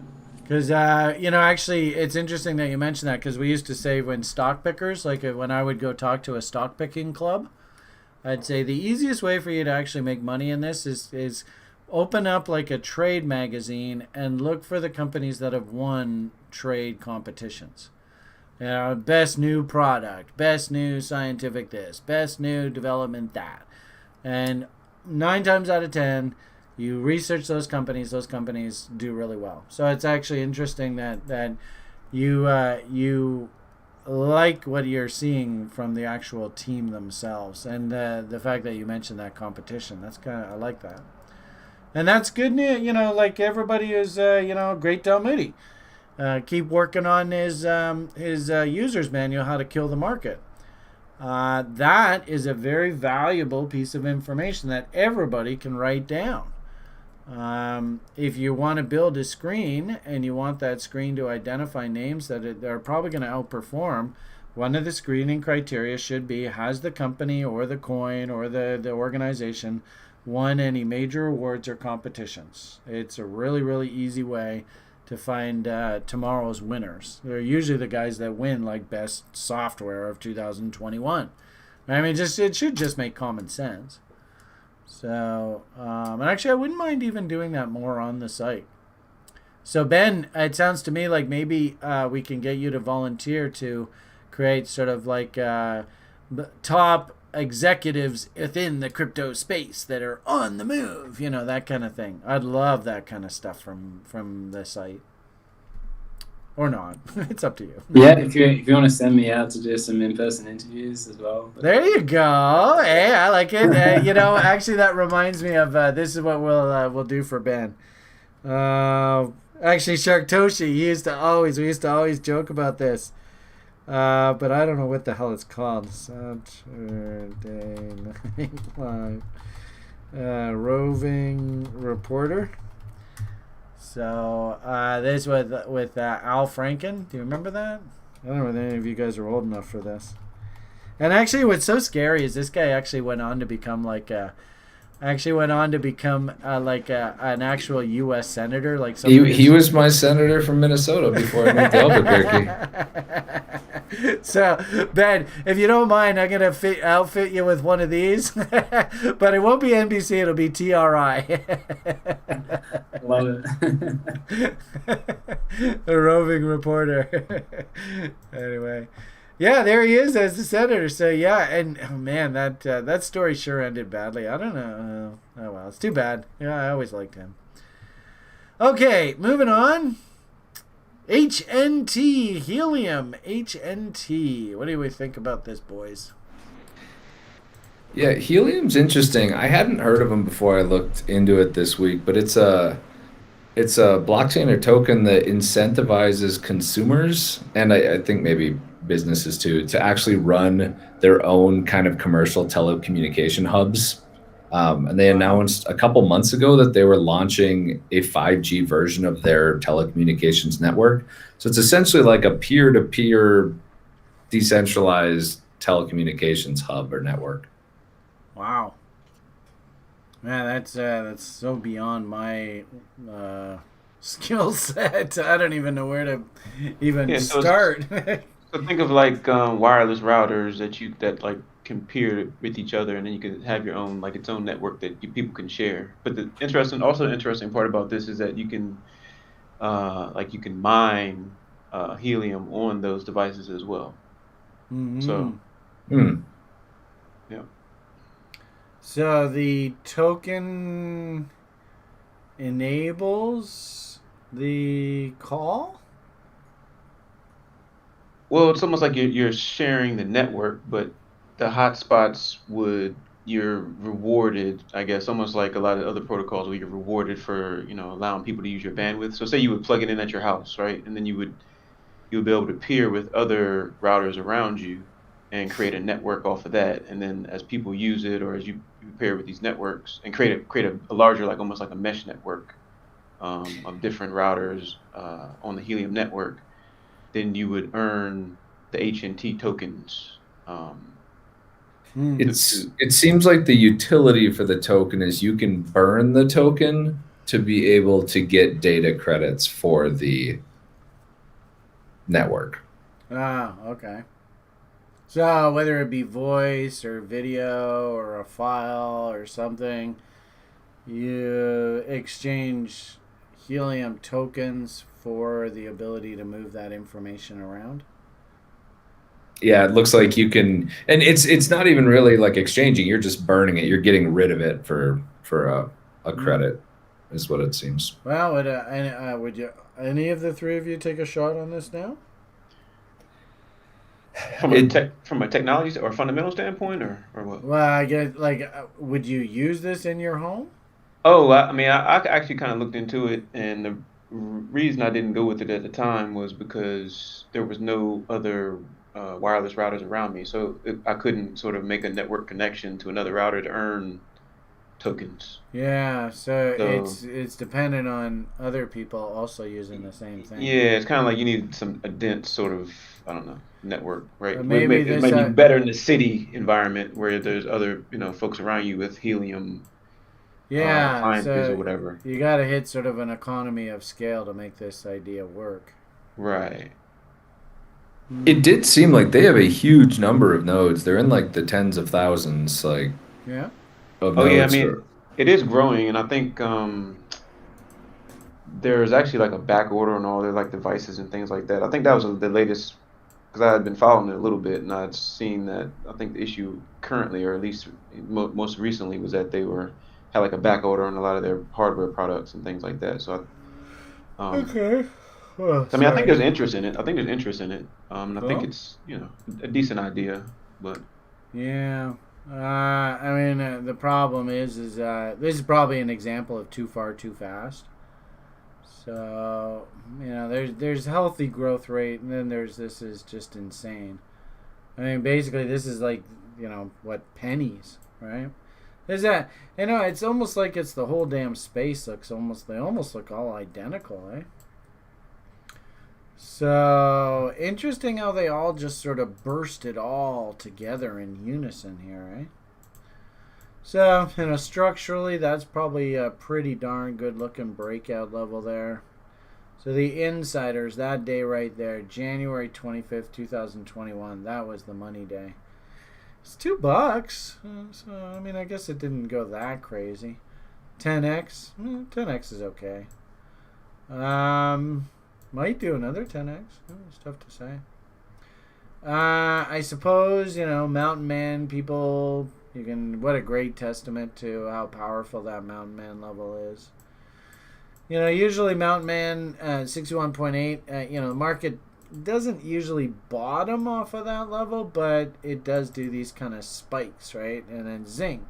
Because, actually, it's interesting that you mentioned that, because we used to say when stock pickers, like when I would go talk to a stock picking club, I'd say the easiest way for you to actually make money in this is open up like a trade magazine and look for the companies that have won trade competitions. Best new product, best new scientific this, best new development that. And 9 times out of 10, you research those companies do really well. So it's actually interesting that you like what you're seeing from the actual team themselves, and the fact that you mentioned that competition. I like that. And that's good news, like everybody is, great Moody. Keep working on his user's manual, how to kill the market. That is a very valuable piece of information that everybody can write down. If you want to build a screen and you want that screen to identify names that are probably going to outperform, one of the screening criteria should be, has the company or the coin or the organization won any major awards or competitions? It's a really, really easy way to find tomorrow's winners. They're usually the guys that win, like best software of 2021. I mean, it should just make common sense. So, and actually, I wouldn't mind even doing that more on the site. So, Ben, it sounds to me like maybe we can get you to volunteer to create sort of like top executives within the crypto space that are on the move, that kind of thing. I'd love that kind of stuff from the site. Or not. It's up to you. Yeah, if you want to send me out to do some in-person interviews as well. There you go. Hey, I like it. Actually, that reminds me of this is what we'll do for Ben. Actually, Shark Toshi, we used to always joke about this. But I don't know what the hell it's called. Saturday Night Live. Roving Reporter. So this with Al Franken. Do you remember that? I don't know if any of you guys are old enough for this. And actually, what's so scary is this guy actually went on to become like an actual U.S. senator. Like he was my senator from Minnesota before I moved to Albuquerque. So, Ben, if you don't mind, I'm gonna outfit you with one of these, but it won't be NBC. It'll be TRI. Love it. A roving reporter. Anyway. Yeah, there he is as the senator. So yeah, and oh man, that story sure ended badly. I don't know. Oh well, it's too bad. Yeah, I always liked him. Okay, moving on. HNT helium. HNT. What do we think about this, boys? Yeah, helium's interesting. I hadn't heard of them before I looked into it this week, but it's a blockchain or token that incentivizes consumers, and I think maybe businesses too, to actually run their own kind of commercial telecommunication hubs. And they announced a couple months ago that they were launching a 5G version of their telecommunications network. So it's essentially like a peer-to-peer decentralized telecommunications hub or network. Wow. Man, that's so beyond my skill set. I don't even know where to even start. So think of like wireless routers that like can peer with each other, and then you can have your own like its own network that people can share. But the interesting part about this is that you can mine helium on those devices as well. Mm-hmm. So, yeah. So the token enables the call? Well, it's almost like you're sharing the network, but the hotspots you're rewarded, I guess, almost like a lot of other protocols where you're rewarded for, allowing people to use your bandwidth. So say you would plug it in at your house, right? And then you would be able to peer with other routers around you and create a network off of that. And then as people use it, or as you pair with these networks and create a larger, like almost like a mesh network of different routers on the Helium network, then you would earn the HNT tokens. It seems like the utility for the token is you can burn the token to be able to get data credits for the network. Okay. So whether it be voice or video or a file or something, you exchange Helium tokens for the ability to move that information around. Yeah, it looks like you can, and it's not even really like exchanging. You're just burning it. You're getting rid of it for a credit, is what it seems. Well, would you any of the three of you take a shot on this now? From a technology or fundamental standpoint, or what? Well, I guess would you use this in your home? Oh, I mean, I actually kind of looked into it, and the reason I didn't go with it at the time was because there was no other wireless routers around me, so I couldn't sort of make a network connection to another router to earn tokens. Yeah, so it's dependent on other people also using the same thing. Yeah, it's kind of like you need a dense sort of, I don't know, network, right? It might be better in the city environment where there's other, folks around you with Helium. Yeah, so or whatever. You got to hit sort of an economy of scale to make this idea work. Right. It did seem like they have a huge number of nodes. They're in like the tens of thousands, like. Yeah. Of nodes. Yeah, I mean, it is growing, and I think there's actually like a back order on all their like devices and things like that. I think that was the latest, because I had been following it a little bit, and I'd seen that. I think the issue currently, or at least most recently, was that they had like a back order on a lot of their hardware products and things like that. So, okay. Oh, I mean, I think there's interest in it. And I think it's a decent idea, but yeah. I mean, the problem is this is probably an example of too far, too fast. So, there's healthy growth rate, and then this is just insane. I mean, basically, this is like, what, pennies, right? Is that, it's almost like it's the whole damn space they almost look all identical, eh? So, interesting how they all just sort of bursted all together in unison here, eh? So, structurally, that's probably a pretty darn good looking breakout level there. So the insiders, that day right there, January 25th, 2021, that was the money day. It's $2. So, I mean, I guess it didn't go that crazy. 10x, 10x is okay. Might do another 10x. It's tough to say. I suppose, Mountain Man people, what a great testament to how powerful that Mountain Man level is. Usually Mountain Man 61.8, the market doesn't usually bottom off of that level, but it does do these kind of spikes, right? And then zing.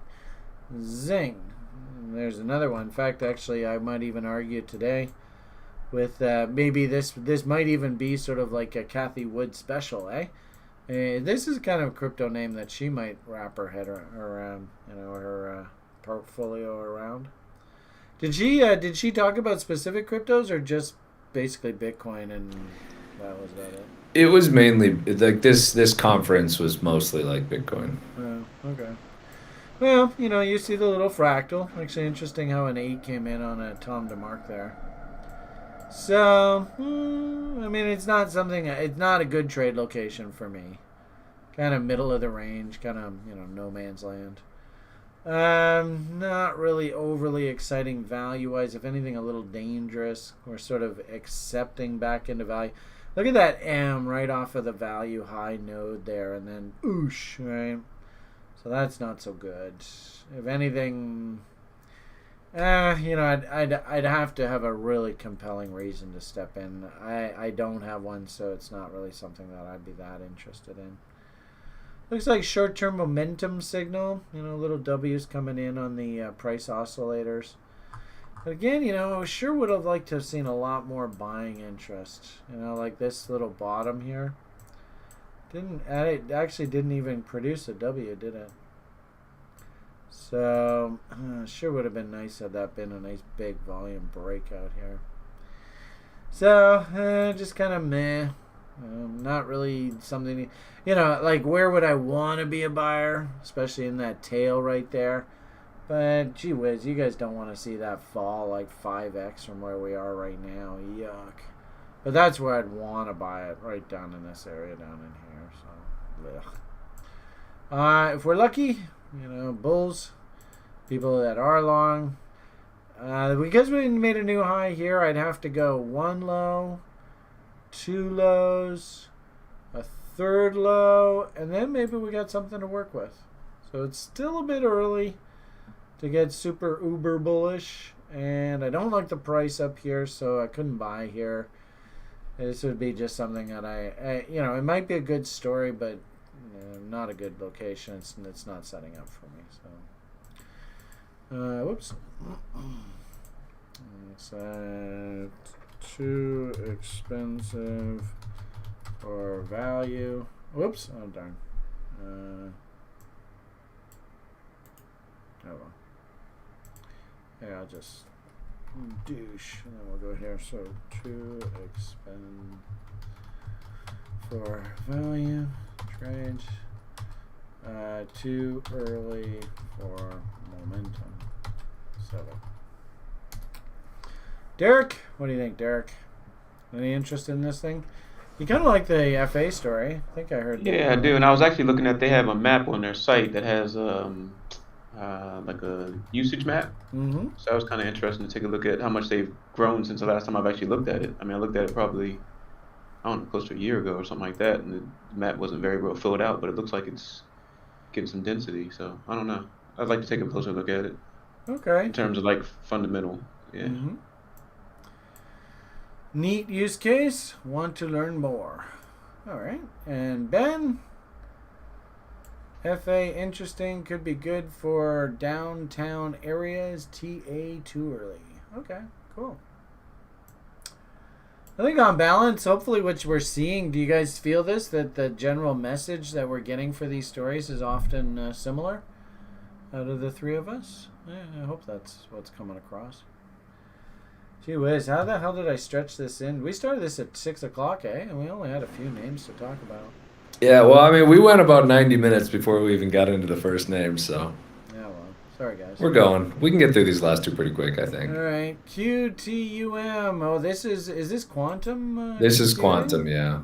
And there's another one. In fact, actually, I might even argue today with maybe this might even be sort of like a Kathy Wood special, eh? This is kind of a crypto name that she might wrap her head around, her portfolio around. Did she talk about specific cryptos or just basically Bitcoin and that was about it? It was mainly like this conference was mostly like Bitcoin. Oh, okay. Well, you see the little fractal. Actually, interesting how an 8 came in on a Tom DeMark there. So, I mean, it's not a good trade location for me. Kind of middle of the range, kind of, no man's land. Not really overly exciting value-wise. If anything, a little dangerous. We're sort of accepting back into value. Look at that M right off of the value high node there, and then oosh, right? So that's not so good. If anything, I'd have to have a really compelling reason to step in. I don't have one, so it's not really something that I'd be that interested in. Looks like short-term momentum signal. Little W's coming in on the price oscillators. But again, I sure would have liked to have seen a lot more buying interest. Like this little bottom here. It actually didn't even produce a W, did it? So, sure would have been nice had that been a nice big volume breakout here. So, just kind of meh. Not really something, like where would I want to be a buyer, especially in that tail right there. But gee whiz, you guys don't want to see that fall like 5x from where we are right now. Yuck. But that's where I'd want to buy it, right down in this area down in here. So, if we're lucky, bulls, people that are long, because we made a new high here, I'd have to go one low, two lows, a third low, and then maybe we got something to work with. So it's still a bit early to get super uber bullish, and I don't like the price up here, so I couldn't buy here. This would be just something that I it might be a good story, but not a good location. It's not setting up for me. So, whoops. It's too expensive for value. Whoops. Oh, darn. Oh, well. Yeah, I'll just douche. And then we'll go here. So, too expensive for value. Trade. Too early for momentum. Setup. Derek, what do you think, Derek? Any interest in this thing? You kind of like the FA story. I think I heard. Yeah, I do. And I was actually looking at, they have a map on their site that has like a usage map. Mm-hmm. So I was kind of interested to take a look at how much they've grown since the last time I've actually looked at it. I mean, I looked at it probably, I don't know, close to a year ago or something like that, and the map wasn't very well filled out, but it looks like it's getting some density. So I don't know. I'd like to take a closer look at it. Okay. In terms of like fundamental. Yeah. Mm-hmm. Neat use case. Want to learn more. All right. And Ben, FA interesting. Could be good for downtown areas. TA too early. Okay. Cool. I think on balance, hopefully what we're seeing, do you guys feel this, that the general message that we're getting for these stories is often similar out of the three of us? Yeah, I hope that's what's coming across. Gee whiz, how the hell did I stretch this in? We started this at 6 o'clock, eh? And we only had a few names to talk about. Yeah, well, I mean, we went about 90 minutes before we even got into the first name, so Yeah, well, sorry guys. we're going. We can get through these last two pretty quick, I think. All right, QTUM. Oh, is this quantum? This is computing? quantum, yeah.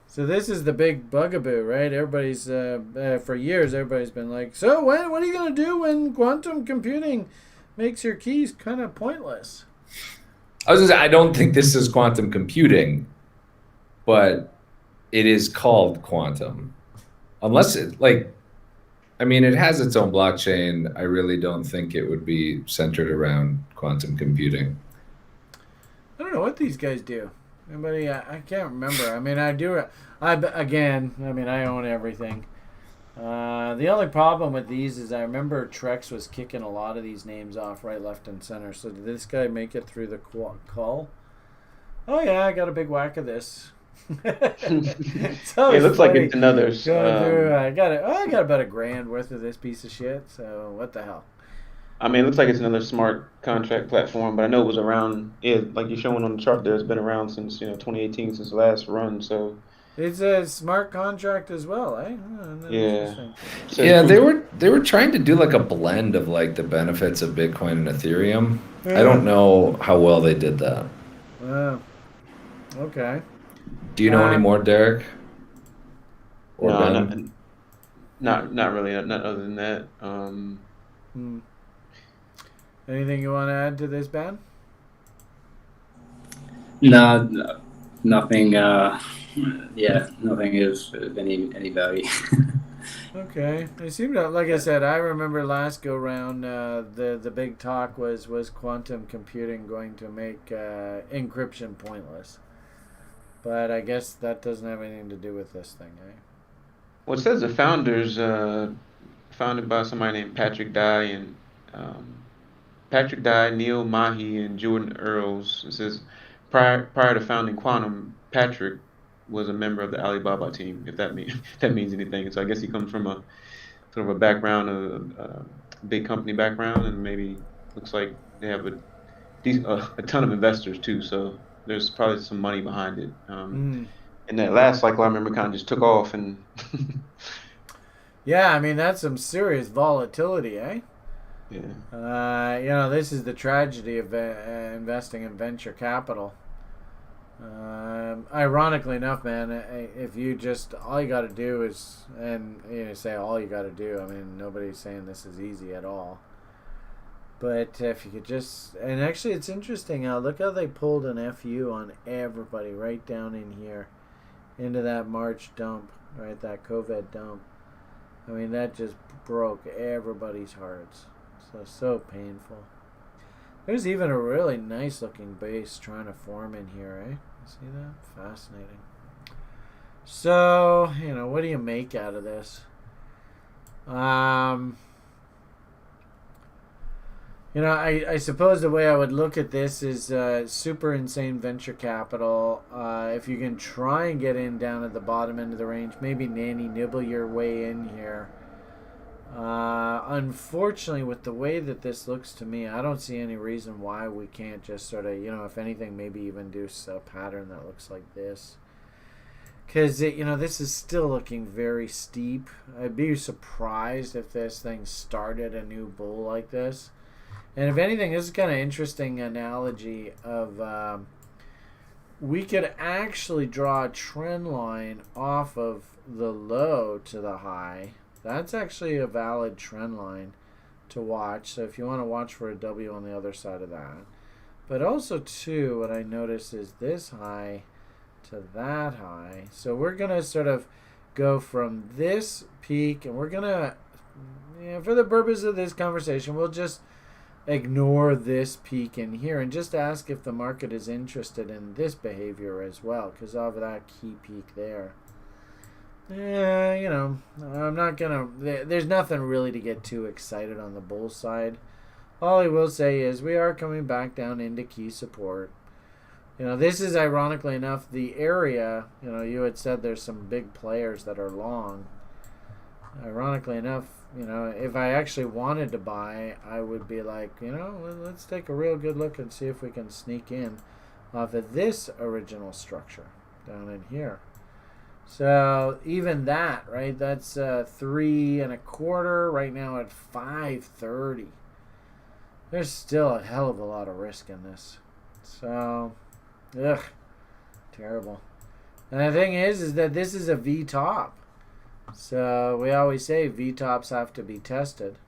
So this is the big bugaboo, right? Everybody's for years, everybody's been like, so what are you gonna do when quantum computing makes your keys kind of pointless? I was gonna say, I don't think this is quantum computing, but it is called quantum. Unless it, like, I mean, it has its own blockchain. I really don't think it would be centered around quantum computing. I don't know what these guys do. Anybody? I can't remember. I mean, I do. I mean, I own everything. The only problem with these is I remember Trex was kicking a lot of these names off right, left, and center. So did this guy make it through the call? Oh yeah, I got a big whack of this. It looks like it's another. I got about $1,000 worth of this piece of shit. So what the hell? I mean, it looks like it's another smart contract platform, but I know it was around. Like you're showing on the chart there, it's been around since 2018, since the last run. So it's a smart contract as well, eh? Oh, yeah. So Yeah, they were trying to do like a blend of like the benefits of Bitcoin and Ethereum. I don't know how well they did that. Okay. Do you know any more, Derek? Or No, Ben? not really. Not other than that. Anything you want to add to this, Ben? No, nothing. Nothing of any value. Okay. It seemed like I said, I remember last go round, the big talk was quantum computing going to make encryption pointless. But I guess that doesn't have anything to do with this thing, eh? Well, it says the founders founded by somebody named Patrick Dye and Neil Mahi, and Jordan Earls. It says prior to founding Quantum, Patrick was a member of the Alibaba team, if that means anything. So I guess he comes from a sort of a background, a big company background, and maybe looks like they have a ton of investors too. So there's probably some money behind it. And that last cycle, I remember, kind of just took off and. Yeah, I mean that's some serious volatility, eh? Yeah. This is the tragedy of investing in venture capital. Ironically enough, man, if you just all you got to do is, and say all you got to do. I mean, nobody's saying this is easy at all. But if you could just, and actually, it's interesting. Look how they pulled an FU on everybody right down in here, into that March dump, right? That COVID dump. I mean, that just broke everybody's hearts. So painful. There's even a really nice looking base trying to form in here, eh? See that? Fascinating. So, what do you make out of this? I suppose the way I would look at this is super insane venture capital. If you can try and get in down at the bottom end of the range, maybe nanny nibble your way in here. Unfortunately, with the way that this looks to me, I don't see any reason why we can't just sort of, if anything, maybe even do a pattern that looks like this. Because, this is still looking very steep. I'd be surprised if this thing started a new bull like this. And if anything, this is kind of interesting analogy of we could actually draw a trend line off of the low to the high. That's actually a valid trend line to watch. So if you want to watch for a W on the other side of that. But also, too, what I notice is this high to that high. So we're going to sort of go from this peak, and we're going to, for the purpose of this conversation, we'll just ignore this peak in here and just ask if the market is interested in this behavior as well, because of that key peak there. I'm not gonna. There's nothing really to get too excited on the bull side. All I will say is we are coming back down into key support. This is ironically enough the area, you had said there's some big players that are long. Ironically enough, if I actually wanted to buy, I would be like, let's take a real good look and see if we can sneak in off of this original structure down in here. So even that, right? That's 3.25 right now at 530. There's still a hell of a lot of risk in this. So, terrible. And the thing is that this is a V top. So we always say V tops have to be tested.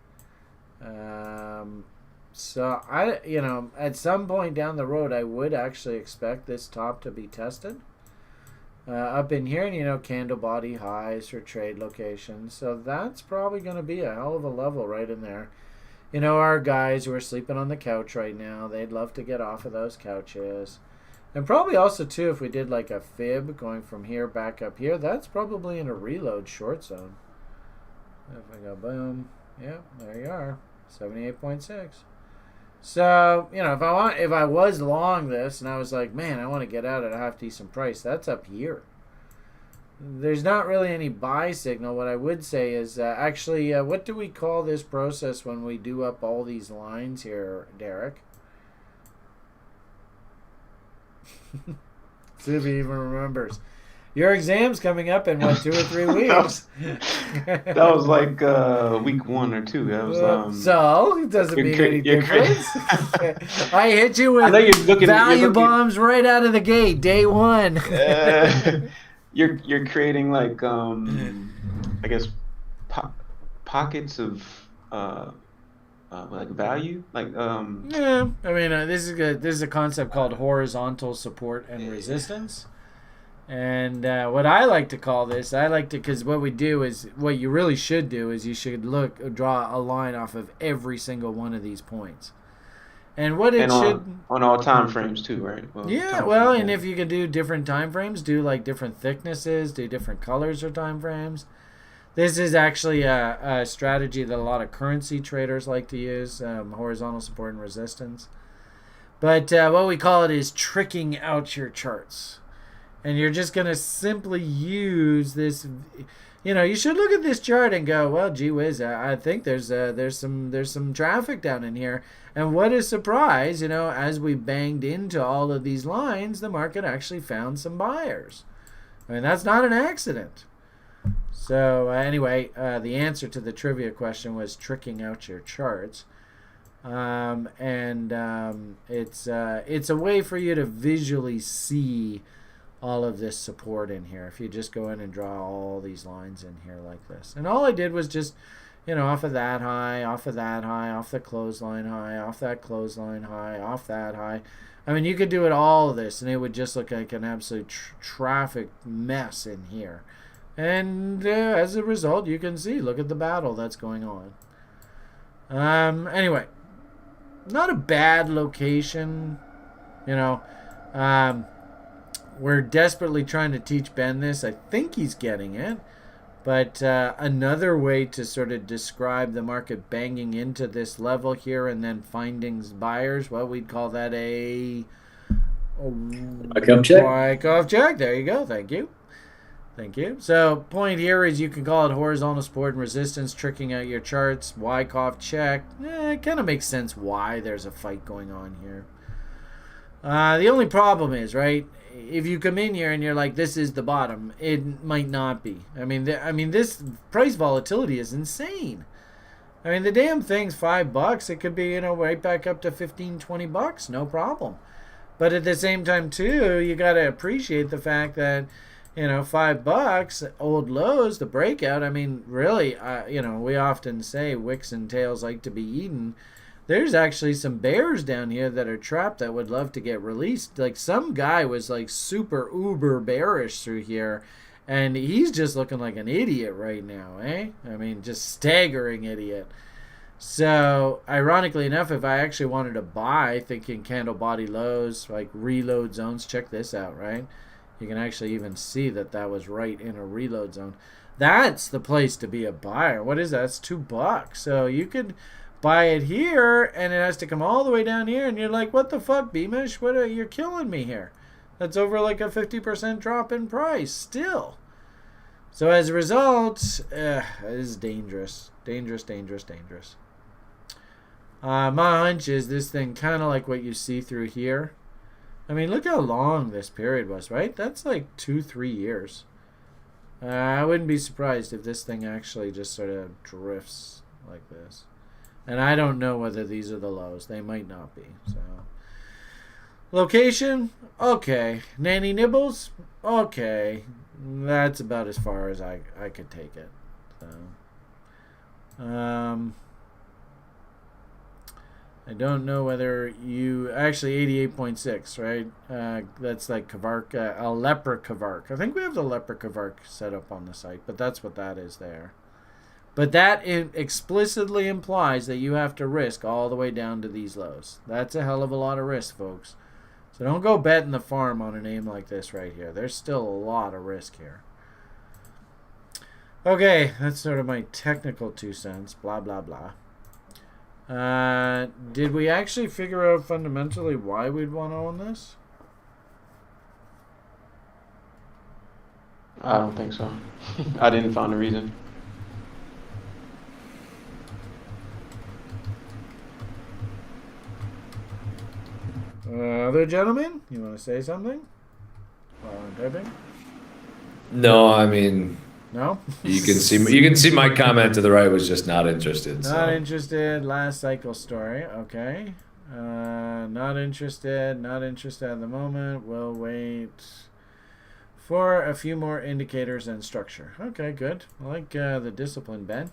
So at some point down the road, I would actually expect this top to be tested. Up in here, and candle body highs for trade locations. So that's probably going to be a hell of a level right in there. Our guys who are sleeping on the couch right now, they'd love to get off of those couches. And probably also, too, if we did like a fib going from here back up here, that's probably in a reload short zone. If I go boom, yeah, there you are, 78.6. So, if I was long this and I was like, man, I want to get out at a half decent price, that's up here. There's not really any buy signal. What I would say is actually, what do we call this process when we do up all these lines here, Derek? See if he even remembers. Your exam's coming up in 2 or 3 weeks. that was like week 1 or 2. That was so it doesn't mean any difference. I hit you with value bombs right out of the gate, day 1. You're creating like I guess pockets of like value, like yeah. I mean, this is a concept called horizontal support and resistance. And what I like to call this, because what you really should do is you should draw a line off of every single one of these points. And on all time frames too, right? And if you can do different time frames, do like different thicknesses, do different colors or time frames. This is actually a strategy that a lot of currency traders like to use, horizontal support and resistance. But what we call it is tricking out your charts. And you're just going to simply use this. You should look at this chart and go, well, gee whiz, I think there's some traffic down in here. And what a surprise, as we banged into all of these lines, the market actually found some buyers. I mean, that's not an accident. So anyway, the answer to the trivia question was tricking out your charts. It's a way for you to visually see all of this support in here if you just go in and draw all these lines in here like this. And all I did was just off of that high, off of that high, off the clothesline high, off that clothesline high, off that high. I mean, you could do it all of this and it would just look like an absolute traffic mess in here. And as a result, you can see, look at the battle that's going on. Anyway, not a bad location, we're desperately trying to teach Ben this. I think he's getting it. But another way to sort of describe the market banging into this level here and then finding buyers, well, we'd call that a Wyckoff check. Wyckoff check. There you go. Thank you. So point here is you can call it horizontal support and resistance, tricking out your charts. Wyckoff check. It kind of makes sense why there's a fight going on here. The only problem is, right, if you come in here and you're like, this is the bottom, it might not be. I mean, this price volatility is insane. I mean, the damn thing's $5. It could be, right back up to $15-20, no problem. But at the same time, too, you got to appreciate the fact that, $5, old lows, the breakout. I mean, really, we often say wicks and tails like to be eaten. There's actually some bears down here that are trapped that would love to get released. Like some guy was like super uber bearish through here, and he's just looking like an idiot right now, eh? I mean, just staggering idiot. So, ironically enough, if I actually wanted to buy, thinking candle body lows, like reload zones, check this out, right? You can actually even see that was right in a reload zone. That's the place to be a buyer. What is that? It's $2. So you could buy it here, and it has to come all the way down here, and you're like, what the fuck, Beamish? You're killing me here. That's over like a 50% drop in price still. So as a result, it is dangerous. Dangerous. My hunch is this thing kind of like what you see through here. I mean, look how long this period was, right? That's like 2-3 years. I wouldn't be surprised if this thing actually just sort of drifts like this. And I don't know whether these are the lows. They might not be. So, location, okay. Nanny nibbles, okay. That's about as far as I could take it. So, I don't know whether you actually 88.6, right? That's like Kavark, a leper Kavark. I think we have the leper Kavark set up on the site, but that's what that is there. But that explicitly implies that you have to risk all the way down to these lows. That's a hell of a lot of risk, folks. So don't go betting the farm on a name like this right here. There's still a lot of risk here. Okay, that's sort of my technical 2 cents. Blah, blah, blah. Did we actually figure out fundamentally why we'd want to own this? I don't think so. I didn't find a reason. Other gentlemen, you want to say something while I'm typing? No, I mean, No. you can see my comment to the right was just not interested. Not interested. Last cycle story. Okay. Not interested. Not interested at the moment. We'll wait for a few more indicators and structure. Okay, good. I like the discipline, Ben.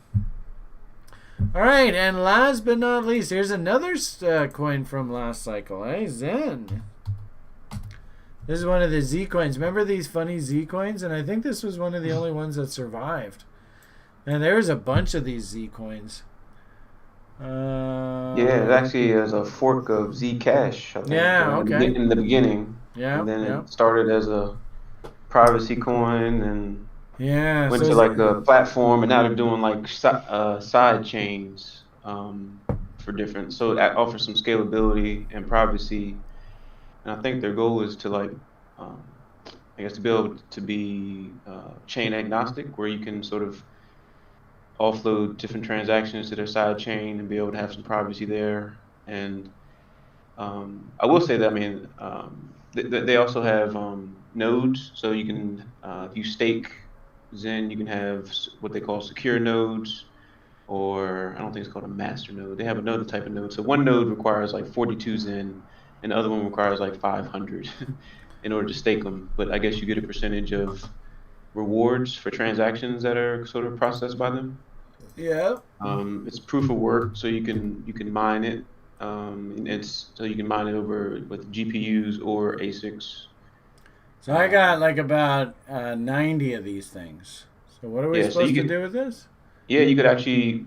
All right, and last but not least, here's another coin from last cycle. Hey, Zen. This is one of the Z coins. Remember these funny Z coins? And I think this was one of the only ones that survived. And there's a bunch of these Z coins. Yeah, it actually is a fork of Zcash. I think, Yeah, okay. In the beginning. Yeah. And then it started as a privacy coin and went so to like a platform, and now they're doing like side chains for different. So that offers some scalability and privacy. And I think their goal is to like, I guess, to be able to be chain agnostic, where you can sort of offload different transactions to their side chain and be able to have some privacy there. And I will say that, I mean, they also have nodes, so you can, if you stake Zen, you can have what they call secure nodes, or I don't think it's called a master node. They have another type of node. So one node requires like 42 Zen, and the other one requires like 500 in order to stake them. But I guess you get a percentage of rewards for transactions that are sort of processed by them. Yeah. It's proof of work, so you can mine it. And it's so you can mine it over with GPUs or ASICs. So I got like about 90 of these things. So what are we supposed to do with this? Yeah, you could actually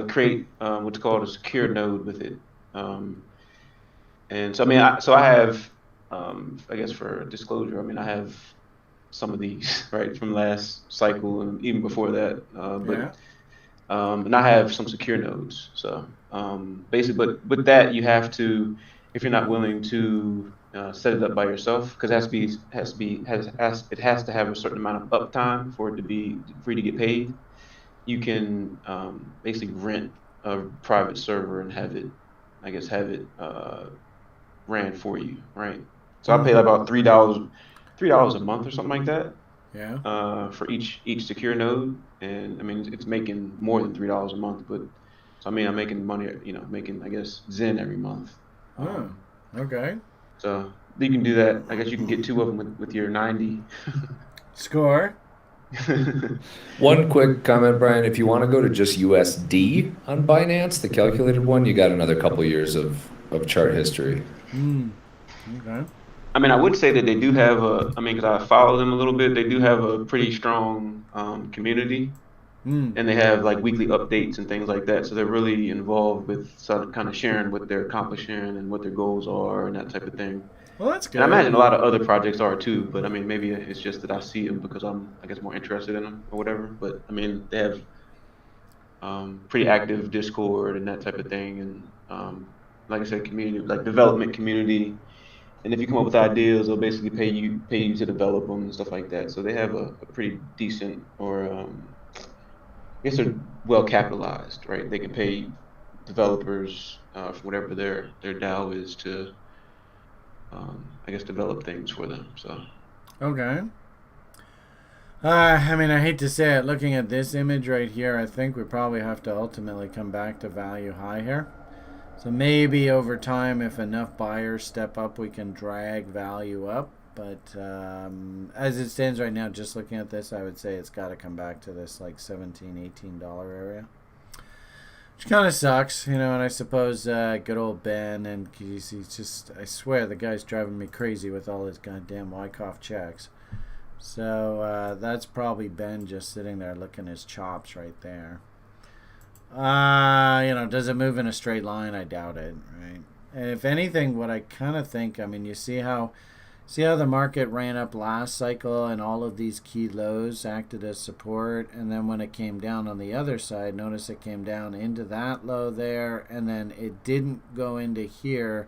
create what's called a secure node with it. And so I mean, I have, I guess for disclosure, I mean, I have some of these right from last cycle and even before that. And I have some secure nodes. So basically, but with that, you have to, if you're not willing to set it up by yourself, because it has to have a certain amount of uptime for you to get paid. You can basically rent a private server and have it ran for you, right? So I pay about $3 a month or something like that. Yeah. For each secure node, and I mean it's making more than $3 a month, but so I mean I'm making money, making I guess Zen every month. Okay. So you can do that. I guess you can get 2 of them with your 90. Score. One quick comment, Brian. If you want to go to just USD on Binance, the calculated one, you got another couple years of chart history. Okay. I mean, I would say that they do have because I follow them a little bit, they do have a pretty strong community. And they have like weekly updates and things like that. So they're really involved with sort of kind of sharing what they're accomplishing and what their goals are and that type of thing. Well, that's good. And I imagine a lot of other projects are too, but I mean, maybe it's just that I see them because I'm, I guess, more interested in them or whatever. But I mean, they have pretty active Discord and that type of thing. And like I said, community, like development community. And if you come up with ideas, they'll basically pay you to develop them and stuff like that. So they have a pretty decent, or I guess they're well capitalized, right? They can pay developers for whatever their DAO is to, I guess, develop things for them. So. Okay. I mean, I hate to say it, looking at this image right here, I think we probably have to ultimately come back to value high here. So maybe over time, if enough buyers step up, we can drag value up. But as it stands right now, just looking at this, I would say it's got to come back to this like $17, $18 area. Which kind of sucks, you know, and I suppose good old Ben, and he's just, I swear, the guy's driving me crazy with all his goddamn Wyckoff checks. So that's probably Ben just sitting there licking his chops right there. You know, does it move in a straight line? I doubt it, right? And if anything, what I kind of think, I mean, you see how the market ran up last cycle and all of these key lows acted as support, and then when it came down on the other side, notice it came down into that low there, and then it didn't go into here.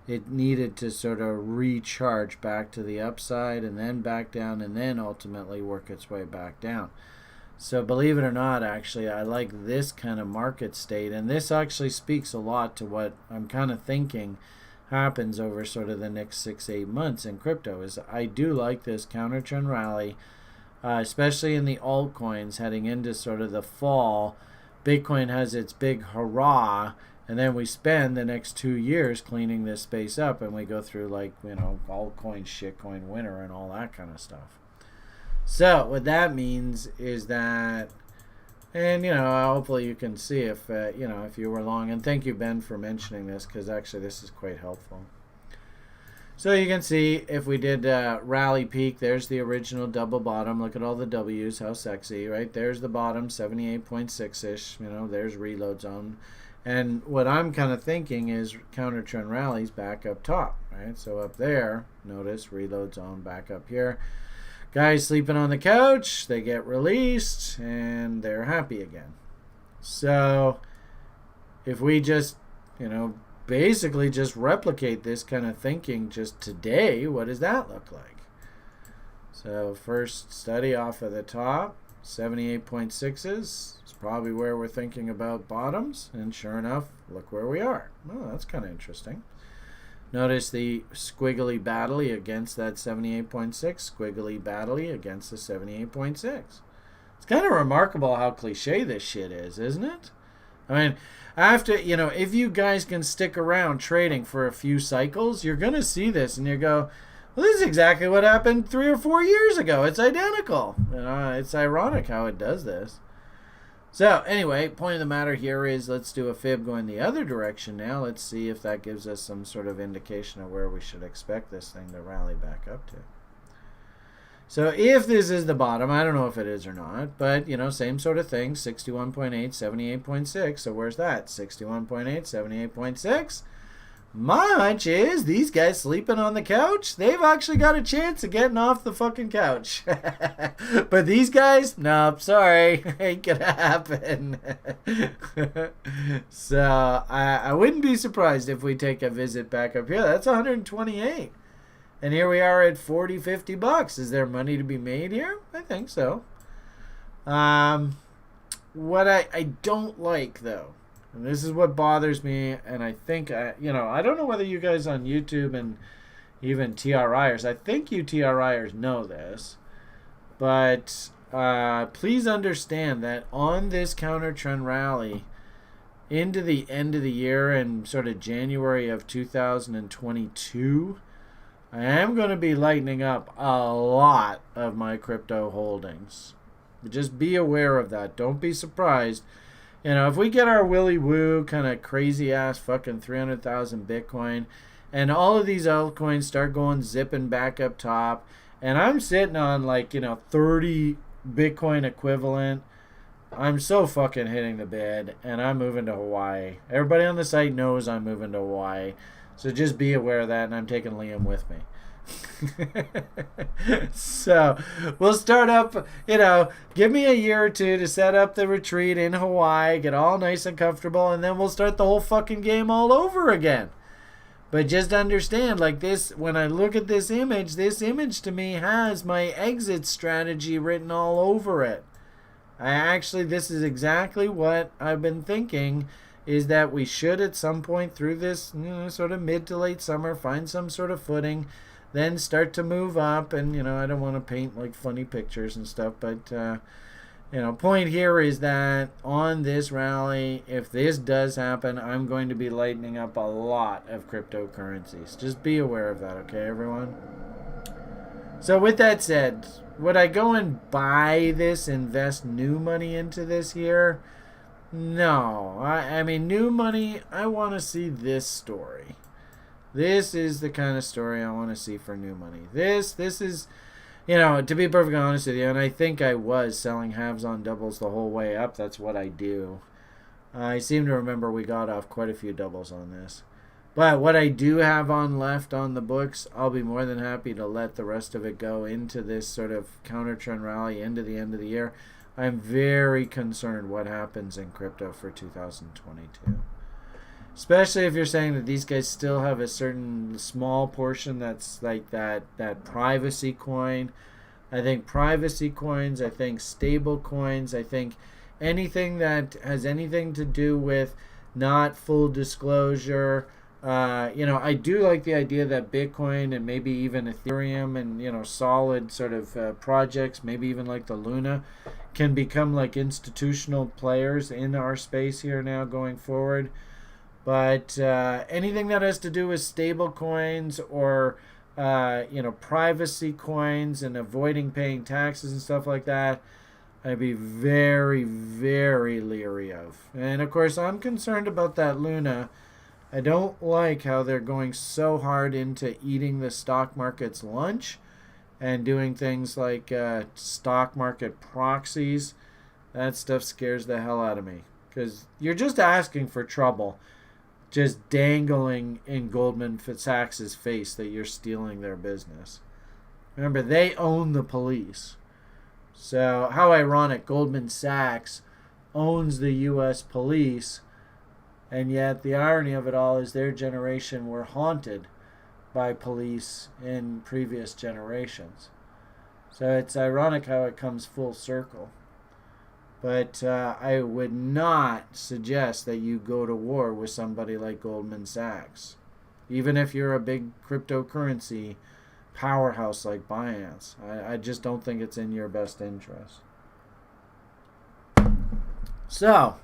It needed to sort of recharge back to the upside and then back down and then ultimately work its way back down. So believe it or not, actually, I like this kind of market state, and this actually speaks a lot to what I'm kind of thinking happens over sort of the next 6-8 months in crypto. Is I do like this counter trend rally, especially in the altcoins heading into sort of the fall. Bitcoin has its big hurrah, and then we spend the next 2 years cleaning this space up, and we go through, like, you know, altcoin, shitcoin winter and all that kind of stuff. So what that means is that, and you know, hopefully you can see if you know, if you were long, and thank you, Ben, for mentioning this, because actually this is quite helpful. So you can see if we did rally peak, there's the original double bottom. Look at all the W's, how sexy, right? There's the bottom, 78.6-ish, you know, there's reload zone. And what I'm kind of thinking is counter trend rallies back up top, right? So up there, notice reload zone back up here. Guys sleeping on the couch, they get released, and they're happy again. So if we just, you know, basically just replicate this kind of thinking just today, what does that look like? So first study off of the top, 78.6s. It's probably where we're thinking about bottoms, and sure enough, look where we are. Oh, that's kind of interesting. Notice the squiggly battly against that 78.6, squiggly battly against the 78.6. It's kind of remarkable how cliche this shit is, isn't it? I mean, after, you know, if you guys can stick around trading for a few cycles, you're going to see this and you go, well, this is exactly what happened 3 or 4 years ago. It's identical. It's ironic how it does this. So anyway, point of the matter here is let's do a fib going the other direction now. Let's see if that gives us some sort of indication of where we should expect this thing to rally back up to. So if this is the bottom, I don't know if it is or not, but you know, same sort of thing, 61.8, 78.6. So where's that? 61.8, 78.6. My hunch is these guys sleeping on the couch, they've actually got a chance of getting off the fucking couch. But these guys, nope, sorry, ain't gonna happen. So I wouldn't be surprised if we take a visit back up here. That's 128. And here we are at 40, 50 bucks. Is there money to be made here? I think so. What I don't like, though, and this is what bothers me, and I think, you know, I don't know whether you guys on YouTube and even TRIers, I think you TRIers know this, but please understand that on this counter trend rally into the end of the year and sort of January of 2022, I am going to be lightening up a lot of my crypto holdings. Just be aware of that. Don't be surprised. You know, if we get our Willy Woo kind of crazy ass fucking 300,000 Bitcoin and all of these altcoins start going zipping back up top, and I'm sitting on like, you know, 30 Bitcoin equivalent, I'm so fucking hitting the bed and I'm moving to Hawaii. Everybody on the site knows I'm moving to Hawaii. So just be aware of that, and I'm taking Liam with me. So we'll start up, you know, give me a year or two to set up the retreat in Hawaii, get all nice and comfortable, and then we'll start the whole fucking game all over again. But just understand, like this, when I look at this image to me has my exit strategy written all over it. This is exactly what I've been thinking, is that we should at some point through this sort of mid to late summer find some sort of footing, then start to move up. And, I don't want to paint like funny pictures and stuff, but, point here is that on this rally, if this does happen, I'm going to be lightening up a lot of cryptocurrencies. Just be aware of that, okay, everyone? So with that said, would I go and buy this, invest new money into this here? No. I mean, new money, I want to see this story. This is the kind of story I want to see for new money. This is, to be perfectly honest with you, and I think I was selling halves on doubles the whole way up. That's what I do. I seem to remember we got off quite a few doubles on this. But what I do have left on the books, I'll be more than happy to let the rest of it go into this sort of counter trend rally into the end of the year. I'm very concerned what happens in crypto for 2022. Especially if you're saying that these guys still have a certain small portion that's like that privacy coin. I think privacy coins, I think stable coins, I think anything that has anything to do with not full disclosure. I do like the idea that Bitcoin and maybe even Ethereum and, solid sort of projects, maybe even like the Luna, can become like institutional players in our space here now going forward. But anything that has to do with stable coins or, privacy coins and avoiding paying taxes and stuff like that, I'd be very, very leery of. And, of course, I'm concerned about that Luna. I don't like how they're going so hard into eating the stock market's lunch and doing things like stock market proxies. That stuff scares the hell out of me because you're just asking for trouble, just dangling in Goldman Sachs' face that you're stealing their business. Remember, they own the police. So how ironic, Goldman Sachs owns the U.S. police, and yet the irony of it all is their generation were haunted by police in previous generations. So it's ironic how it comes full circle. But I would not suggest that you go to war with somebody like Goldman Sachs, even if you're a big cryptocurrency powerhouse like Binance. I just don't think it's in your best interest. So,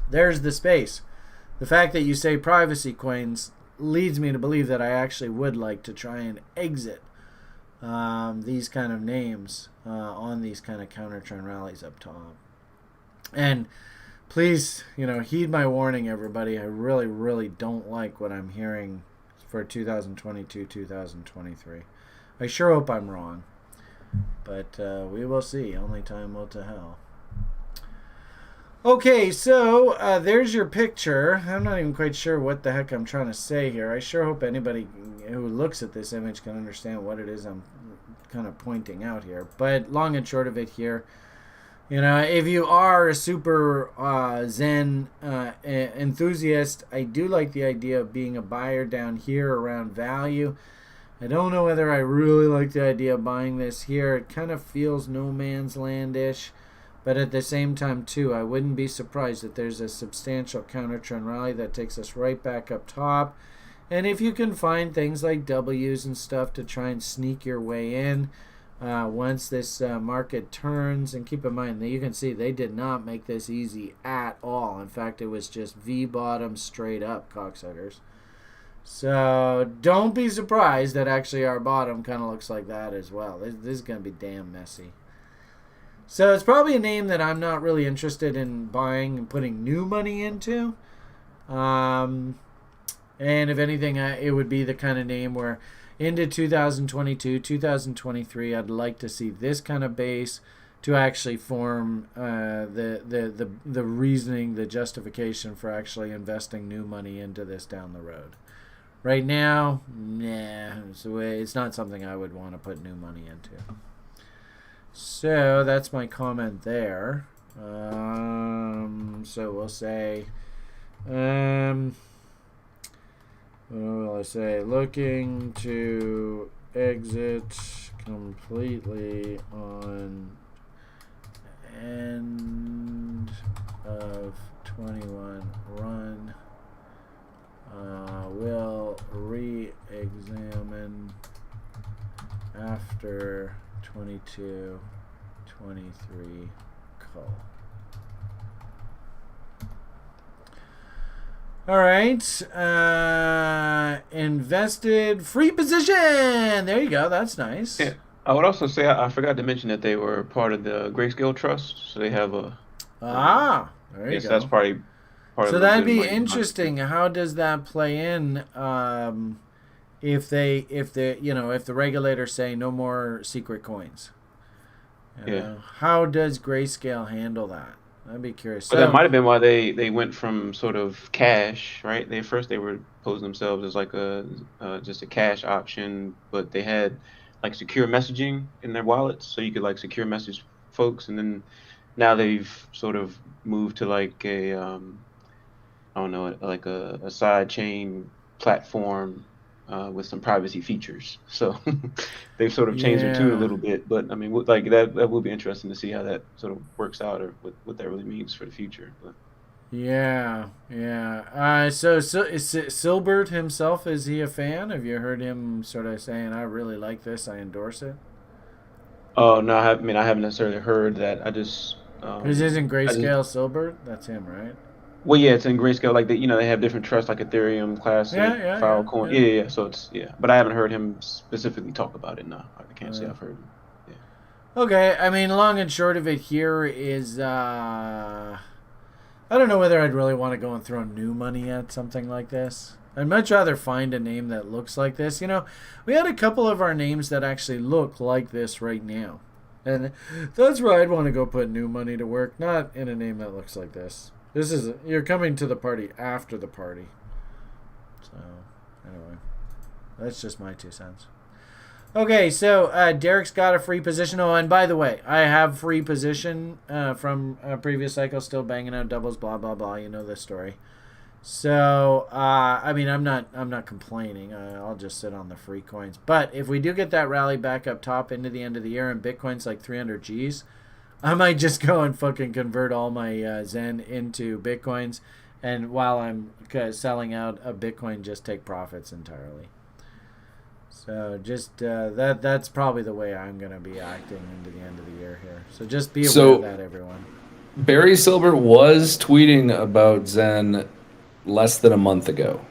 there's the space. The fact that you say privacy coins leads me to believe that I actually would like to try and exit these kind of names on these kind of counter trend rallies up top. And please, heed my warning, everybody. I really, really don't like what I'm hearing for 2022, 2023. I sure hope I'm wrong. But we will see. Only time will tell. Okay, so there's your picture. I'm not even quite sure what the heck I'm trying to say here. I sure hope anybody who looks at this image can understand what it is I'm kind of pointing out here. But long and short of it here, if you are a super Zen enthusiast, I do like the idea of being a buyer down here around value. I don't know whether I really like the idea of buying this here. It kind of feels no man's land-ish. But at the same time, too, I wouldn't be surprised if there's a substantial counter-trend rally that takes us right back up top. And if you can find things like W's and stuff to try and sneak your way in once this market turns, and keep in mind that you can see they did not make this easy at all. In fact, it was just V-bottom straight up, cocksuckers. So don't be surprised that actually our bottom kind of looks like that as well. This is going to be damn messy. So it's probably a name that I'm not really interested in buying and putting new money into. And if anything, it would be the kind of name where into 2022, 2023, I'd like to see this kind of base to actually form the reasoning, the justification for actually investing new money into this down the road. Right now, it's not something I would want to put new money into. So that's my comment there. So we'll say What will I say? Looking to exit completely on end of 21 run. Will re-examine after 22, 23 call. All right. Invested free position. There you go. That's nice. Yeah. I would also say I forgot to mention that they were part of the Grayscale Trust, so they have a. There you Yes, go. that's probably part So of the that'd good be money behind it. interesting. How does that play in? If the regulators say no more secret coins, Yeah. how does Grayscale handle that? I'd be curious. But that might have been why they went from sort of cash, right? They were posing themselves as like a just a cash option, but they had like secure messaging in their wallets, so you could like secure message folks, and then now they've sort of moved to like a I don't know, like a side chain platform with some privacy features. So they've sort of changed their tune a little bit. But I mean, like that will be interesting to see how that sort of works out, or what that really means for the future. But. Yeah. So is Silbert himself, is he a fan? Have you heard him sort of saying, "I really like this. I endorse it"? Oh no, I haven't necessarily heard that. Because isn't Grayscale Silbert? That's him, right? Well, yeah, it's in Grayscale. Like they have different trusts, like Ethereum, Classic, Filecoin. Yeah. So it's but I haven't heard him specifically talk about it. No, I can't say I've heard him. Yeah. Okay, I mean, long and short of it here is, I don't know whether I'd really want to go and throw new money at something like this. I'd much rather find a name that looks like this. We had a couple of our names that actually look like this right now. And that's where I'd want to go put new money to work, not in a name that looks like this. You're coming to the party after the party. So, anyway, that's just my 2 cents. Okay, so Derek's got a free position. Oh, and by the way, I have free position from a previous cycle, still banging out doubles, blah blah blah. You know this story. So I mean, I'm not complaining. I'll just sit on the free coins. But if we do get that rally back up top into the end of the year and Bitcoin's like 300 G's, I might just go and fucking convert all my Zen into Bitcoins, and while I'm selling out a Bitcoin, just take profits entirely. So just that's probably the way I'm going to be acting into the end of the year here. So just be aware of that, everyone. Barry Silbert was tweeting about Zen less than a month ago,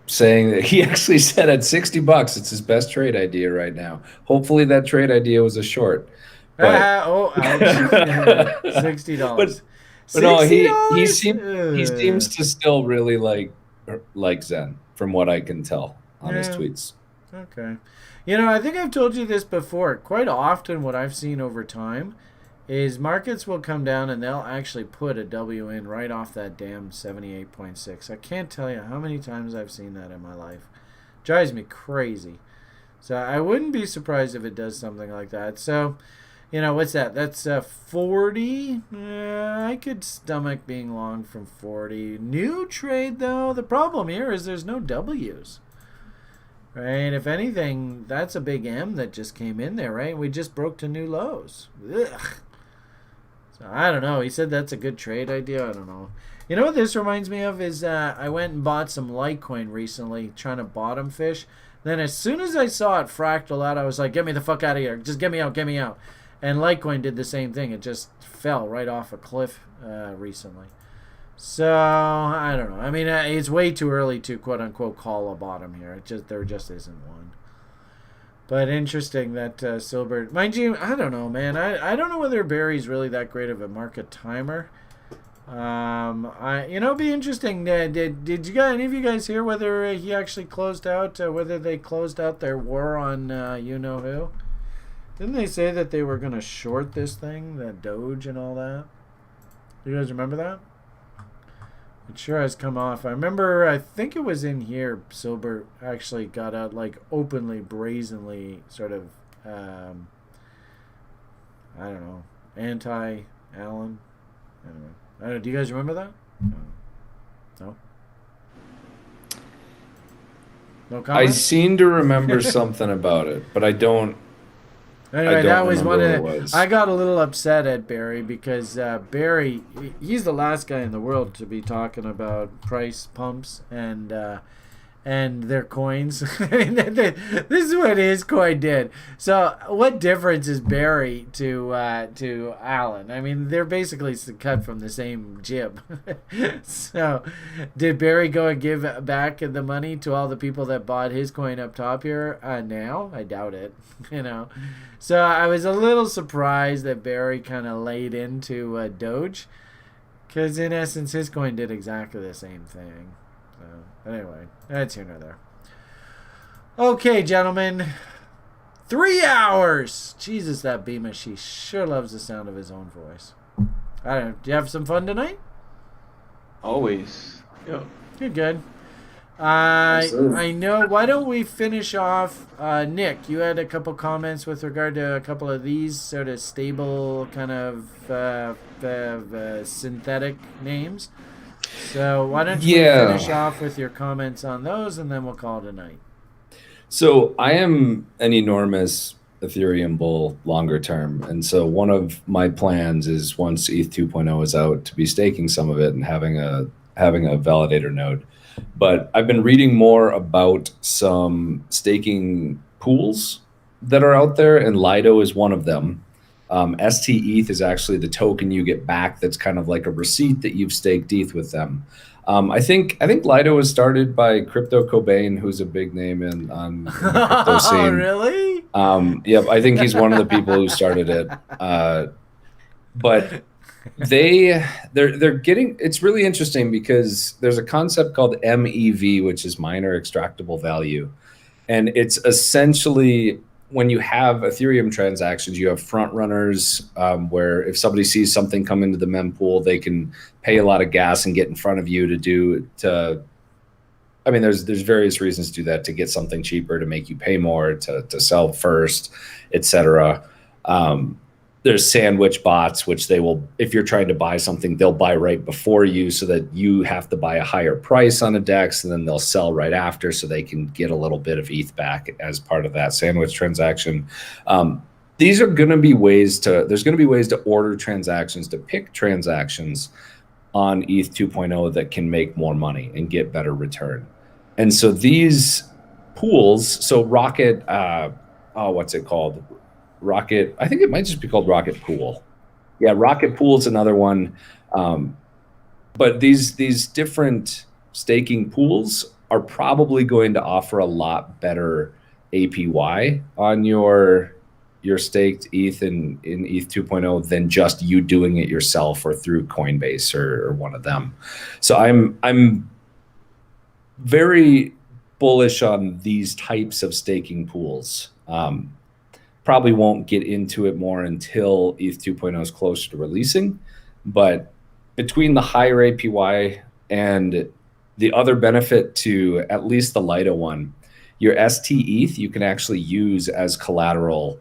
saying that he actually said at $60 it's his best trade idea right now. Hopefully that trade idea was a short. But $60. But no, he seems to still really like Zen, from what I can tell on his tweets. Okay. I think I've told you this before. Quite often what I've seen over time is markets will come down and they'll actually put a W in right off that damn 78.6. I can't tell you how many times I've seen that in my life. Drives me crazy. So I wouldn't be surprised if it does something like that. So, what's that? That's 40. I could stomach being long from 40. New trade, though. The problem here is there's no W's. Right? If anything, that's a big M that just came in there, right? We just broke to new lows. Ugh. So I don't know. He said that's a good trade idea. I don't know. You know what this reminds me of is I went and bought some Litecoin recently, trying to bottom fish. Then as soon as I saw it fractal out, I was like, get me the fuck out of here. Just get me out, get me out. And Litecoin did the same thing. It just fell right off a cliff recently. So, I don't know. I mean, it's way too early to quote-unquote call a bottom here. There just isn't one. But interesting that Silbert... Mind you, I don't know, man. I don't know whether Barry's really that great of a market timer. It'd be interesting. Did you guys, any of you guys hear whether he actually closed out, whether they closed out their war on you-know-who? Didn't they say that they were going to short this thing, the Doge and all that? You guys remember that? It sure has come off. I think it was in here, Silbert actually got out, like, openly, brazenly, sort of, I don't know, anti-Allen. I don't know. Do you guys remember that? No? No I comment. seem to remember something about it, but I don't. Anyway, don't that was one remember of what the. it was. I got a little upset at Barry because Barry, he's the last guy in the world to be talking about price pumps and their coins. This is what his coin did. So, what difference is Barry to Alan? I mean, they're basically cut from the same jib. So, did Barry go and give back the money to all the people that bought his coin up top here? Now, I doubt it. You know, so I was a little surprised that Barry kind of laid into Doge, because in essence, his coin did exactly the same thing. So, anyway, that's here nor there. Okay, gentlemen. 3 hours! Jesus, that Beamish, he sure loves the sound of his own voice. I don't know. Do you have some fun tonight? Always. Yeah. Good. Absolutely. I know. Why don't we finish off? Nick, you had a couple comments with regard to a couple of these sort of stable kind of synthetic names. So why don't you finish off with your comments on those, and then we'll call it a night. So I am an enormous Ethereum bull longer term. And so one of my plans is once ETH 2.0 is out to be staking some of it and having a validator node. But I've been reading more about some staking pools that are out there, and Lido is one of them. ST ETH is actually the token you get back that's kind of like a receipt that you've staked ETH with them. I think Lido was started by Crypto Cobain, who's a big name in the crypto scene. Oh, really? Yep, I think he's one of the people who started it. But they're getting, it's really interesting because there's a concept called MEV, which is miner extractable value. And it's essentially when you have Ethereum transactions, you have front runners where if somebody sees something come into the mempool, they can pay a lot of gas and get in front of you I mean, there's various reasons to do that, to get something cheaper, to make you pay more, to sell first, etc. There's sandwich bots, which they will, if you're trying to buy something, they'll buy right before you so that you have to buy a higher price on a DEX, and then they'll sell right after so they can get a little bit of ETH back as part of that sandwich transaction. These are going to be there's going to be ways to order transactions, to pick transactions on ETH 2.0 that can make more money and get better return. And so these pools, so Rocket, what's it called? Rocket, I think it might just be called Rocket Pool. Yeah, Rocket Pool is another one. But these different staking pools are probably going to offer a lot better APY on your staked ETH in ETH 2.0 than just you doing it yourself or through Coinbase or one of them. So I'm very bullish on these types of staking pools. Probably won't get into it more until ETH 2.0 is closer to releasing. But between the higher APY and the other benefit to at least the Lido one, your ST ETH you can actually use as collateral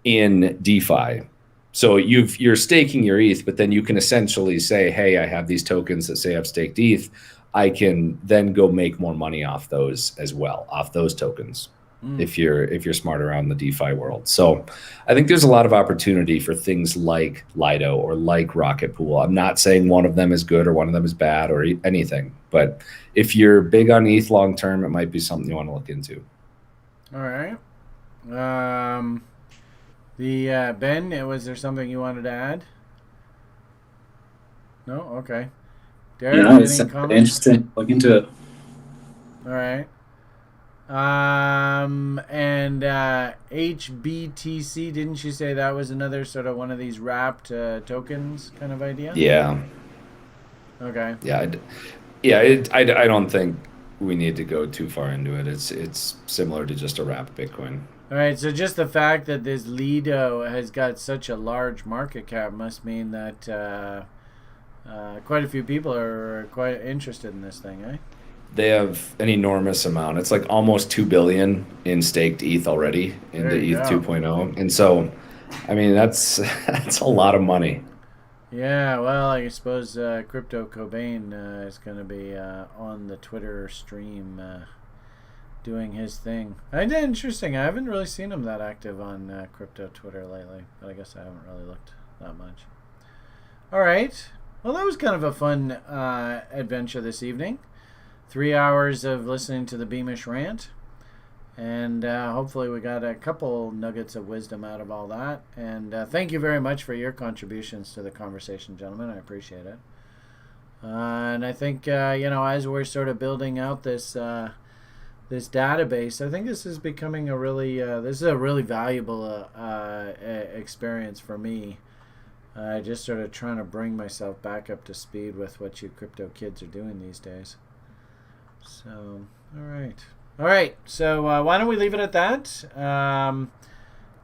in DeFi. So you're staking your ETH, but then you can essentially say, hey, I have these tokens that say I've staked ETH. I can then go make more money off those as well, off those tokens. If you're smart around the DeFi world. So I think there's a lot of opportunity for things like Lido or like Rocket Pool. I'm not saying one of them is good or one of them is bad or anything, but if you're big on ETH long term, it might be something you want to look into. All right. Ben, was there something you wanted to add? No? Okay. Derek, Yeah, any it's comments? interesting. Look into it. All right. And HBTC, didn't you say that was another sort of one of these wrapped tokens kind of idea? Yeah. Okay. I don't think we need to go too far into it. It's similar to just a wrapped Bitcoin. All right, so just the fact that this Lido has got such a large market cap must mean that quite a few people are quite interested in this thing, eh? They have an enormous amount. It's like almost 2 billion in staked ETH already into ETH 2.0. And so, I mean, that's a lot of money. Yeah, well, I suppose Crypto Cobain is going to be on the Twitter stream doing his thing. Interesting. I haven't really seen him that active on crypto Twitter lately, but I guess I haven't really looked that much. All right. Well, that was kind of a fun adventure this evening. 3 hours of listening to the Beamish rant. And hopefully we got a couple nuggets of wisdom out of all that. And thank you very much for your contributions to the conversation, gentlemen. I appreciate it. And I think, as we're sort of building out this this database, I think this is becoming a really valuable experience for me. Just sort of trying to bring myself back up to speed with what you crypto kids are doing these days. So, all right. So why don't we leave it at that?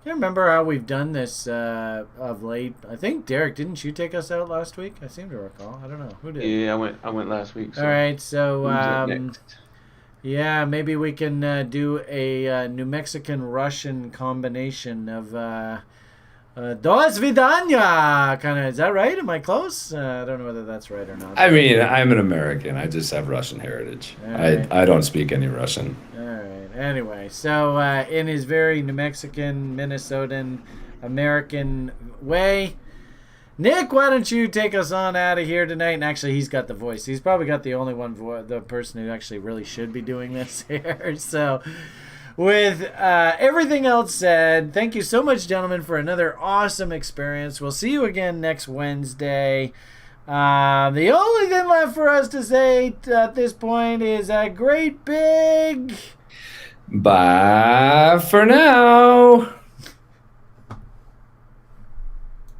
Can't remember how we've done this of late. I think Derek, didn't you take us out last week? I seem to recall. I don't know who did. Yeah, I went last week. So. All right. So yeah, maybe we can do a New Mexican Russian combination of Do svidanya, kind of. Is that right? Am I close? I don't know whether that's right or not. I mean, I'm an American. I just have Russian heritage. Right. I don't speak any Russian. All right. Anyway, so in his very New Mexican, Minnesotan, American way, Nick, why don't you take us on out of here tonight? And actually, he's got the voice. He's probably got the only the person who actually really should be doing this here. So, with everything else said, thank you so much, gentlemen, for another awesome experience. We'll see you again next Wednesday. The only thing left for us to say at this point is a great big... Bye for now.